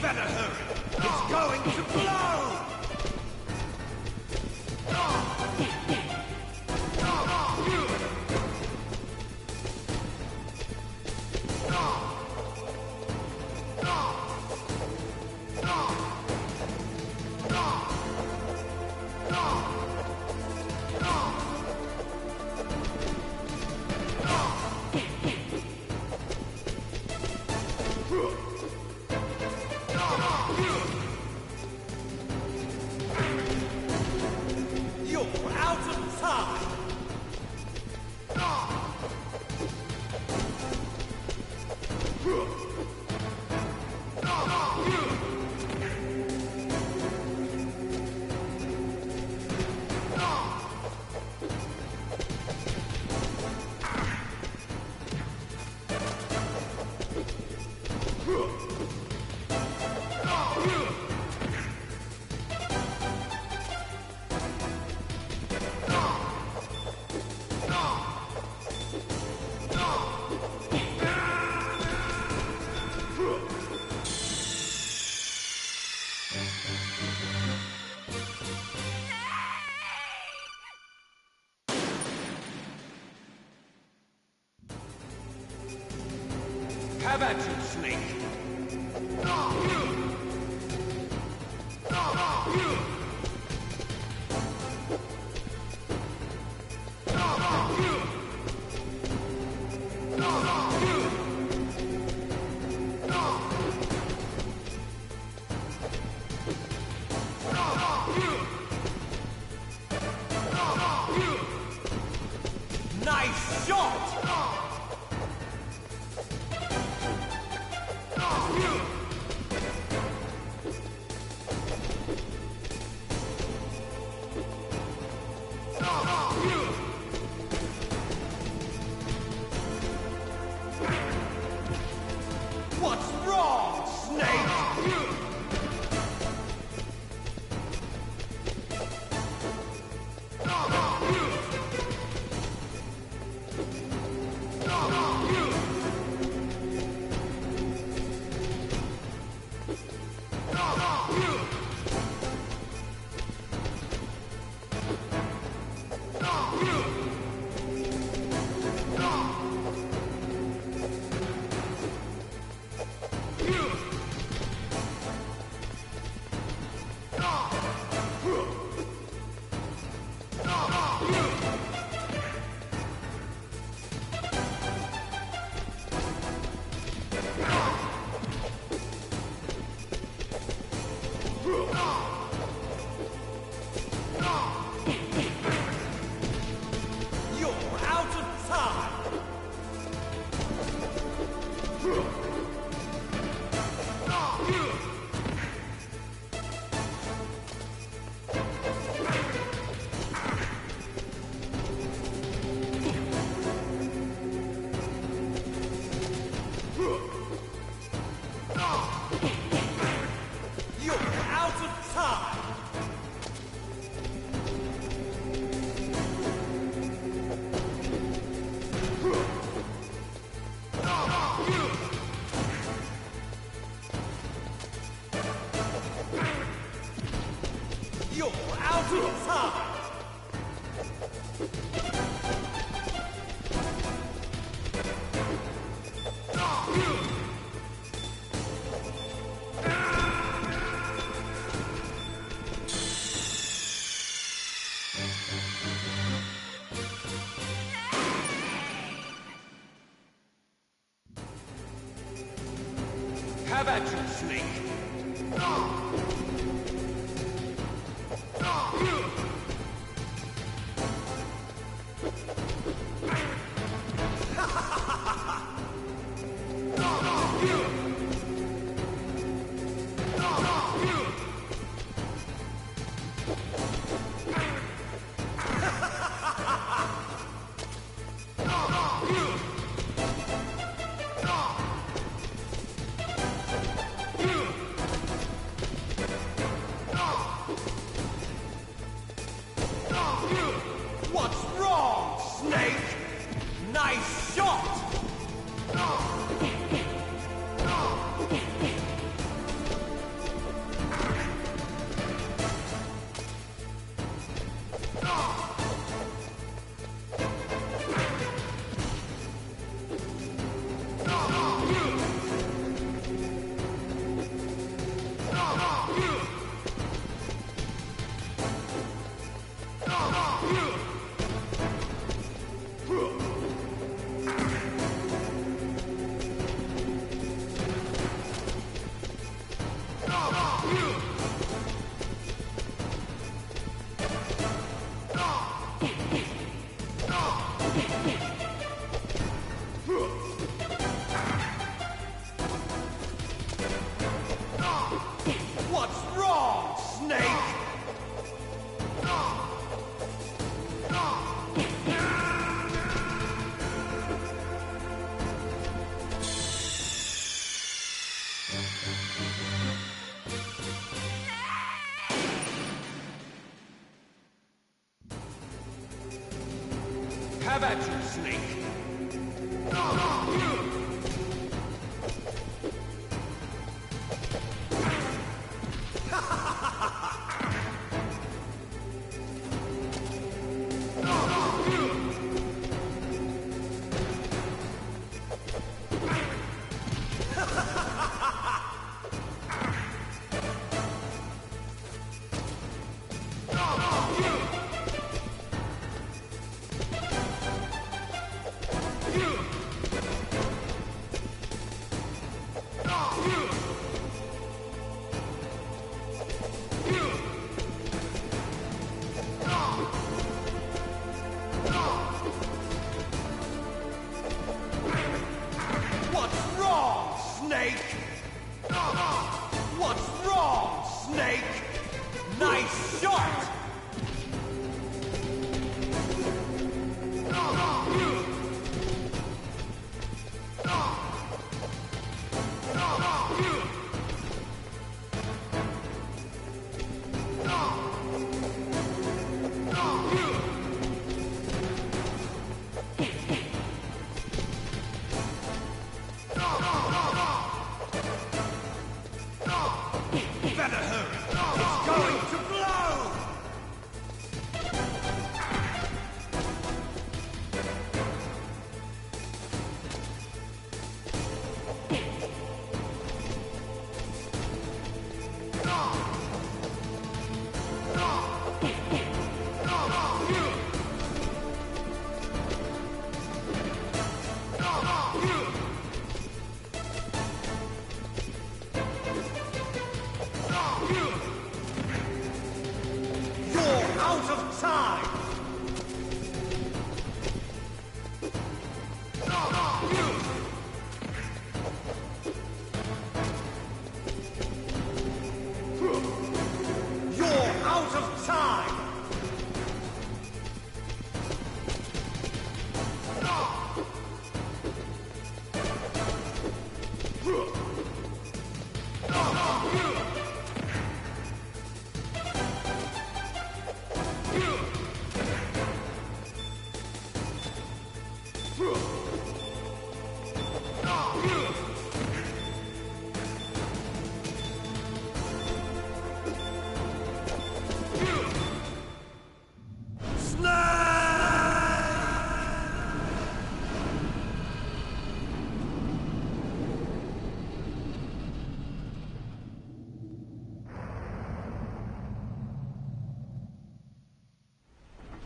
Better hurry! It's going to blow! You're out of time! Have at you, Snake! Nice shot! What's wrong, Snake? You're out of time! You're out of time! You're out of time! Have at you, Snake! Have at you, Snake!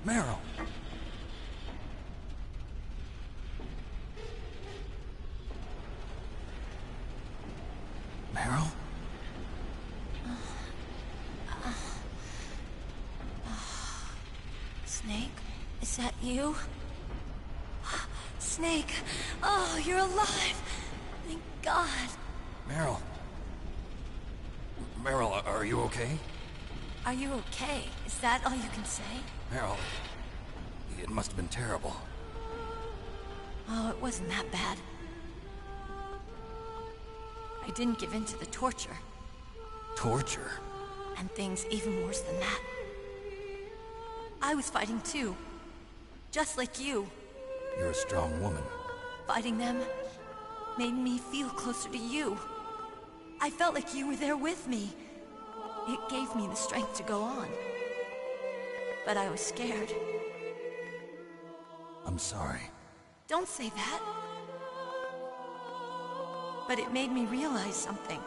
Meryl! Meryl? Snake, is that you? Snake, oh, you're alive! Thank God. Meryl. Meryl, are you okay? Are you okay? Is that all you can say? Meryl, it must have been terrible. Oh, it wasn't that bad. I didn't give in to the torture. Torture? And things even worse than that. I was fighting too. Just like you. You're a strong woman. Fighting them made me feel closer to you. I felt like you were there with me. It gave me the strength to go on. But I was scared. I'm sorry. Don't say that. But it made me realize something.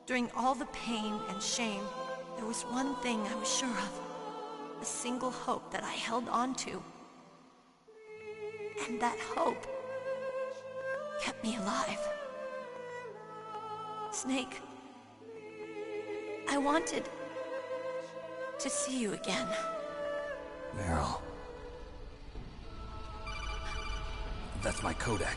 During all the pain and shame, there was one thing I was sure of. A single hope that I held on to. And that hope kept me alive. Snake, I wanted to see you again. Meryl. That's my Kodak.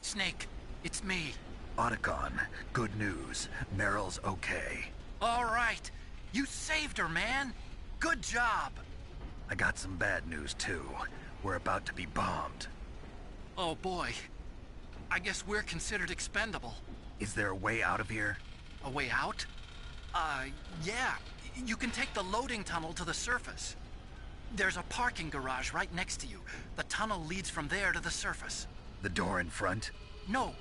Snake, it's me. Otacon, good news. Meryl's okay. All right. You saved her, man. Good job. I got some bad news, too. We're about to be bombed. Oh, boy. I guess we're considered expendable. Is there a way out of here? A way out? Yeah. You can take the loading tunnel to the surface. There's a parking garage right next to you. The tunnel leads from there to the surface. The door in front? No.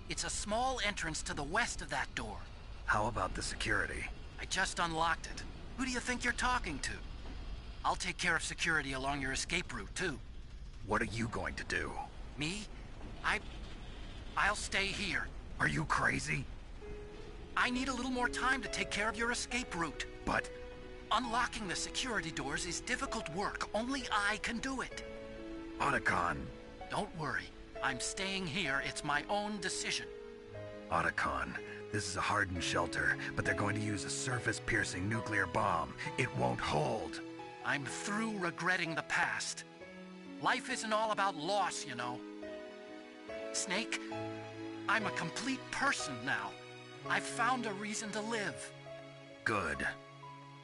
It's a small entrance to the west of that door. How about the security? I just unlocked it. Who do you think you're talking to? I'll take care of security along your escape route, too. What are you going to do? Me? I'll stay here. Are you crazy? I need a little more time to take care of your escape route. But... unlocking the security doors is difficult work. Only I can do it. Otacon. Don't worry. I'm staying here. It's my own decision. Otacon, this is a hardened shelter, but they're going to use a surface-piercing nuclear bomb. It won't hold. I'm through regretting the past. Life isn't all about loss, you know. Snake, I'm a complete person now. I've found a reason to live. Good.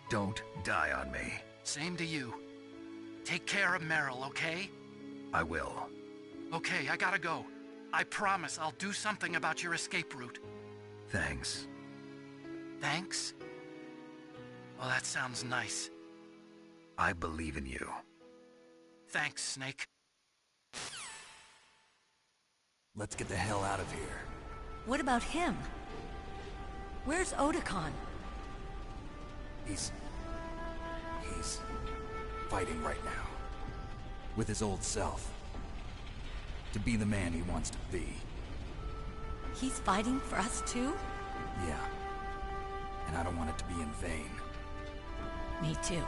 Don't die on me. Same to you. Take care of Meryl, okay? I will. Okay, I gotta go. I promise I'll do something about your escape route. Thanks. Thanks? Oh, that sounds nice. I believe in you. Thanks, Snake. Let's get the hell out of here. What about him? Where's Otacon? He's fighting right now. With his old self. To be the man he wants to be. He's fighting for us too? Yeah. And I don't want it to be in vain. Me too.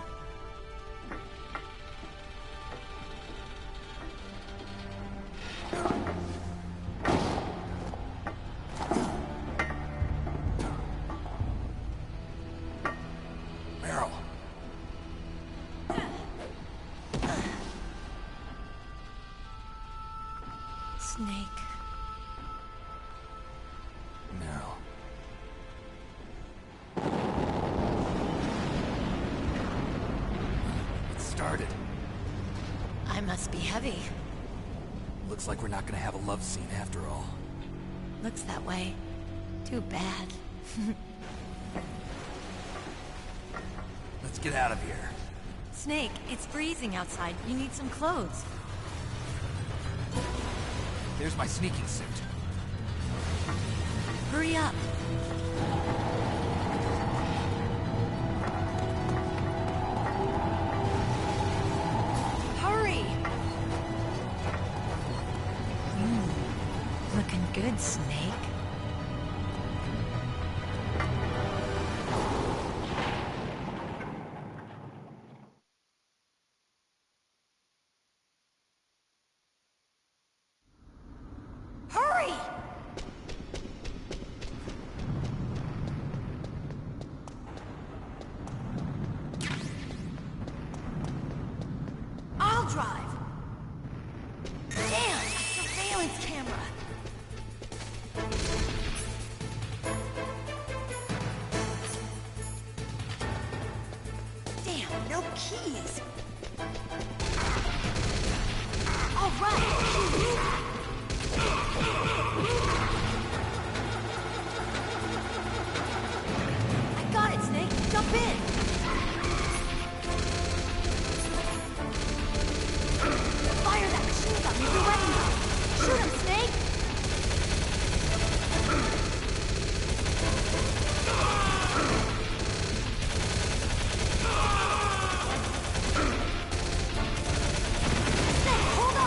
Meryl. Snake. Meryl. It started. I must be heavy. Looks like we're not gonna have a love scene after all. Looks that way. Too bad. Let's get out of here. Snake, it's freezing outside. You need some clothes. There's my sneaking suit. Hurry up. Hurry! Looking good, Snake. Hurry! I'll drive. Damn, a surveillance camera. Damn, no keys. All right. I got it, Snake. Jump in. Fire that machine gun with your weapon belt. Shoot him, Snake. Snake, hold on.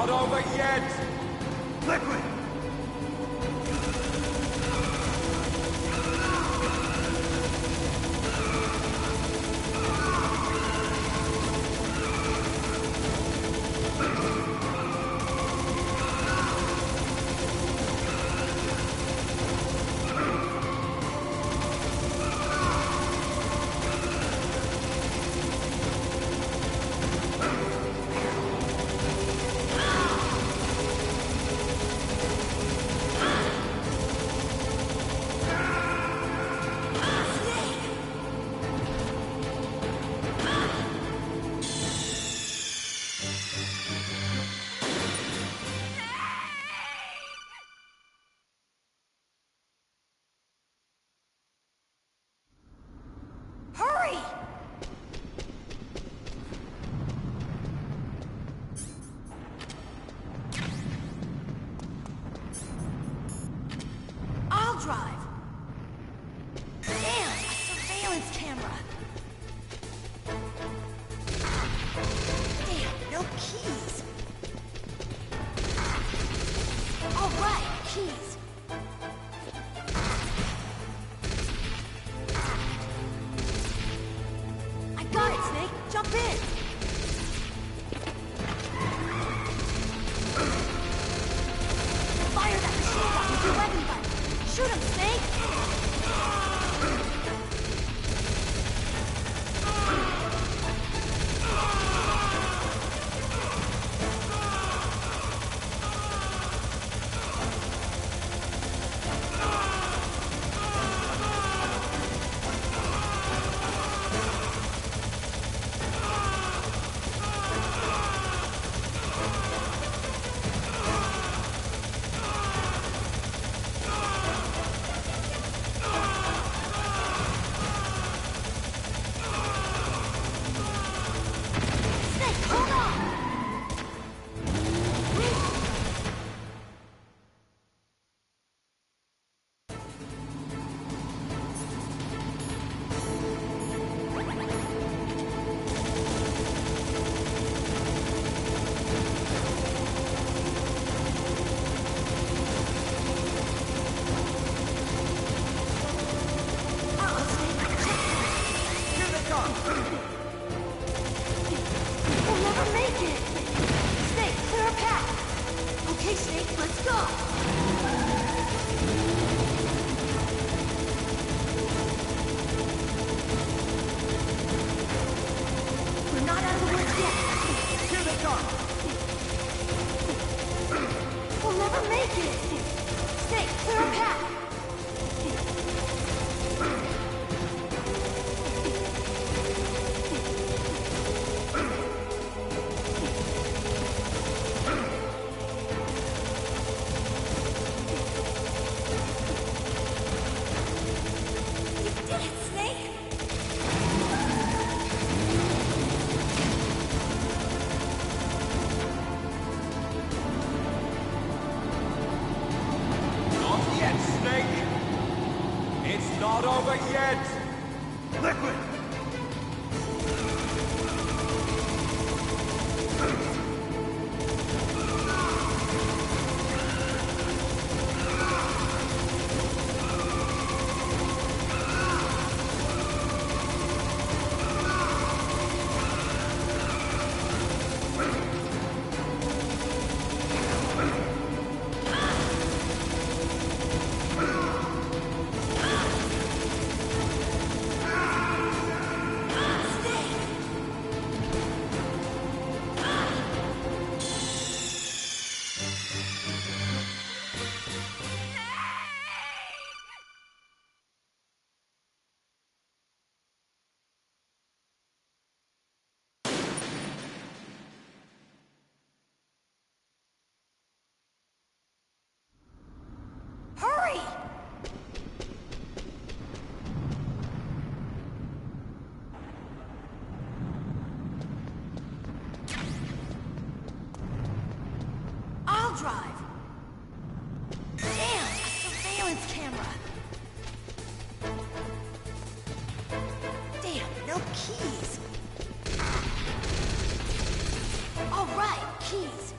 not over yet! Liquid! Hurry! I'll drive. Damn, a surveillance camera. Damn, no keys. All right, keys. I got it, Snake. Jump in. Fire that machine gun with your weapon butt. Shoot him, Snake. Snake, hold on. Uh-oh, Snake. Here they come! We'll never make it! Snake, clear a path! Okay, Snake, let's go! We're not out of the woods yet! Here they come! We'll never make it! Snake, clear a path! You did it, Snake! Not yet, Snake! It's not over yet! Liquid! Hurry! I'll drive. Damn, a surveillance camera. Damn, no keys. All right, keys.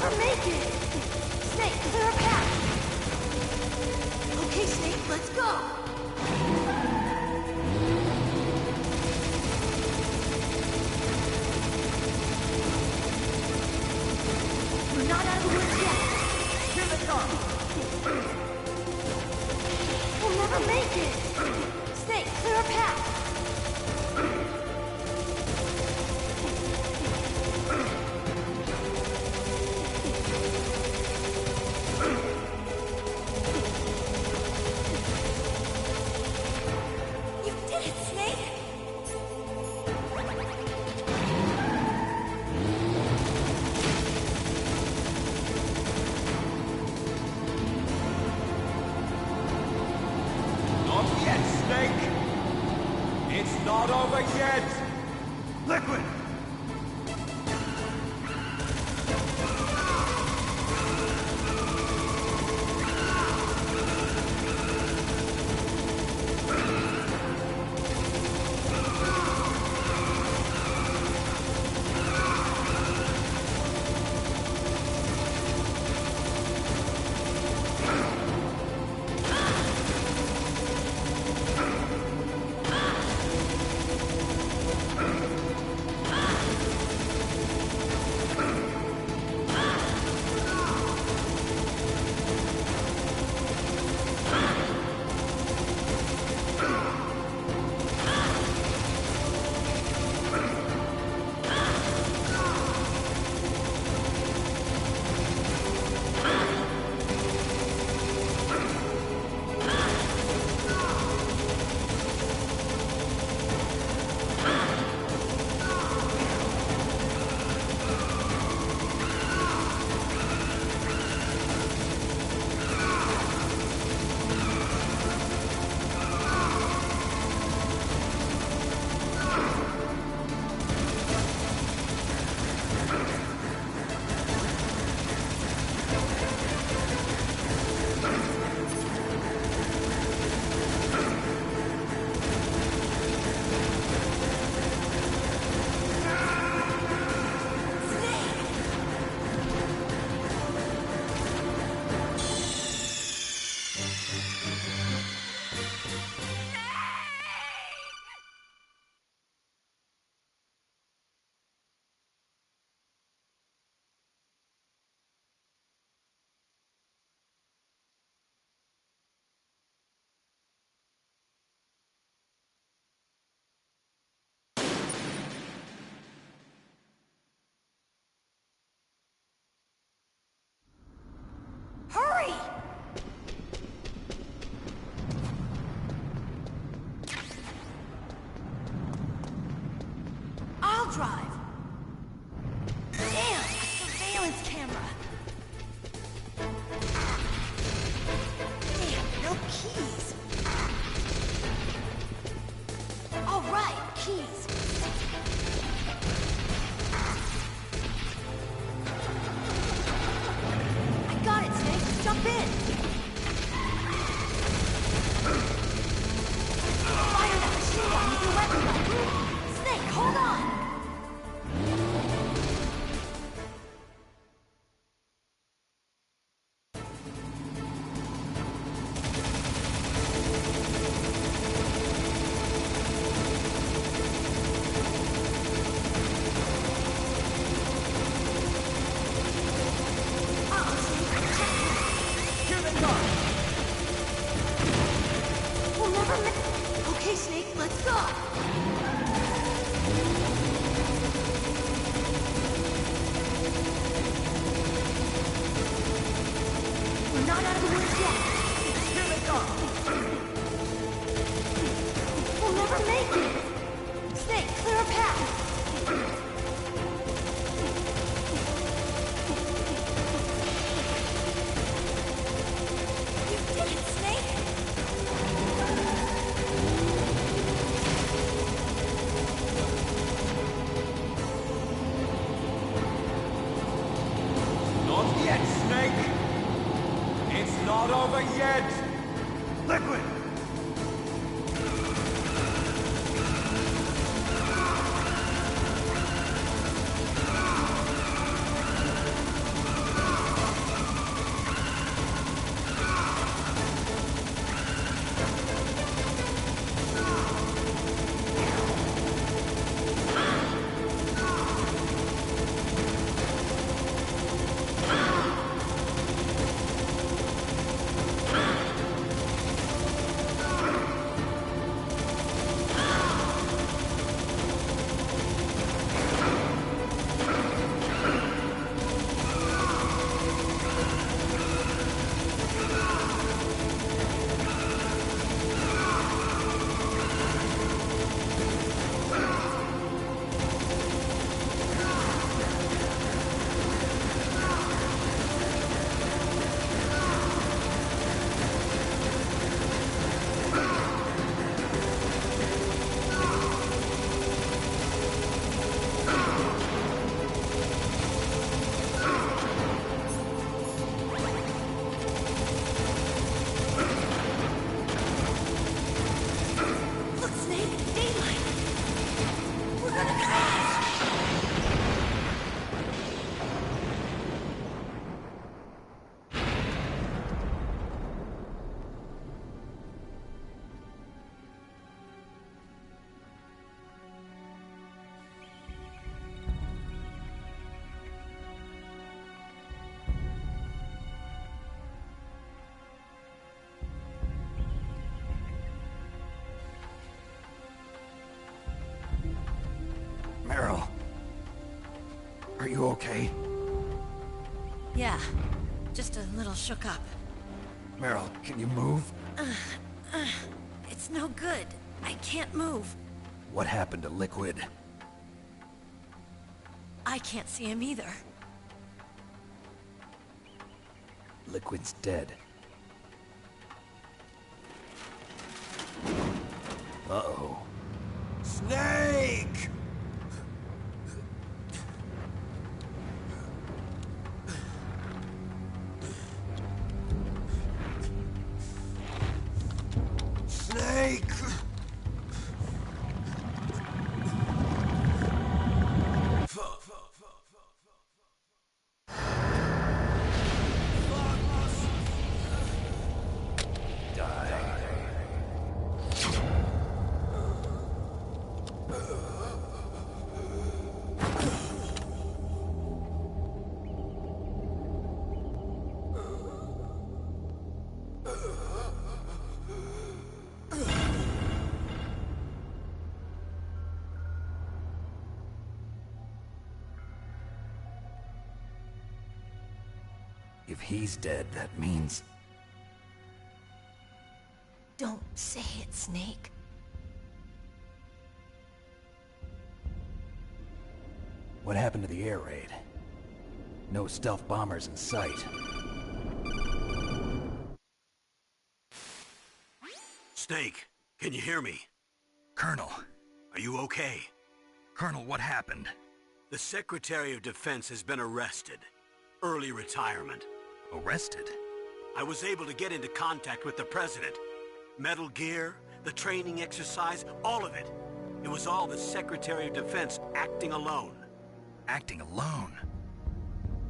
never make it! Snake, clear a path! Okay, Snake, let's go! We're not out of the woods yet! Here they come! We'll never make it! Snake, clear a path! You did it, Snake! Not yet, Snake! It's not over yet! Liquid! Hurry! I'll drive. Damn, a surveillance camera. Damn, no keys. All right, keys. I got it, Snake. Jump in. Fire that machine gun with your weapon gun. Snake, hold on. We'll never make... Okay, Snake, let's go! We're not out of the woods yet! Here they come! We'll never make it! Snake, clear a path! You did it, Snake! Not yet, Snake! It's not over yet! Liquid! okay? Yeah, just a little shook up. Meryl, can you move? It's no good. I can't move. What happened to Liquid? I can't see him either. Liquid's dead. Uh-oh. Snake! Snake! If he's dead, that means... Don't say it, Snake. What happened to the air raid? No stealth bombers in sight. Snake, can you hear me? Colonel. Are you okay? Colonel, what happened? The Secretary of Defense has been arrested. Early retirement. Arrested? I was able to get into contact with the President. Metal Gear, the training exercise, all of it. It was all the Secretary of Defense acting alone. Acting alone?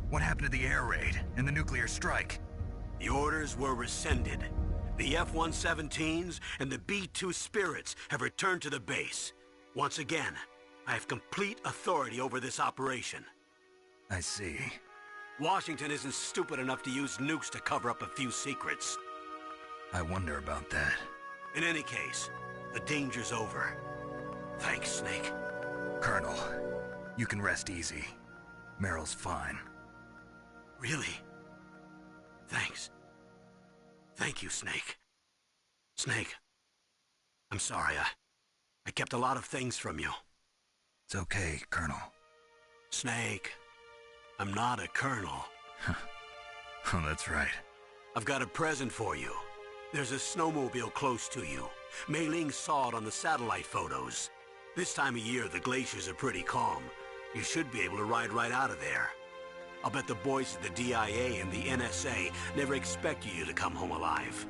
What happened to the air raid and the nuclear strike? The orders were rescinded. The F-117s and the B-2 Spirits have returned to the base. Once again, I have complete authority over this operation. I see. Washington isn't stupid enough to use nukes to cover up a few secrets. I wonder about that. In any case, the danger's over. Thanks, Snake. Colonel, you can rest easy. Meryl's fine. Really? Thanks. Thank you, Snake. Snake, I'm sorry, I kept a lot of things from you. It's okay, Colonel. Snake, I'm not a colonel. Oh, that's right. I've got a present for you. There's a snowmobile close to you. Mei Ling saw it on the satellite photos. This time of year, the glaciers are pretty calm. You should be able to ride right out of there. I'll bet the boys at the DIA and the NSA never expected you to come home alive.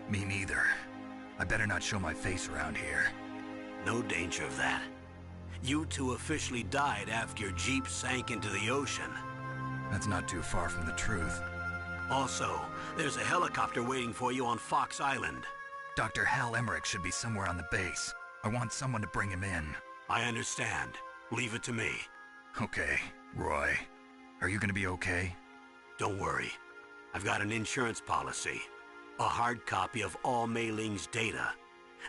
Me neither. I better not show my face around here. No danger of that. You two officially died after your Jeep sank into the ocean. That's not too far from the truth. Also, there's a helicopter waiting for you on Fox Island. Dr. Hal Emmerich should be somewhere on the base. I want someone to bring him in. I understand. Leave it to me. Okay, Roy. Are you gonna be okay? Don't worry. I've got an insurance policy. A hard copy of all Mei Ling's data.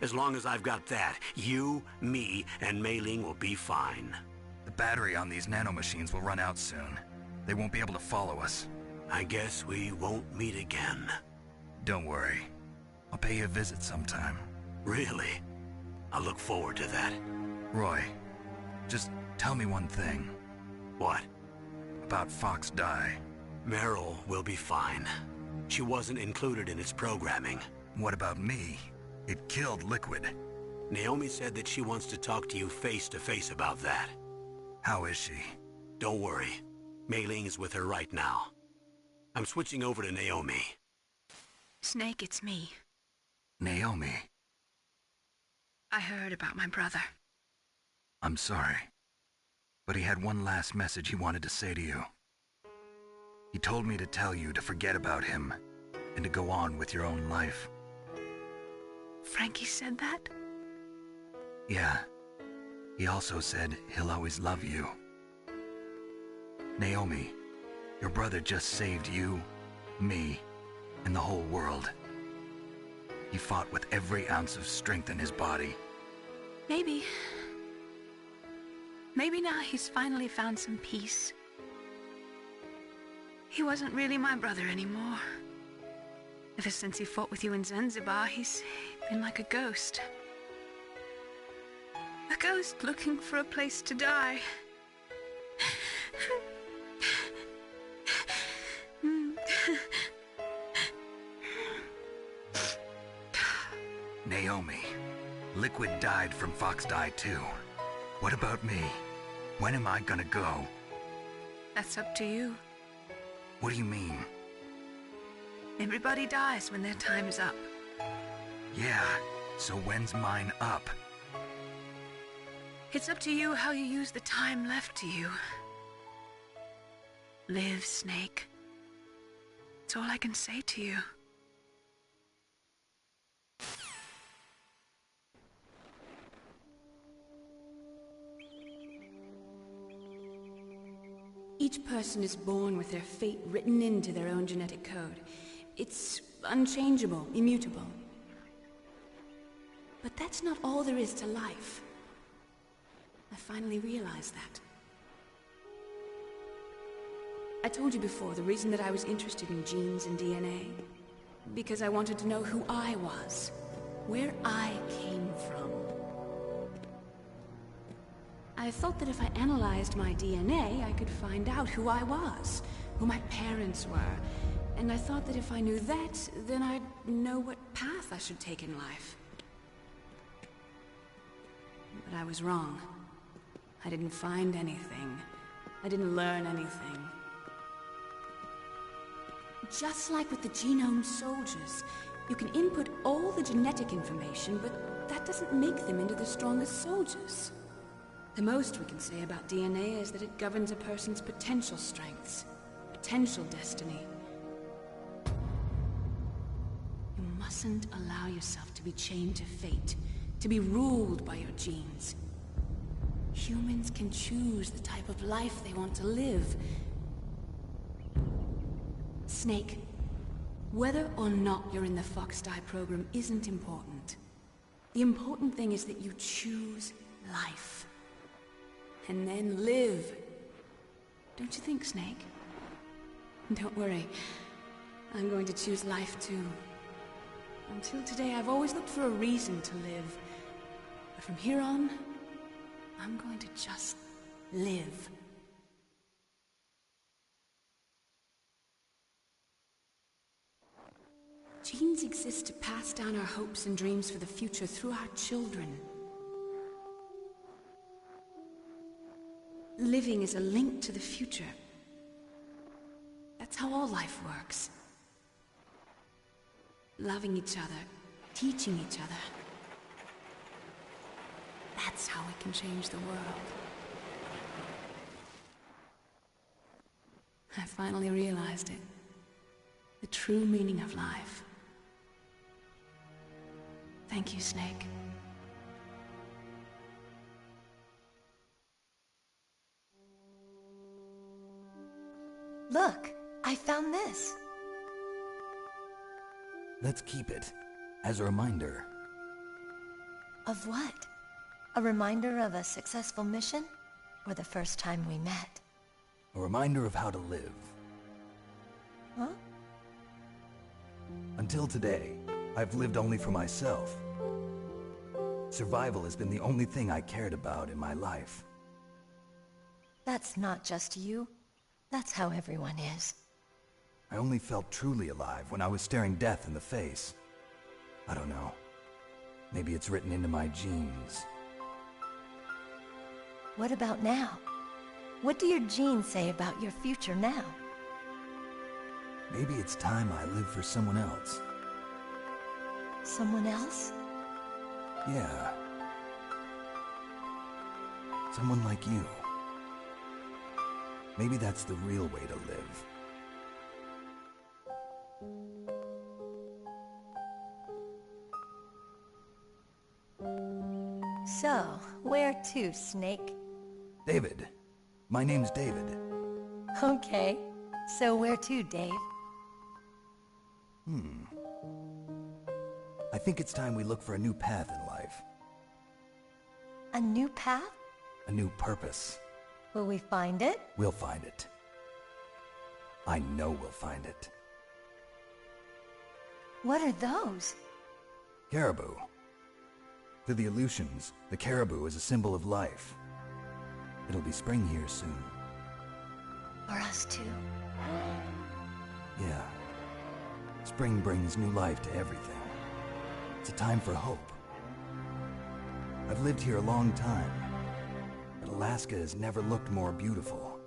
As long as I've got that, you, me, and Mei Ling will be fine. The battery on these nanomachines will run out soon. They won't be able to follow us. I guess we won't meet again. Don't worry. I'll pay you a visit sometime. Really? I look forward to that. Roy, just tell me one thing. What? About Fox Die. Meryl will be fine. She wasn't included in its programming. What about me? It killed Liquid. Naomi said that she wants to talk to you face to face about that. How is she? Don't worry. Mei Ling is with her right now. I'm switching over to Naomi. Snake, it's me. Naomi. I heard about my brother. I'm sorry. But he had one last message he wanted to say to you. He told me to tell you to forget about him and to go on with your own life. Frankie said that? Yeah. He also said he'll always love you. Naomi, your brother just saved you, me, and the whole world. He fought with every ounce of strength in his body. Maybe. Maybe now he's finally found some peace. He wasn't really my brother anymore. Ever since he fought with you in Zanzibar, he's been like a ghost. A ghost looking for a place to die. Naomi, Liquid died from Fox Die too. What about me? When am I gonna go? That's up to you. What do you mean? Everybody dies when their time's up. Yeah, so when's mine up? It's up to you how you use the time left to you. Live, Snake. That's all I can say to you. Each person is born with their fate written into their own genetic code. It's unchangeable, immutable. But that's not all there is to life. I finally realized that. I told you before the reason that I was interested in genes and DNA. Because I wanted to know who I was, where I came from. I thought that if I analyzed my DNA, I could find out who I was, who my parents were, and I thought that if I knew that, then I'd know what path I should take in life. But I was wrong. I didn't find anything. I didn't learn anything. Just like with the genome soldiers, you can input all the genetic information, but that doesn't make them into the strongest soldiers. The most we can say about DNA is that it governs a person's potential strengths, potential destiny. You mustn't allow yourself to be chained to fate, to be ruled by your genes. Humans can choose the type of life they want to live. Snake, whether or not you're in the Fox Die program isn't important. The important thing is that you choose life. And then live. Don't you think, Snake? Don't worry. I'm going to choose life too. Until today, I've always looked for a reason to live. But from here on, I'm going to just live. Genes exist to pass down our hopes and dreams for the future through our children. Living is a link to the future. That's how all life works. Loving each other, teaching each other. That's how we can change the world. I finally realized it. The true meaning of life. Thank you, Snake. Look, I found this. Let's keep it as a reminder. Of what? A reminder of a successful mission? Or the first time we met? A reminder of how to live. Huh? Until today, I've lived only for myself. Survival has been the only thing I cared about in my life. That's not just you. That's how everyone is. I only felt truly alive when I was staring death in the face. I don't know. Maybe it's written into my genes. What about now? What do your genes say about your future now? Maybe it's time I live for someone else. Someone else? Yeah. Someone like you. Maybe that's the real way to live. So, where to, Snake? David. My name's David. Okay. So where to, Dave? I think it's time we look for a new path in life. A new path? A new purpose. Will we find it? We'll find it. I know we'll find it. What are those? Caribou. To the Aleutians, the caribou is a symbol of life. It'll be spring here soon. For us too. Yeah. Spring brings new life to everything. It's a time for hope. I've lived here a long time, but Alaska has never looked more beautiful.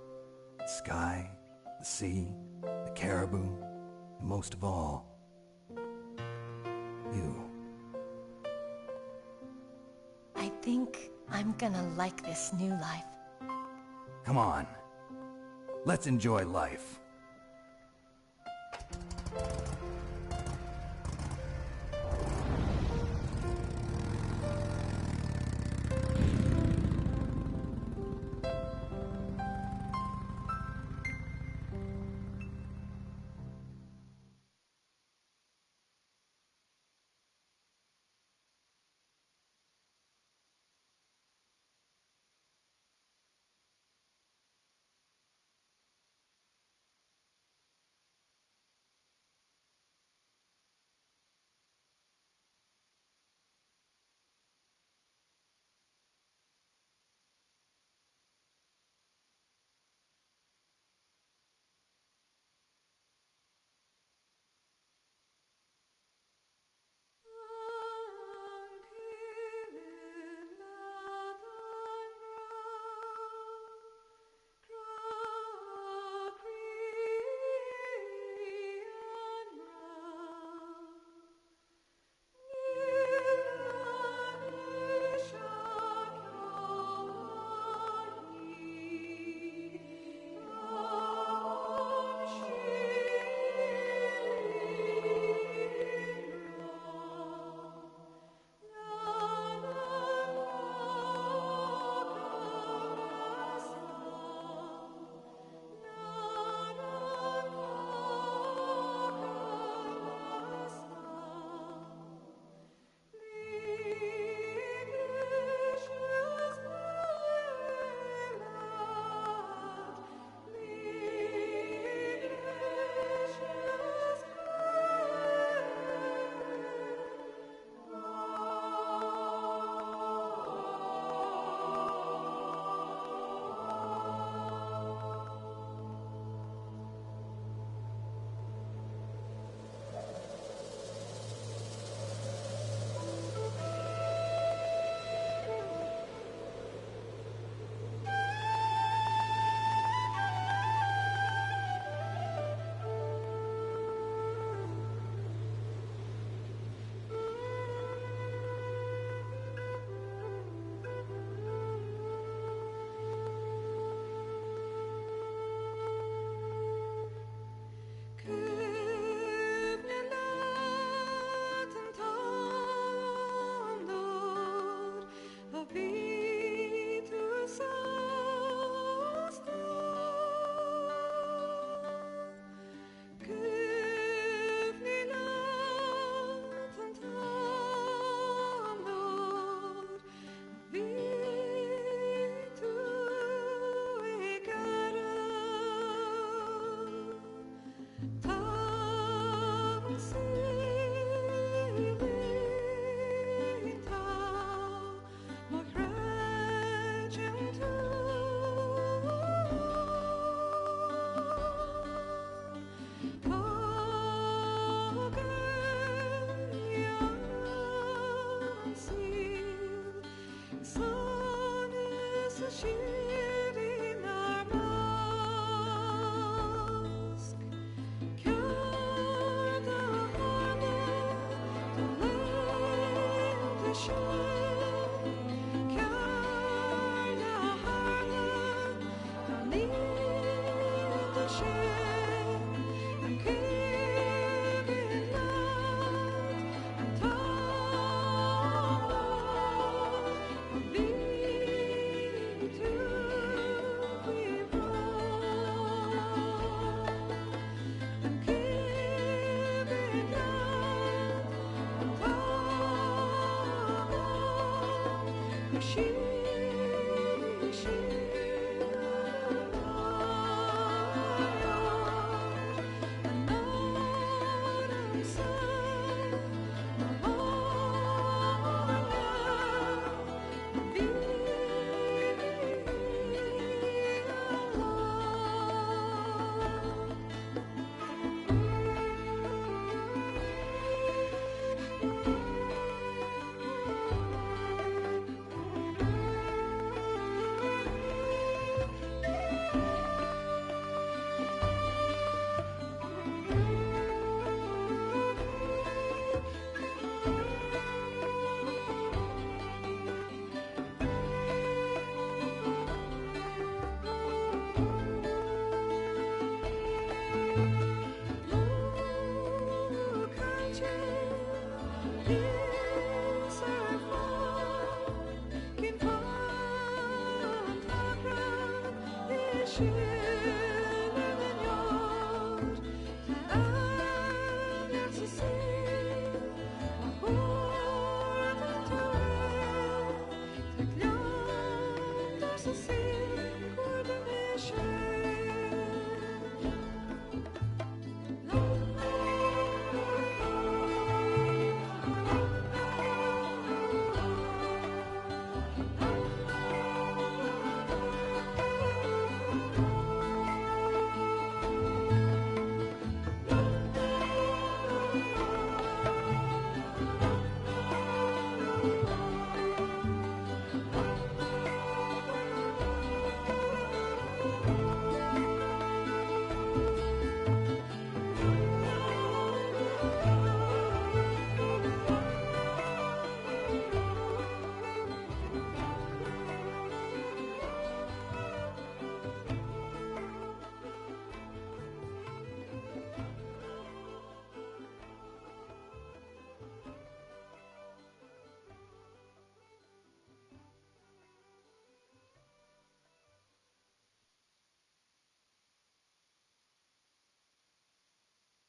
The sky, the sea, the caribou, and most of all, you. I think I'm gonna like this new life. Come on. Let's enjoy life.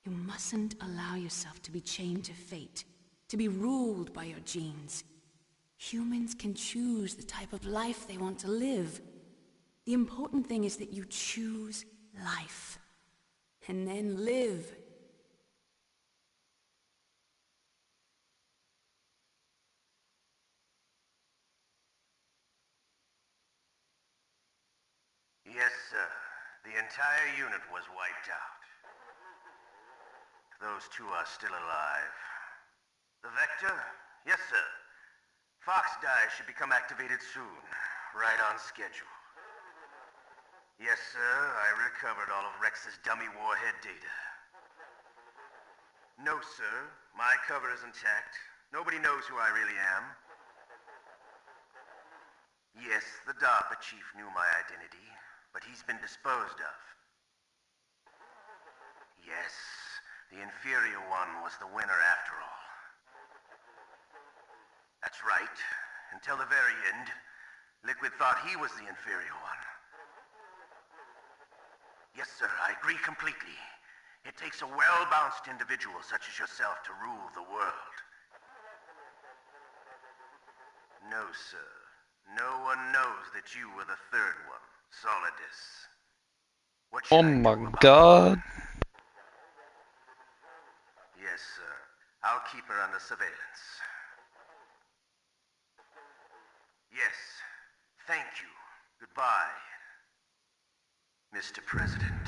You mustn't allow yourself to be chained to fate, to be ruled by your genes. Humans can choose the type of life they want to live. The important thing is that you choose life, and then live. Yes, sir. The entire unit was wiped out. Those two are still alive. The Vector? Yes, sir. Fox Die should become activated soon. Right on schedule. Yes, sir. I recovered all of Rex's dummy warhead data. No, sir. My cover is intact. Nobody knows who I really am. Yes, the DARPA chief knew my identity, but he's been disposed of. Yes, the inferior one was the winner after all. That's right. Until the very end, Liquid thought he was the inferior one. Yes, sir, I agree completely. It takes a well-balanced individual such as yourself to rule the world. No, sir. No one knows that you were the third one, Solidus. What should Oh my god. Yes, sir. I'll keep her under surveillance. Yes. Thank you. Goodbye, Mr. President.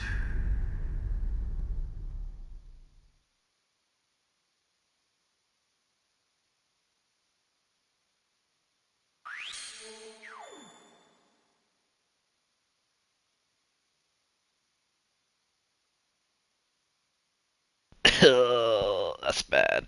That's bad.